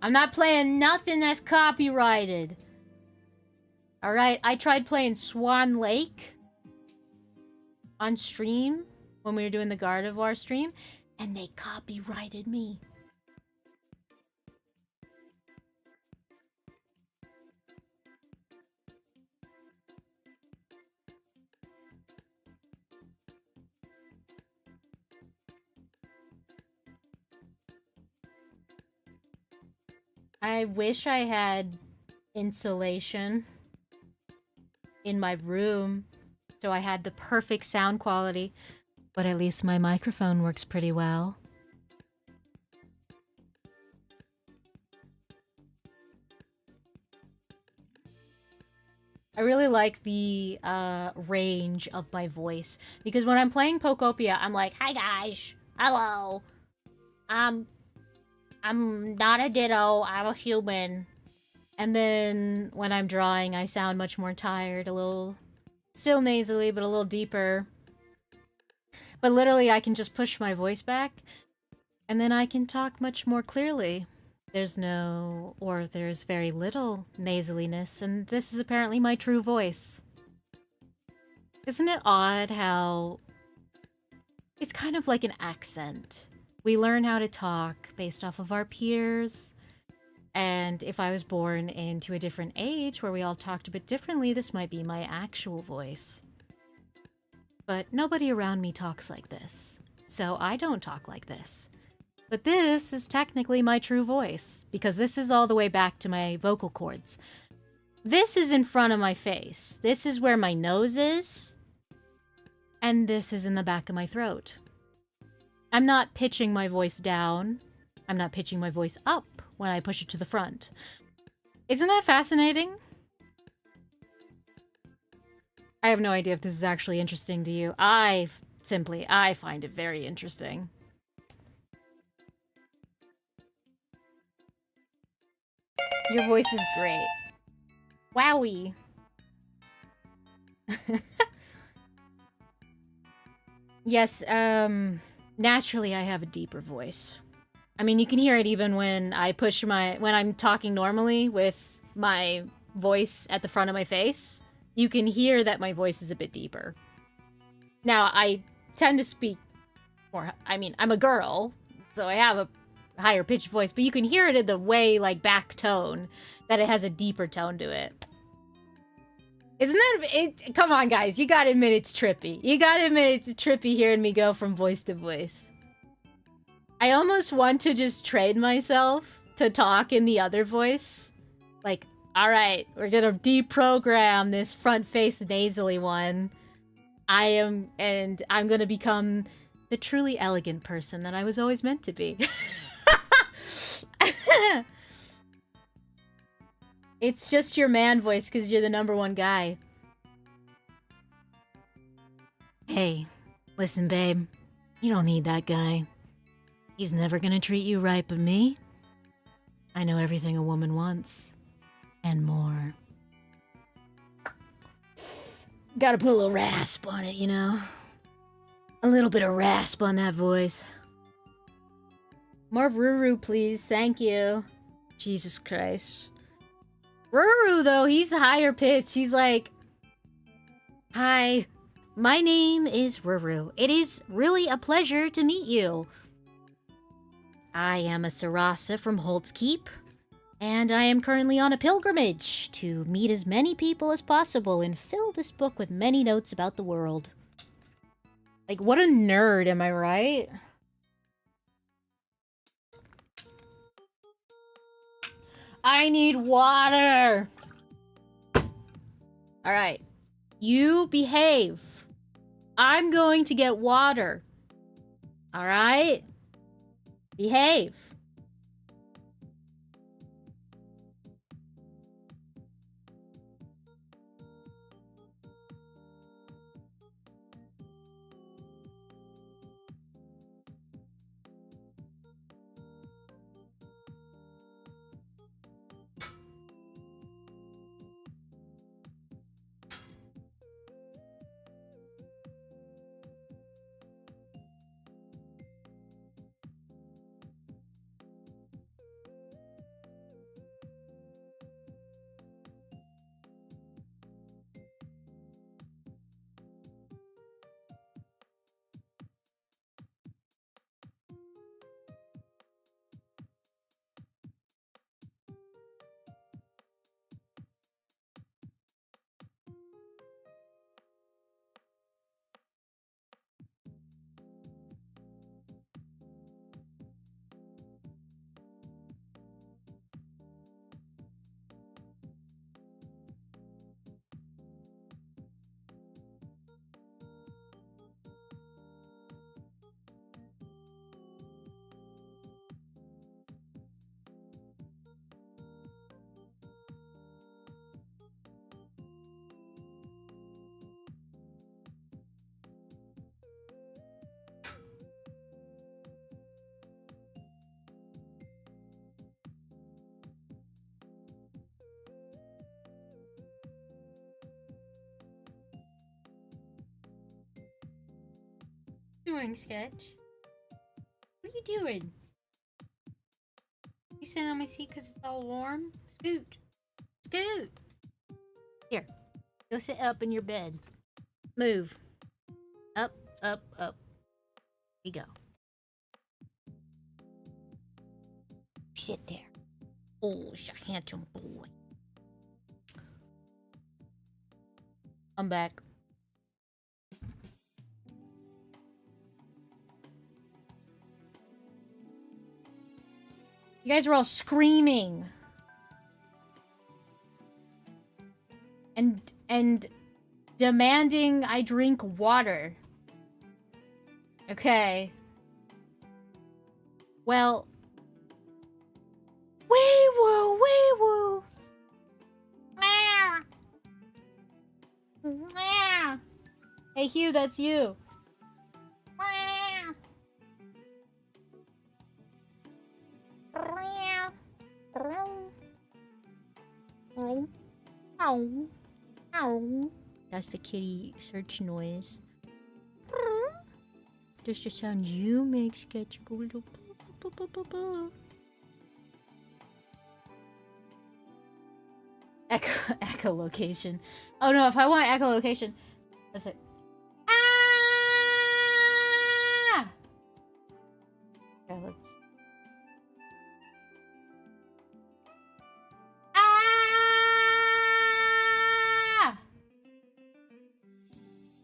I'm not playing nothing that's copyrighted. Alright, I tried playing Swan Lake on stream when we were doing the Gardevoir stream, and they copyrighted me. I wish I had insulation in my room so I had the perfect sound quality, but at least my microphone works pretty well. I really like the range of my voice because when I'm playing Pokopia, I'm like, "Hi guys, hello, I'm not a ditto, I'm a human." And then when I'm drawing, I sound much more tired, a little... Still nasally, but a little deeper. But literally, I can just push my voice back, and then I can talk much more clearly. There's very little nasaliness, and this is apparently my true voice. Isn't it odd how... It's kind of like an accent. We learn how to talk based off of our peers. And if I was born into a different age where we all talked a bit differently, this might be my actual voice. But nobody around me talks like this, so I don't talk like this. But this is technically my true voice, because this is all the way back to my vocal cords. This is in front of my face. This is where my nose is. And this is in the back of my throat. I'm not pitching my voice down. I'm not pitching my voice up when I push it to the front. Isn't that fascinating? I have no idea if this is actually interesting to you. I find it very interesting. Your voice is great. Wowie. Yes, naturally I have a deeper voice. I mean, you can hear it even when when I'm talking normally with my voice at the front of my face. You can hear that my voice is a bit deeper. Now, I tend to speak more, I mean, I'm a girl, so I have a higher pitched voice, but you can hear it in the way, like, back tone, that it has a deeper tone to it. Isn't that it? Come on, guys, you gotta admit it's trippy. You gotta admit it's trippy hearing me go from voice to voice. I almost want to just trade myself to talk in the other voice. Like, alright, we're gonna deprogram this front face nasally one. I'm gonna become the truly elegant person that I was always meant to be. It's just your man voice because you're the #1 guy. Hey, listen, babe. You don't need that guy. He's never gonna treat you right, but me? I know everything a woman wants. And more. Gotta put a little rasp on it, you know? A little bit of rasp on that voice. More Ruru, please. Thank you. Jesus Christ. Ruru, though, he's higher pitched. He's like, "Hi, my name is Ruru. It is really a pleasure to meet you. I am a Sarasa from Holt's Keep, and I am currently on a pilgrimage to meet as many people as possible and fill this book with many notes about the world." Like, what a nerd, am I right? I need water! Alright. You behave. I'm going to get water. Alright? Behave. Doing, Sketch? What are you doing? You sitting on my seat because it's all warm? Scoot. Scoot. Here. Go sit up in your bed. Move. Up, up, up. Here you go. Sit there. Oh, it's a handsome boy. I'm back. You guys were all screaming. And demanding I drink water. Okay. Well. Wee woo, wee woo. Hey Hugh, that's you. That's the kitty search noise. That's the sound you make, Sketch. Echolocation. Oh no, if I want echolocation, that's it. Ah! Okay, let's. Ah!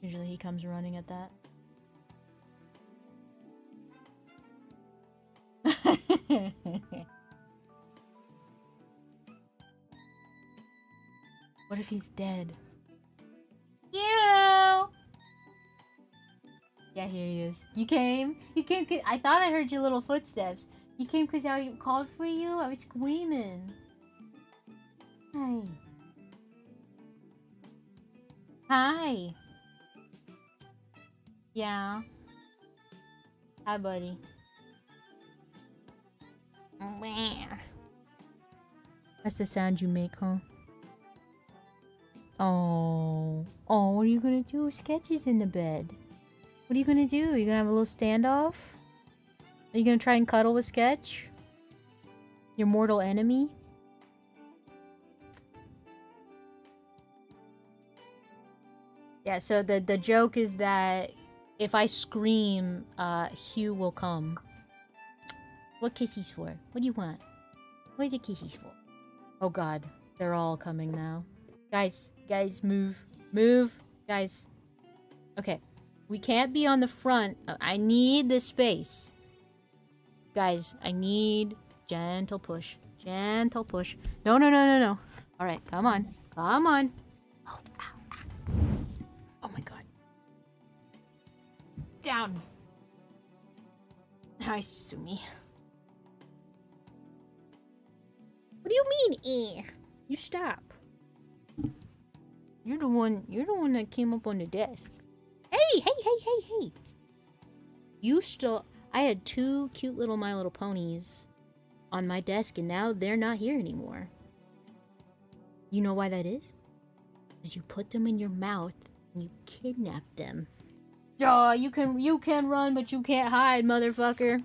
Usually he comes running at that. What if he's dead? You. Yeah, here he is. You came? You came 'cause I thought I heard your little footsteps. You came because I called for you? I was screaming. Hi. Hi. Yeah. Hi, buddy. That's the sound you make, huh? Oh. Oh, what are you gonna do? Sketchy's in the bed. What are you gonna do? Are you gonna have a little standoff? Are you gonna try and cuddle with Sketch? Your mortal enemy? Yeah, so the joke is that if I scream, Hugh will come. What kisses for? What do you want? What is the kisses for? Oh god, they're all coming now. Guys, move. Move. Guys. Okay. We can't be on the front. I need this space. Guys, I need gentle push. Gentle push. No. Alright, come on. Come on. Oh, ow. Oh my god. Down. Hi, Sumi. What do you mean, eh? You stop. You're the one that came up on the desk. Hey! You still... I had 2 cute little My Little Ponies on my desk, and now they're not here anymore. You know why that is? Because you put them in your mouth, and you kidnapped them. Duh, you can run, but you can't hide, motherfucker.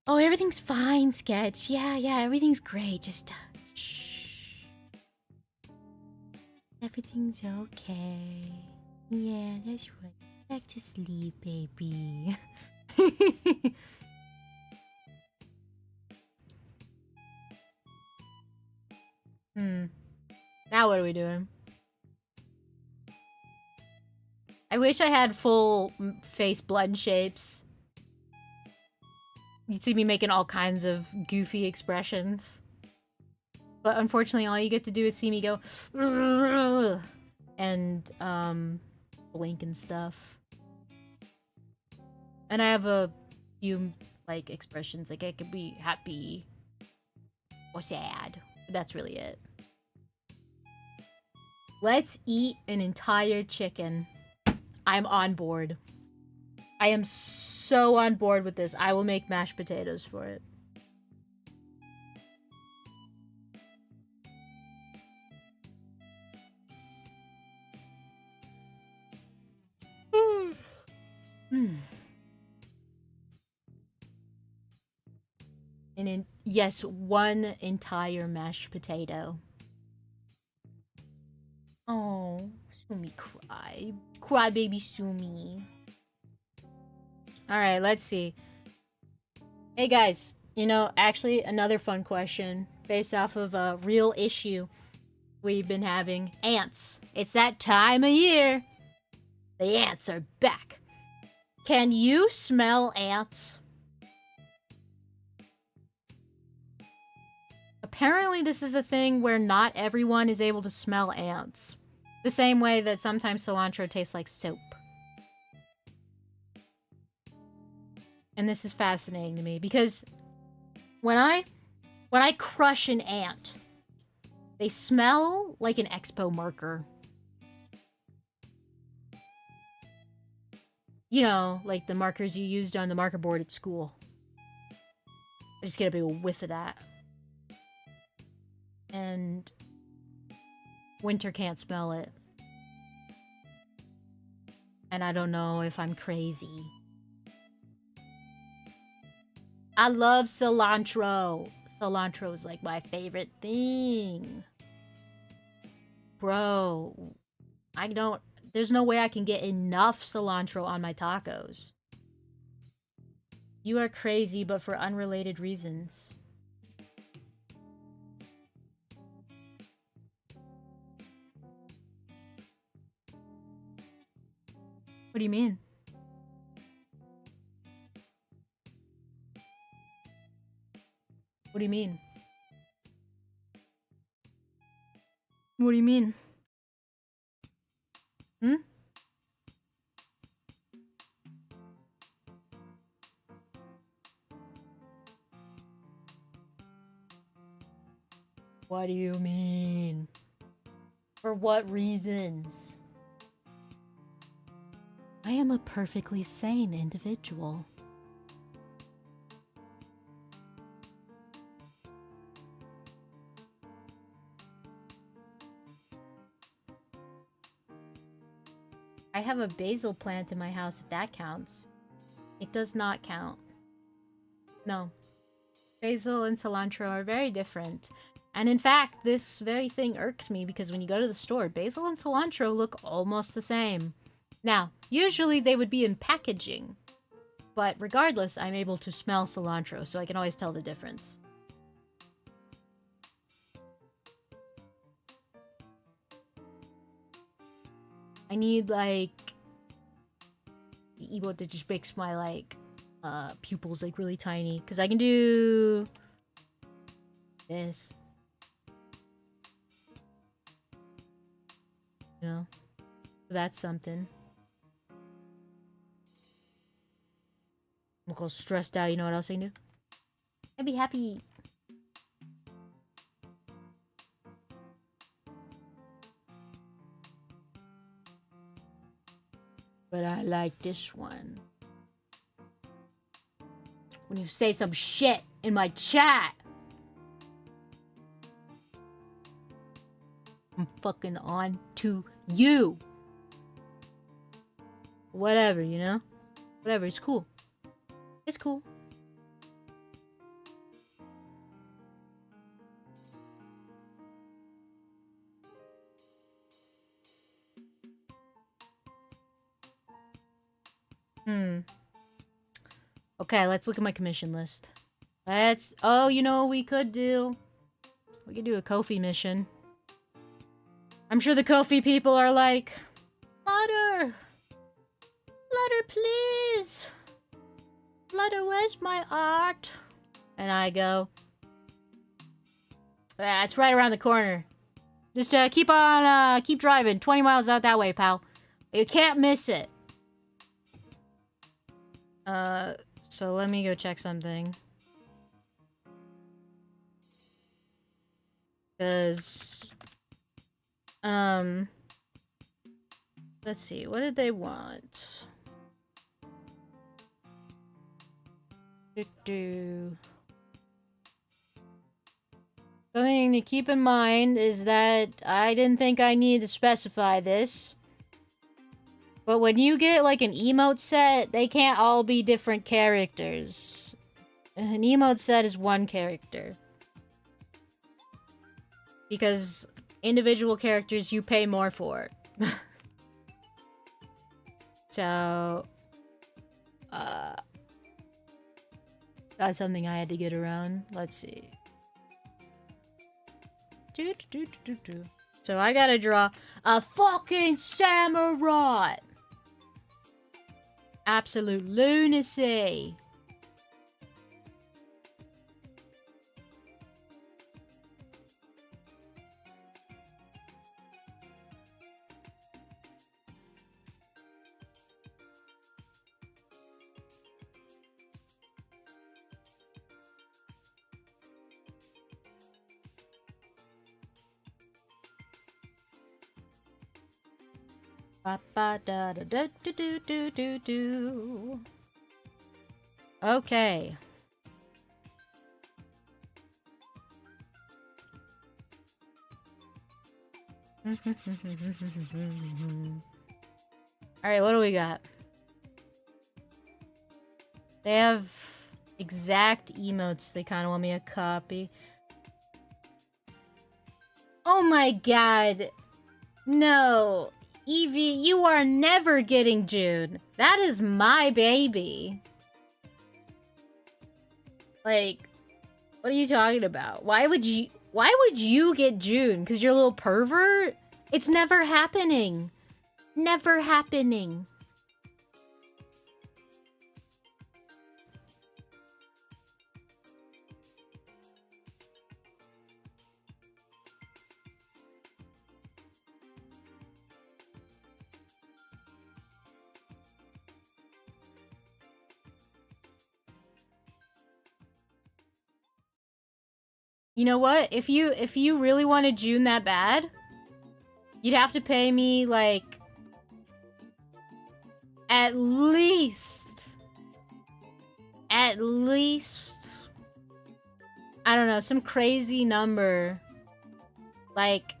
Oh, everything's fine, Sketch. Yeah, everything's great. Just, shh. Everything's okay. Yeah, that's right. Back to sleep, baby. Now what are we doing? I wish I had full face blood shapes. You'd see me making all kinds of goofy expressions. But unfortunately, all you get to do is see me go... and, blink and stuff. And I have a few, like, expressions. Like, I could be happy or sad. But that's really it. Let's eat an entire chicken. I'm on board. I am so on board with this. I will make mashed potatoes for it. Yes, 1 entire mashed potato. Oh, Sumi cry. Cry baby Sumi. Alright, let's see. Hey guys, you know, actually another fun question based off of a real issue we've been having. Ants. It's that time of year. The ants are back. Can you smell ants? Apparently this is a thing where not everyone is able to smell ants. The same way that sometimes cilantro tastes like soap. And this is fascinating to me because when I crush an ant, they smell like an expo marker. You know, like the markers you used on the marker board at school. I just get a big whiff of that. And Winter can't smell it. And I don't know if I'm crazy. I love cilantro. Cilantro is like my favorite thing. Bro, there's no way I can get enough cilantro on my tacos. You are crazy, but for unrelated reasons. What do you mean? What do you mean? What do you mean? Hmm? What do you mean? For what reasons? I am a perfectly sane individual. I have a basil plant in my house, if that counts. It does not count. No. Basil and cilantro are very different. And in fact, this very thing irks me because when you go to the store, basil and cilantro look almost the same. Now, usually they would be in packaging. But regardless, I'm able to smell cilantro, so I can always tell the difference. I need, like, the emote that just makes my, like, pupils, like, really tiny. Because I can do this. You know? So that's something. I'm all stressed out. You know what else I can do? I'd be happy. But I like this one. When you say some shit in my chat, I'm fucking on to you. Whatever, you know? Whatever, it's cool. It's cool. Okay, let's look at my commission list. Oh, you know what we could do? We could do a Ko-fi mission. I'm sure the Ko-fi people are like, Flutter! Flutter, please! Flutter, where's my art? And I go, it's right around the corner. Just keep driving. 20 miles out that way, pal. You can't miss it. So let me go check something. Because, let's see, what did they want? Something to keep in mind is that I didn't think I needed to specify this. But when you get like an emote set, they can't all be different characters. An emote set is one character. Because individual characters you pay more for. So, that's something I had to get around. Let's see. So I gotta draw a fucking samurai. Absolute lunacy. Okay. Alright, what do we got? They have exact emotes they kind of want me to copy. Oh my god. No. Evie, you are never getting June. That is my baby. Like, what are you talking about? Why would you get June? Because you're a little pervert? It's never happening. Never happening. You know what? If you really wanted June that bad, you'd have to pay me like at least I don't know, some crazy number. Like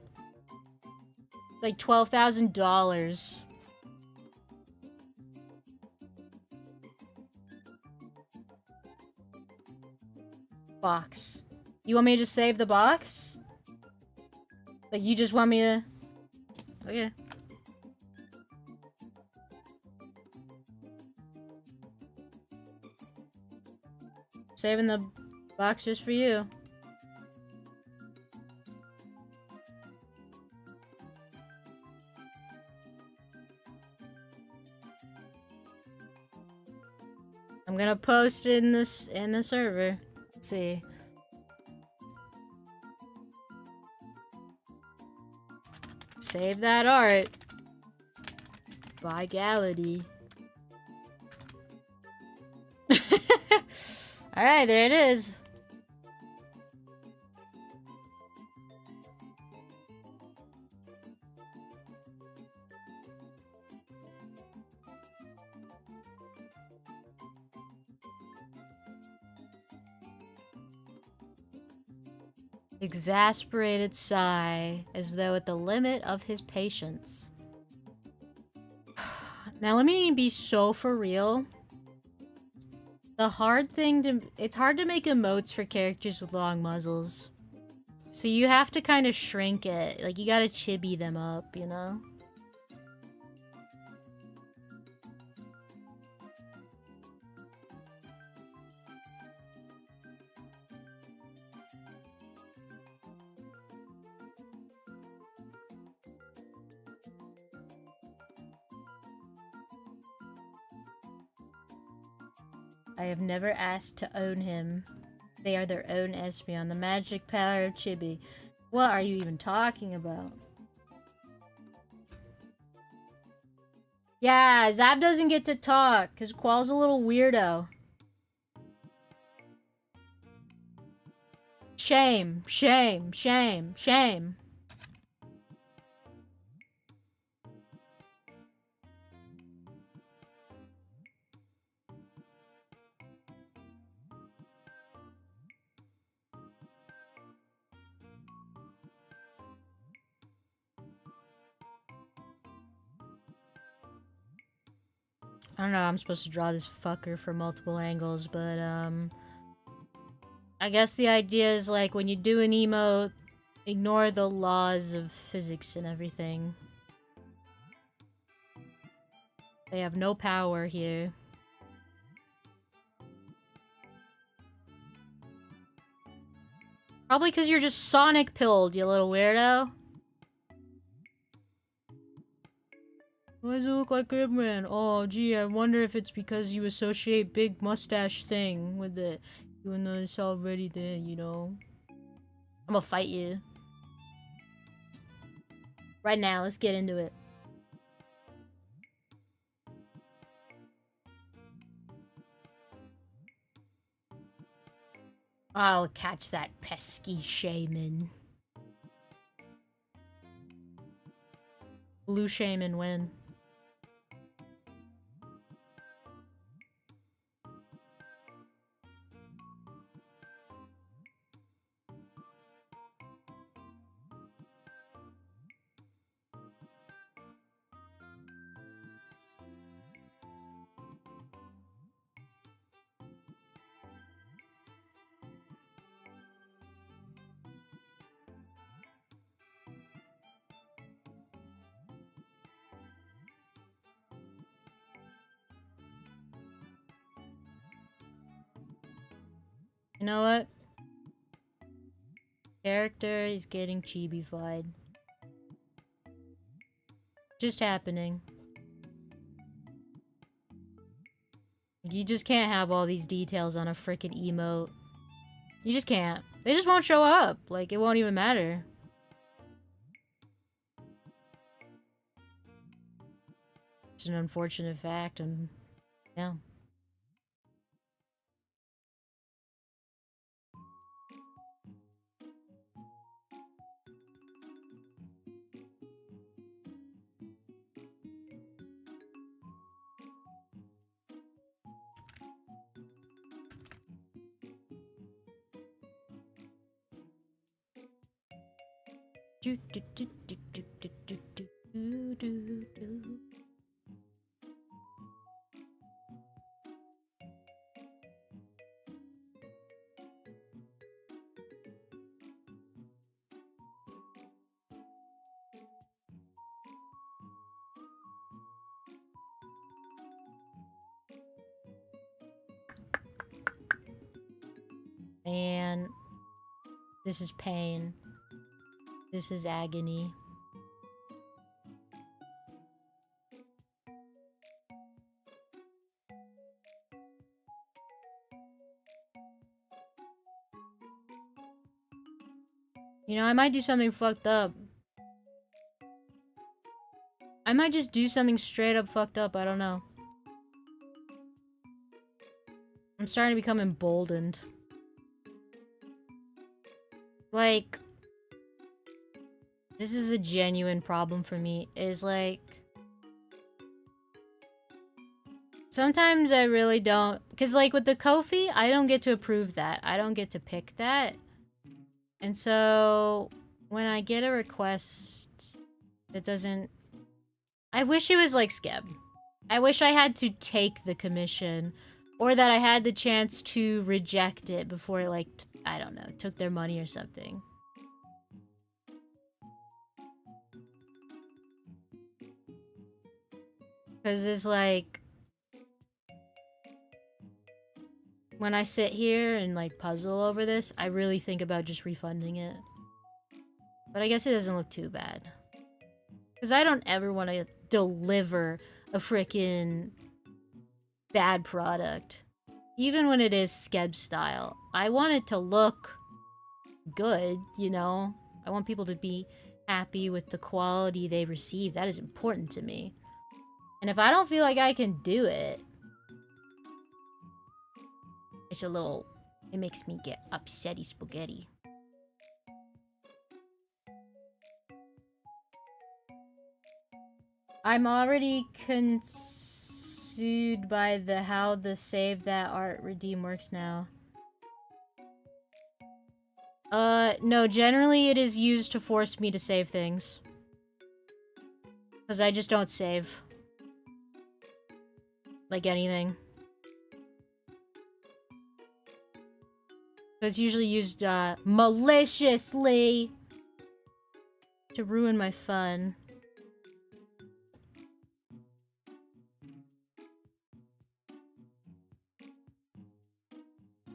$12,000. Box. You want me to just save the box? Like, you just want me to... Okay. Saving the box just for you. I'm gonna post in the server. Let's see. Save that art. By Gality. Alright, there it is. Exasperated sigh, as though at the limit of his patience. Now let me be so for real. The hard thing to... It's hard to make emotes for characters with long muzzles. So you have to kind of shrink it. Like, you gotta chibi them up, you know? I have never asked to own him. They are their own Espeon, the magic power of Chibi. What are you even talking about? Yeah, Zab doesn't get to talk, because Qual's a little weirdo. Shame, shame, shame, shame. I don't know how I'm supposed to draw this fucker from multiple angles, but, I guess the idea is, like, when you do an emote, ignore the laws of physics and everything. They have no power here. Probably because you're just Sonic pilled, you little weirdo. Why does it look like Gridman? Oh, gee, I wonder if it's because you associate big mustache thing with it. Even though it's already there, you know? I'm gonna fight you. Right now, let's get into it. I'll catch that pesky shaman. Blue shaman win. You know what? Character is getting chibi-fied. Just happening. You just can't have all these details on a freaking emote. You just can't. They just won't show up. Like, it won't even matter. It's an unfortunate fact, and yeah. Do do do do do do do do do do. And this is pain. This is agony. You know, I might do something fucked up. I might just do something straight up fucked up, I don't know. I'm starting to become emboldened. Like, this is a genuine problem for me, is like... Sometimes I really don't... Because, like, with the Ko-fi, I don't get to approve that. I don't get to pick that. And so, when I get a request that doesn't... I wish it was like Skeb. I wish I had to take the commission. Or that I had the chance to reject it before it, like, I don't know, took their money or something. Because it's like... When I sit here and, like, puzzle over this, I really think about just refunding it. But I guess it doesn't look too bad. Because I don't ever want to deliver a frickin' bad product. Even when it is Skeb style. I want it to look good, you know? I want people to be happy with the quality they receive. That is important to me. And if I don't feel like I can do it... It's a little... It makes me get upsetty spaghetti. I'm already consumed by the how the save that art redeem works now. No, generally it is used to force me to save things. Because I just don't save. Like anything. So it's usually used, maliciously to ruin my fun.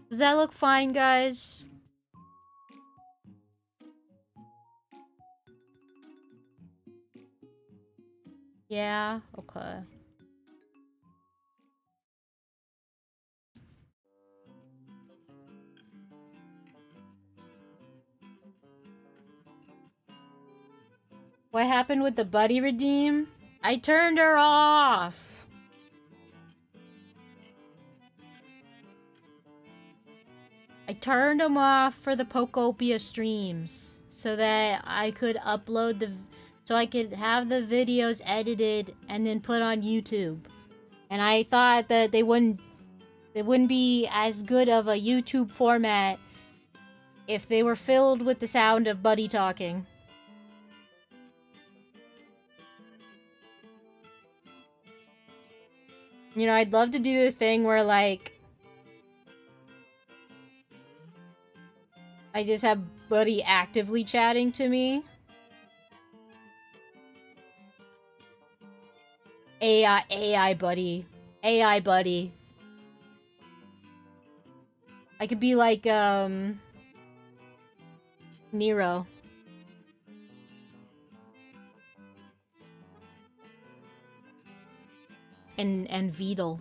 Does that look fine, guys? Yeah? Okay. What happened with the buddy redeem? I turned her off! I turned them off for the Pokopia streams. So that I could upload the... So I could have the videos edited and then put on YouTube. And I thought that they wouldn't be as good of a YouTube format if they were filled with the sound of Buddy talking. You know, I'd love to do the thing where, like... I just have Buddy actively chatting to me. AI Buddy. AI Buddy. I could be like, Nero. And Vidal.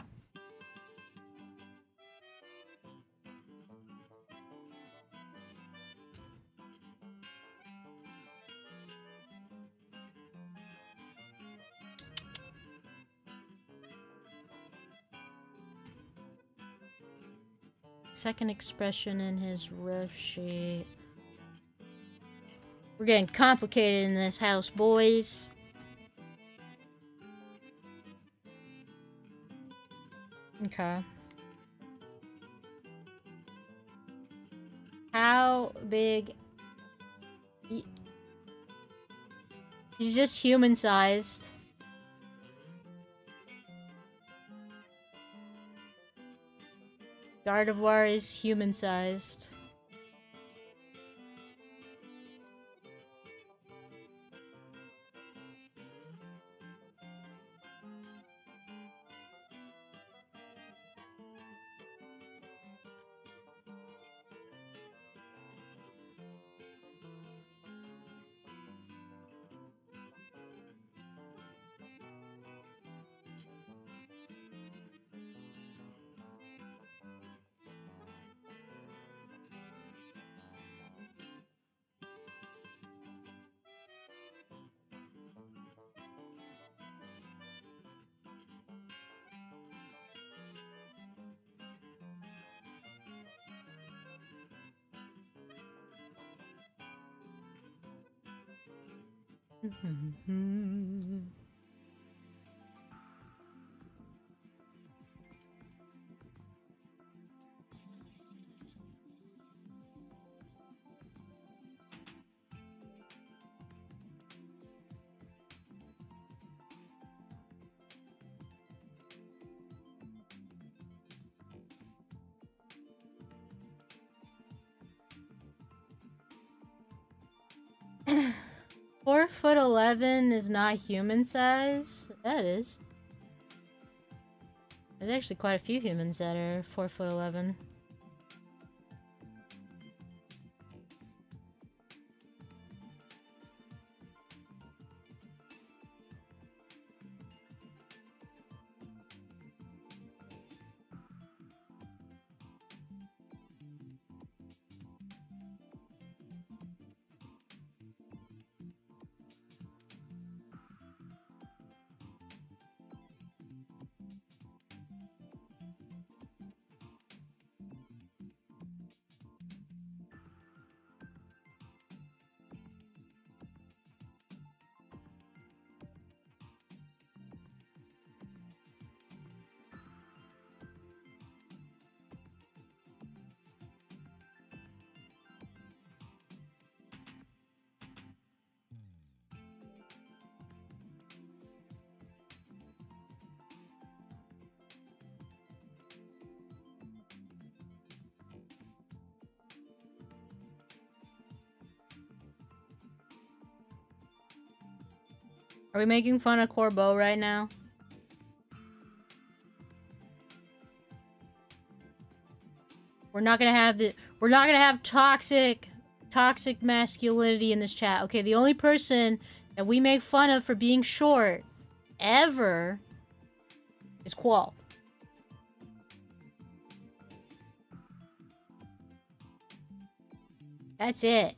Second expression in his ref sheet. We're getting complicated in this house, boys. Okay. How big? He's just human-sized. Gardevoir is human-sized. 4'11" is not human size. That is. There's actually quite a few humans that are 4'11". Are we making fun of Corbeau right now? We're not gonna have toxic masculinity in this chat. Okay, the only person that we make fun of for being short ever is Qual. That's it.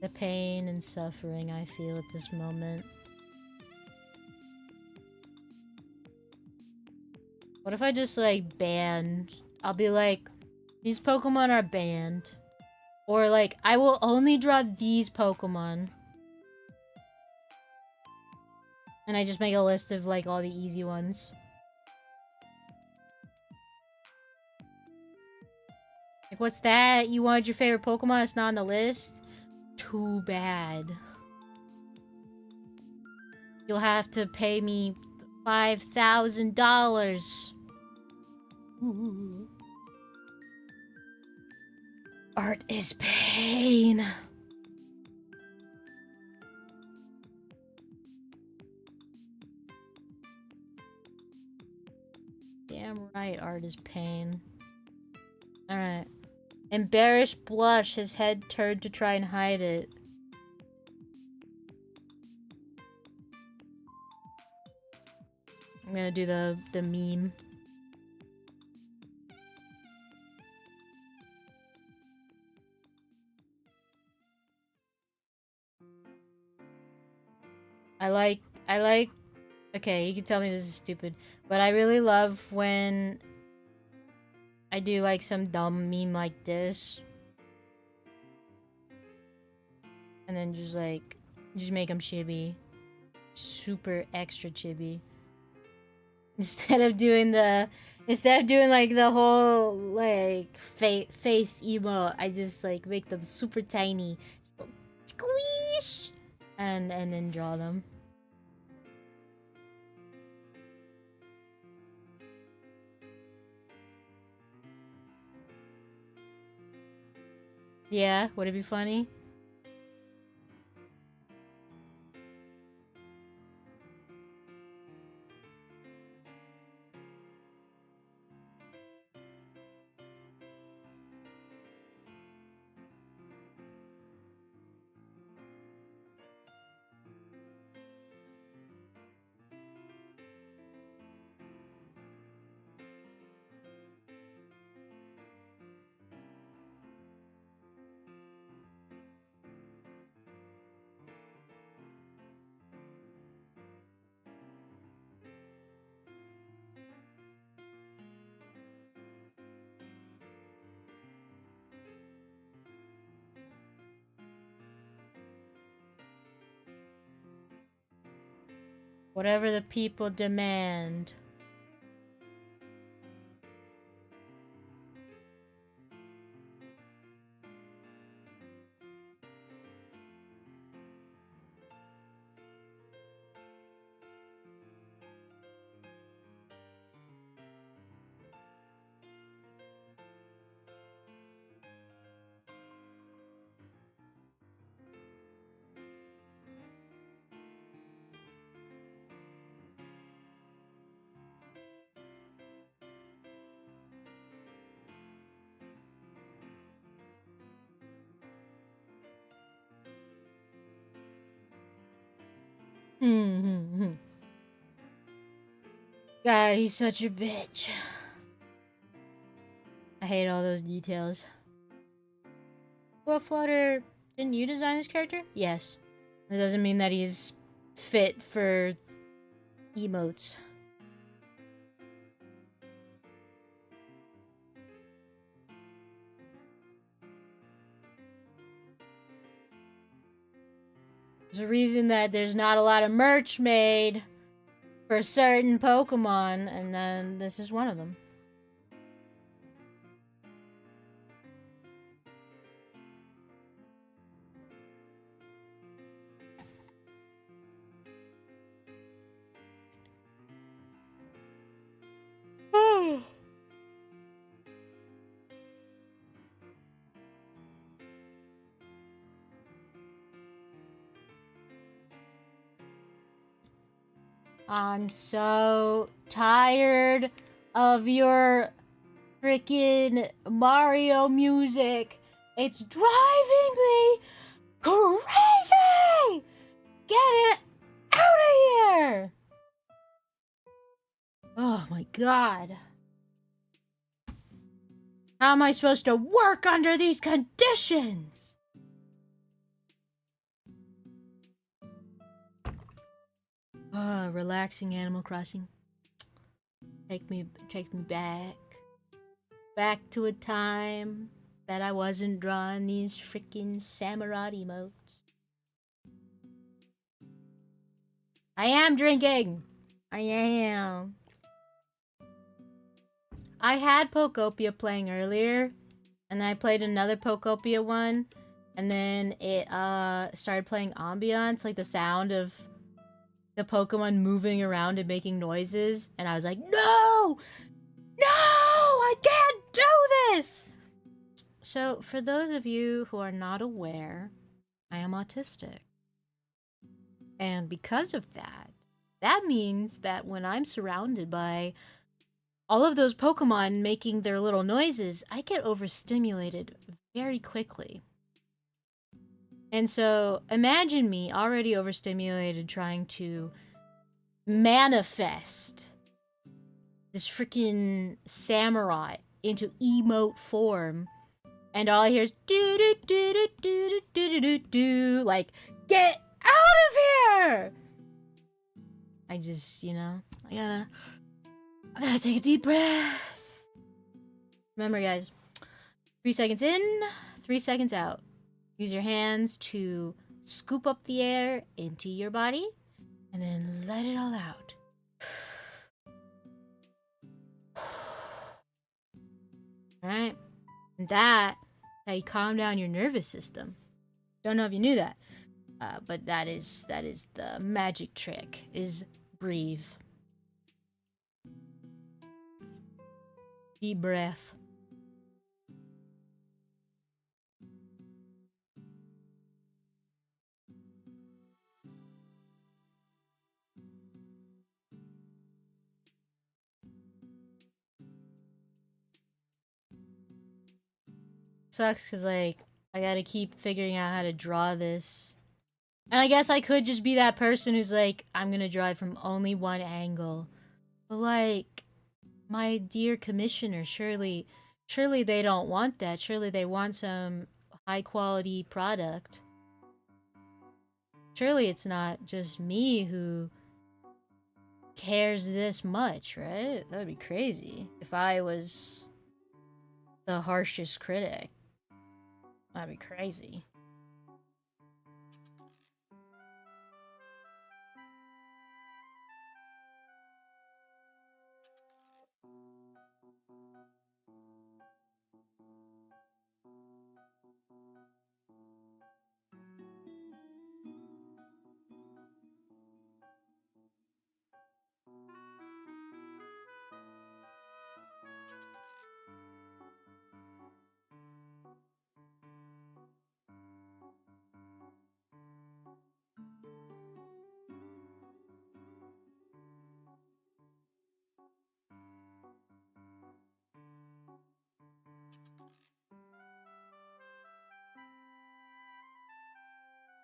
The pain and suffering I feel at this moment. What if I just like ban? I'll be like, these Pokemon are banned. Or like, I will only draw these Pokemon. And I just make a list of like all the easy ones. Like, what's that? You wanted your favorite Pokemon? It's not on the list? Too bad. You'll have to pay me $5,000. Art is pain. Damn right, art is pain. Alright. Embarrassed blush, his head turned to try and hide it. I'm gonna do the meme. I like, okay, you can tell me this is stupid, but I really love when I do like some dumb meme like this. And then just like, just make them chibi. Super extra chibi. Instead of doing like the whole like face emo, I just like make them super tiny. So, squish! And then draw them. Yeah, would it be funny? Whatever the people demand. God, he's such a bitch. I hate all those details. Well, Flutter, didn't you design this character? Yes. That doesn't mean that he's fit for emotes. There's a reason that there's not a lot of merch made for certain Pokemon, and then this is one of them. I'm so tired of your freaking Mario music. It's driving me crazy! Get it out of here! Oh my god. How am I supposed to work under these conditions? Relaxing Animal Crossing. Take me back to a time that I wasn't drawing these freaking samurai emotes. I am drinking. I am. I had Pokopia playing earlier, and I played another Pokopia one, and then it started playing ambiance, like the sound of the Pokemon moving around and making noises, and I was like, no! No! I can't do this! So, for those of you who are not aware, I am autistic. And because of that, that means that when I'm surrounded by all of those Pokemon making their little noises, I get overstimulated very quickly. And so, imagine me already overstimulated trying to manifest this freaking samurai into emote form, and all I hear is do do do do do do do do do, like, get out of here! I just, I gotta take a deep breath. Remember, guys, 3 seconds in, 3 seconds out. Use your hands to scoop up the air into your body, and then let it all out. Alright? That's how you calm down your nervous system. Don't know if you knew that. But that is the magic trick, is breathe. Deep breath. Sucks because, like, I gotta keep figuring out how to draw this. And I guess I could just be that person who's like, I'm gonna draw it from only one angle. But, like, my dear commissioner, surely they don't want that. Surely they want some high quality product. Surely it's not just me who cares this much, right? That'd be crazy if I was the harshest critic. That'd be crazy.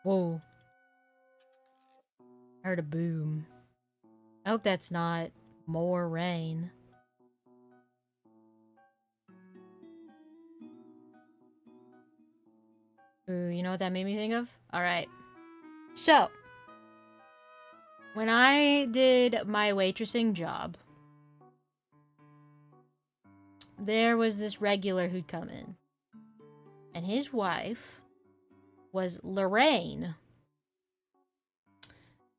Whoa. I heard a boom. I hope that's not more rain. Ooh, you know what that made me think of? Alright. So, when I did my waitressing job, there was this regular who'd come in. And his wife was Lorraine.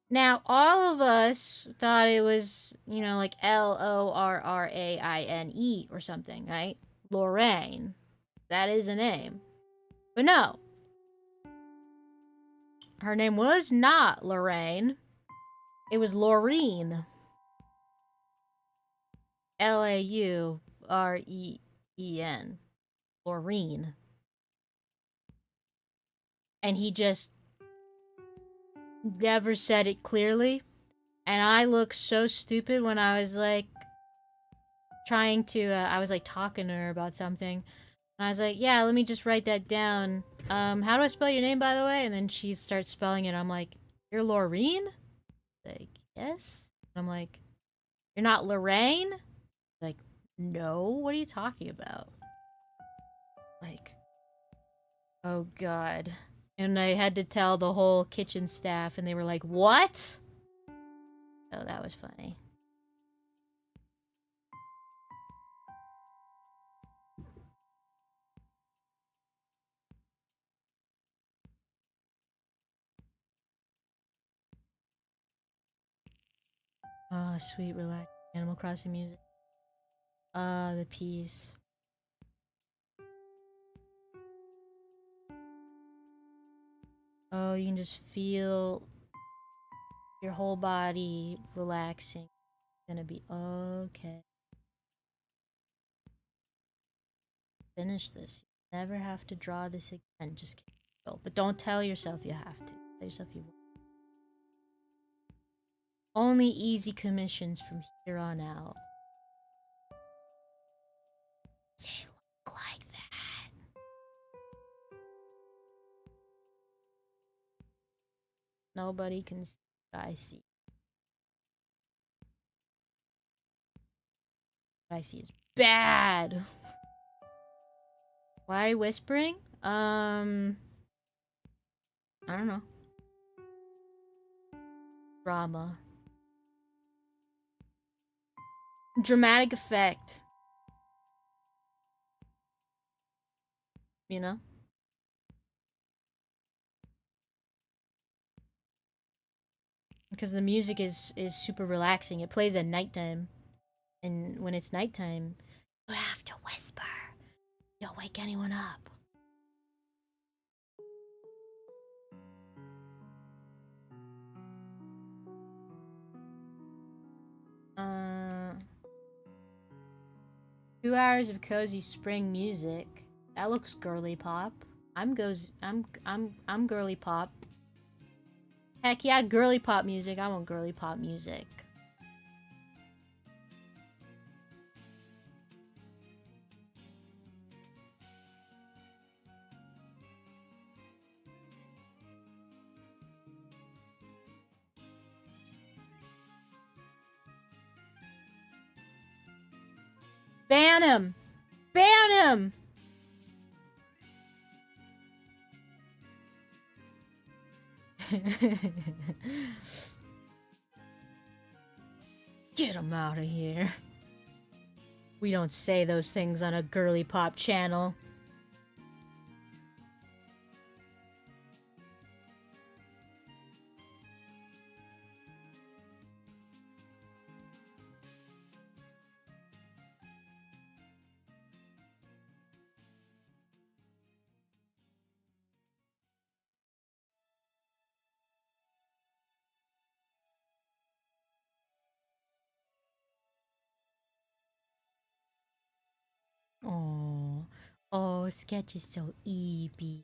Now, all of us thought it was, you know, like Lorraine or something, right? Lorraine. That is a name. But no. Her name was not Lorraine. It was Laureen. Laureen. Laureen. And he just never said it clearly. And I looked so stupid when I was like trying to, I was like talking to her about something. And I was like, yeah, let me just write that down. How do I spell your name, by the way? And then she starts spelling it. I'm like, you're Laureen? Like, yes. And I'm like, you're not Lorraine? Like, no. What are you talking about? Like, oh god. And I had to tell the whole kitchen staff, and they were like, what? Oh, that was funny. Oh, sweet, relaxed Animal Crossing music. The peace. Oh, you can just feel your whole body relaxing. It's gonna be okay. Finish this. You never have to draw this again. Just go. But don't tell yourself you have to. Tell yourself you won't. Only easy commissions from here on out. They look like that. Nobody can see what I see. What I see is bad. Why are you whispering? I don't know. Drama. Dramatic effect. You know? Because the music is super relaxing. It plays at nighttime. And when it's nighttime, you have to whisper. You don't wake anyone up. 2 hours of cozy spring music. That looks girly pop. I'm girly pop. Heck yeah, girly pop music. I want girly pop music. Ban him! Ban him! Get him out of here. We don't say those things on a girly pop channel. Oh, oh, Sketch is so eepy.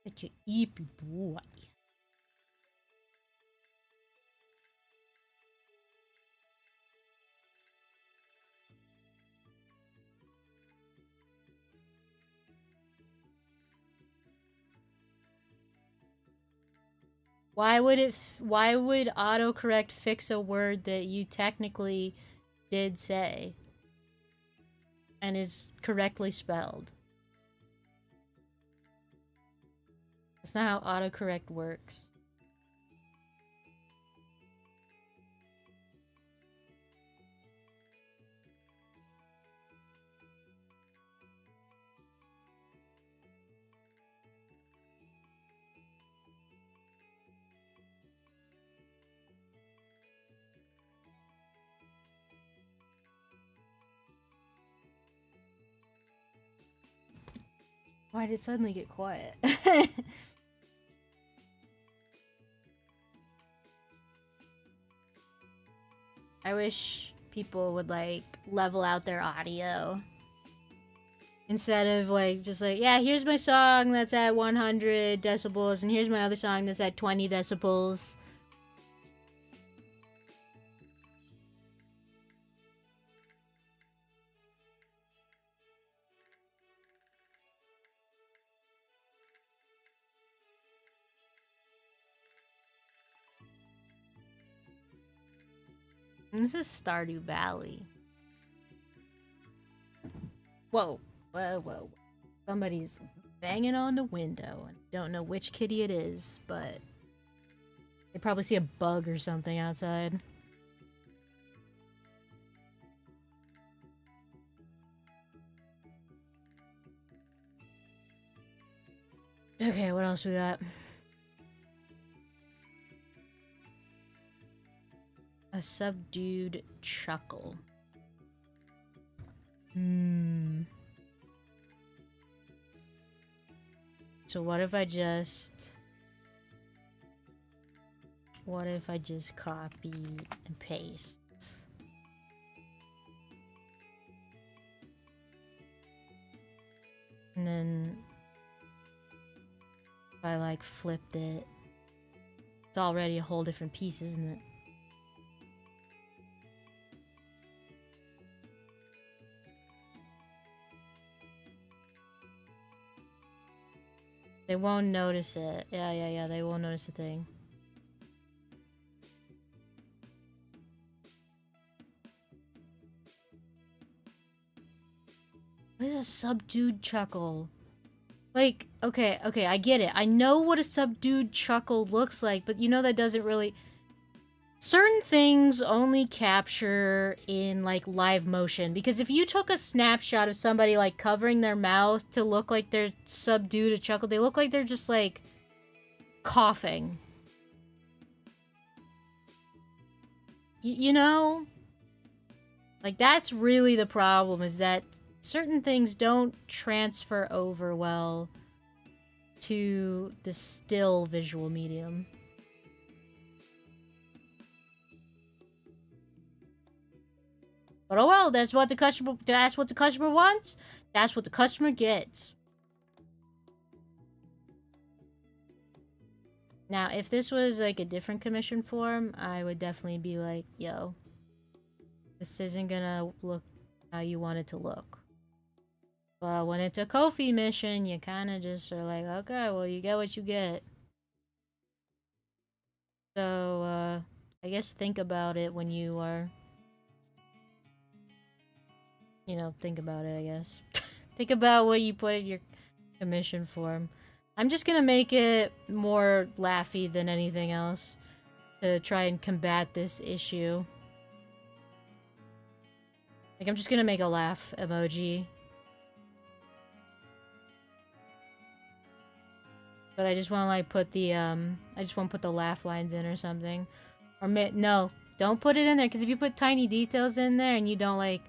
Such a eepy boy. Why would autocorrect fix a word that you technically did say and is correctly spelled? That's not how autocorrect works. Why did it suddenly get quiet? I wish people would like level out their audio. Instead of like just like, yeah, here's my song that's at 100 decibels and here's my other song that's at 20 decibels. And this is Stardew Valley. Whoa, whoa, whoa. Somebody's banging on the window. I don't know which kitty it is, but they probably see a bug or something outside. Okay, what else we got? A subdued chuckle. So what if I just copy and paste? And then if I like flipped it, it's already a whole different piece, isn't it? They won't notice it. Yeah, they won't notice a thing. What is a subdued chuckle? Like, okay, I get it. I know what a subdued chuckle looks like, but you know that doesn't really... Certain things only capture in, like, live motion. Because if you took a snapshot of somebody, like, covering their mouth to look like they're subdued a chuckle, they look like they're just, like, coughing. You know? Like, that's really the problem, is that certain things don't transfer over well to the still visual medium. But oh well, that's what the customer wants. That's what the customer gets. Now, if this was like a different commission form, I would definitely be like, yo, this isn't gonna look how you want it to look. But when it's a Ko-fi mission, you kind of just are like, okay, well, you get what you get. So, I guess think about it when you are you know, think about it, I guess. Think about what you put in your commission form. I'm just gonna make it more laughy than anything else to try and combat this issue. Like, I'm just gonna make a laugh emoji. But I just want to, like, put the, I just want to put the laugh lines in or something. Or, no, don't put it in there, because if you put tiny details in there and you don't, like,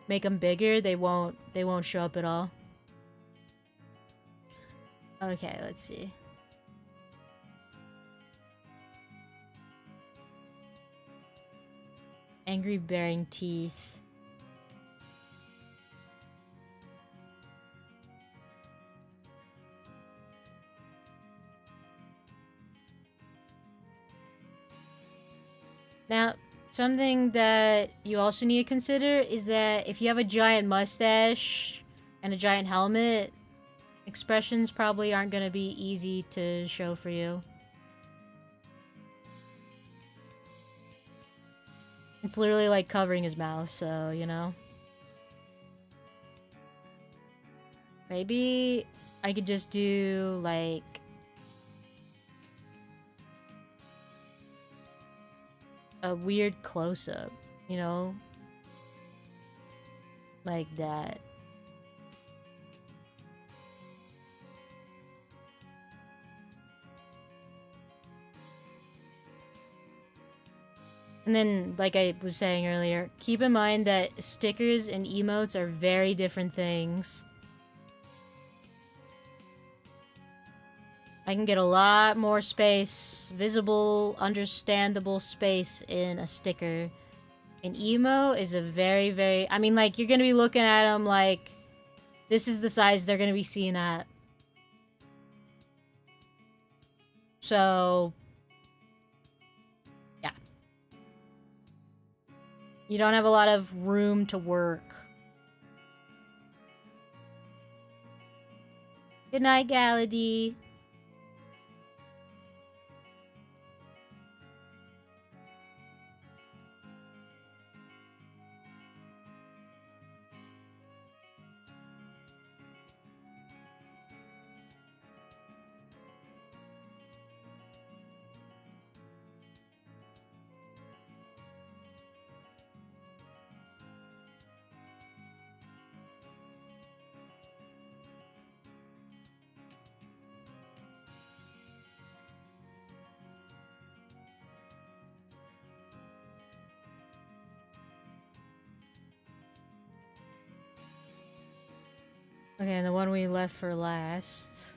make them bigger, they won't show up at all. Okay, let's see. Angry bearing teeth. Now, something that you also need to consider is that if you have a giant mustache and a giant helmet, expressions probably aren't going to be easy to show for you. It's literally like covering his mouth, so, you know. Maybe I could just do, like, a weird close-up, you know? Like that. And then, like I was saying earlier, keep in mind that stickers and emotes are very different things. I can get a lot more space, visible, understandable space in a sticker. An emo is a very, very... I mean, like, you're gonna be looking at them like, this is the size they're gonna be seen at. So... yeah. You don't have a lot of room to work. Good night, Galladay. Okay, and the one we left for last.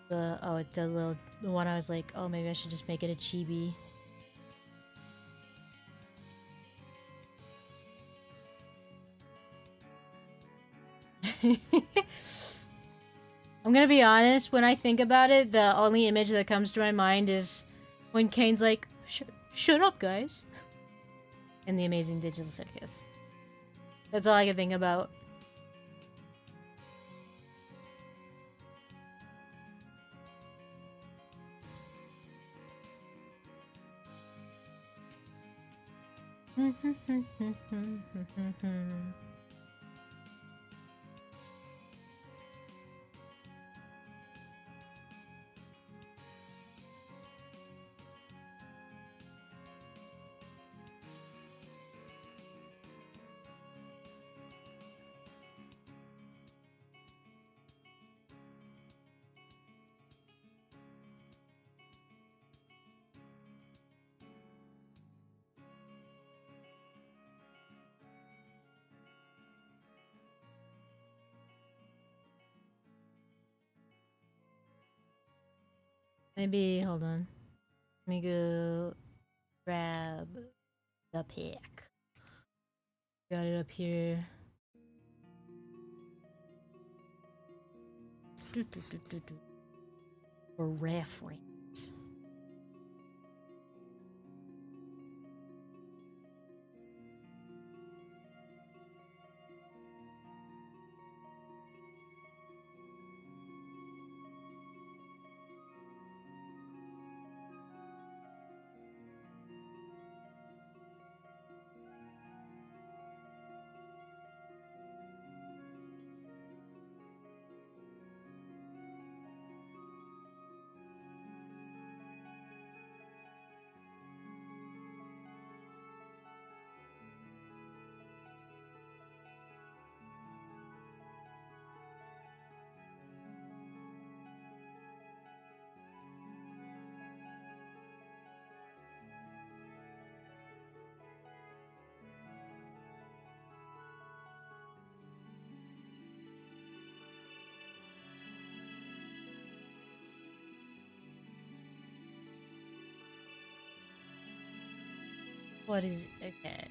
It's the one I was like, oh, maybe I should just make it a chibi. I'm gonna be honest, when I think about it, the only image that comes to my mind is when Kane's like, shut up, guys. In The Amazing Digital Circus. That's all I can think about. Maybe, hold on. Let me go grab the pick. Got it up here. For reference. What is... Okay.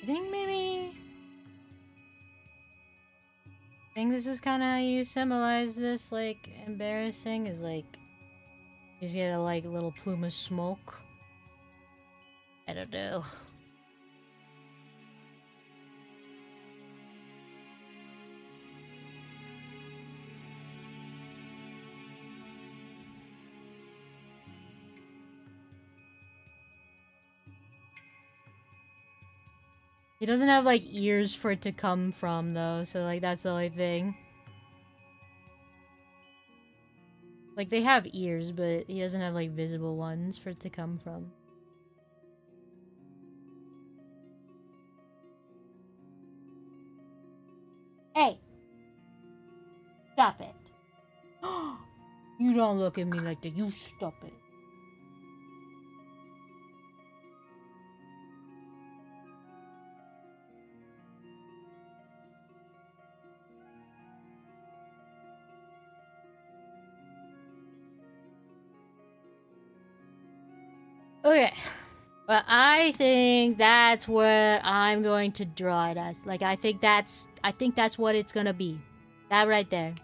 I think maybe... I think this is kind of how you symbolize this, like, embarrassing, is like... You just get a, like, little plume of smoke. I don't know. He doesn't have, like, ears for it to come from, though, so, like, that's the only thing. Like, they have ears, but he doesn't have, like, visible ones for it to come from. Hey! Stop it. You don't look at me like that. You stop it. Okay. Well, I think that's what I'm going to draw it as. Like, I think that's what it's gonna be. That right there.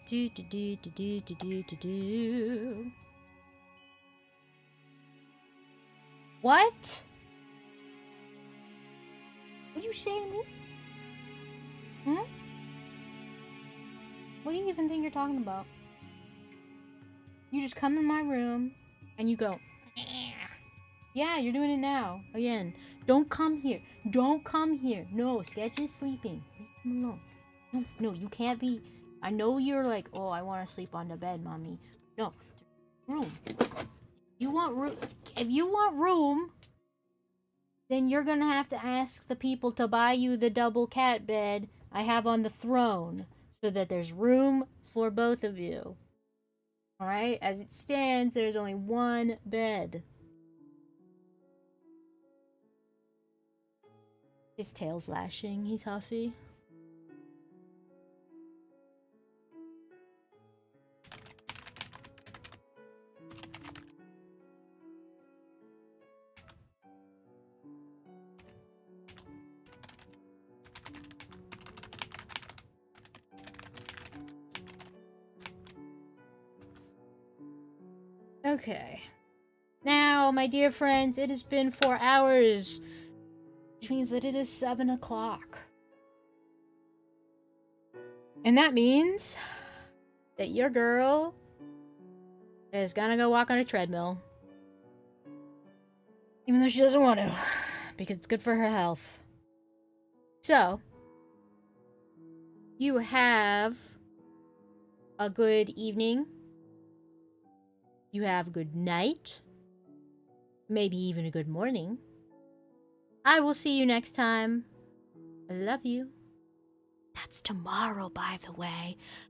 Do do do do do do do do do. What? What do you say to me? Hmm? What do you even think you're talking about? You just come in my room and you go, yeah, you're doing it now. Again, don't come here. Don't come here. No, Sketch is sleeping. Leave him alone. No, you can't be. I know you're like, oh, I want to sleep on the bed, mommy. No, room. You want room? If you want room, then you're gonna have to ask the people to buy you the double cat bed I have on the throne, so that there's room for both of you. All right. As it stands, there's only one bed. His tail's lashing. He's huffy. Okay. Now, my dear friends, it has been 4 hours, which means that it is 7 o'clock. And that means that your girl is gonna go walk on a treadmill. Even though she doesn't want to, because it's good for her health. So, you have a good evening. You have a good night. Maybe even a good morning. I will see you next time. I love you. That's tomorrow, by the way.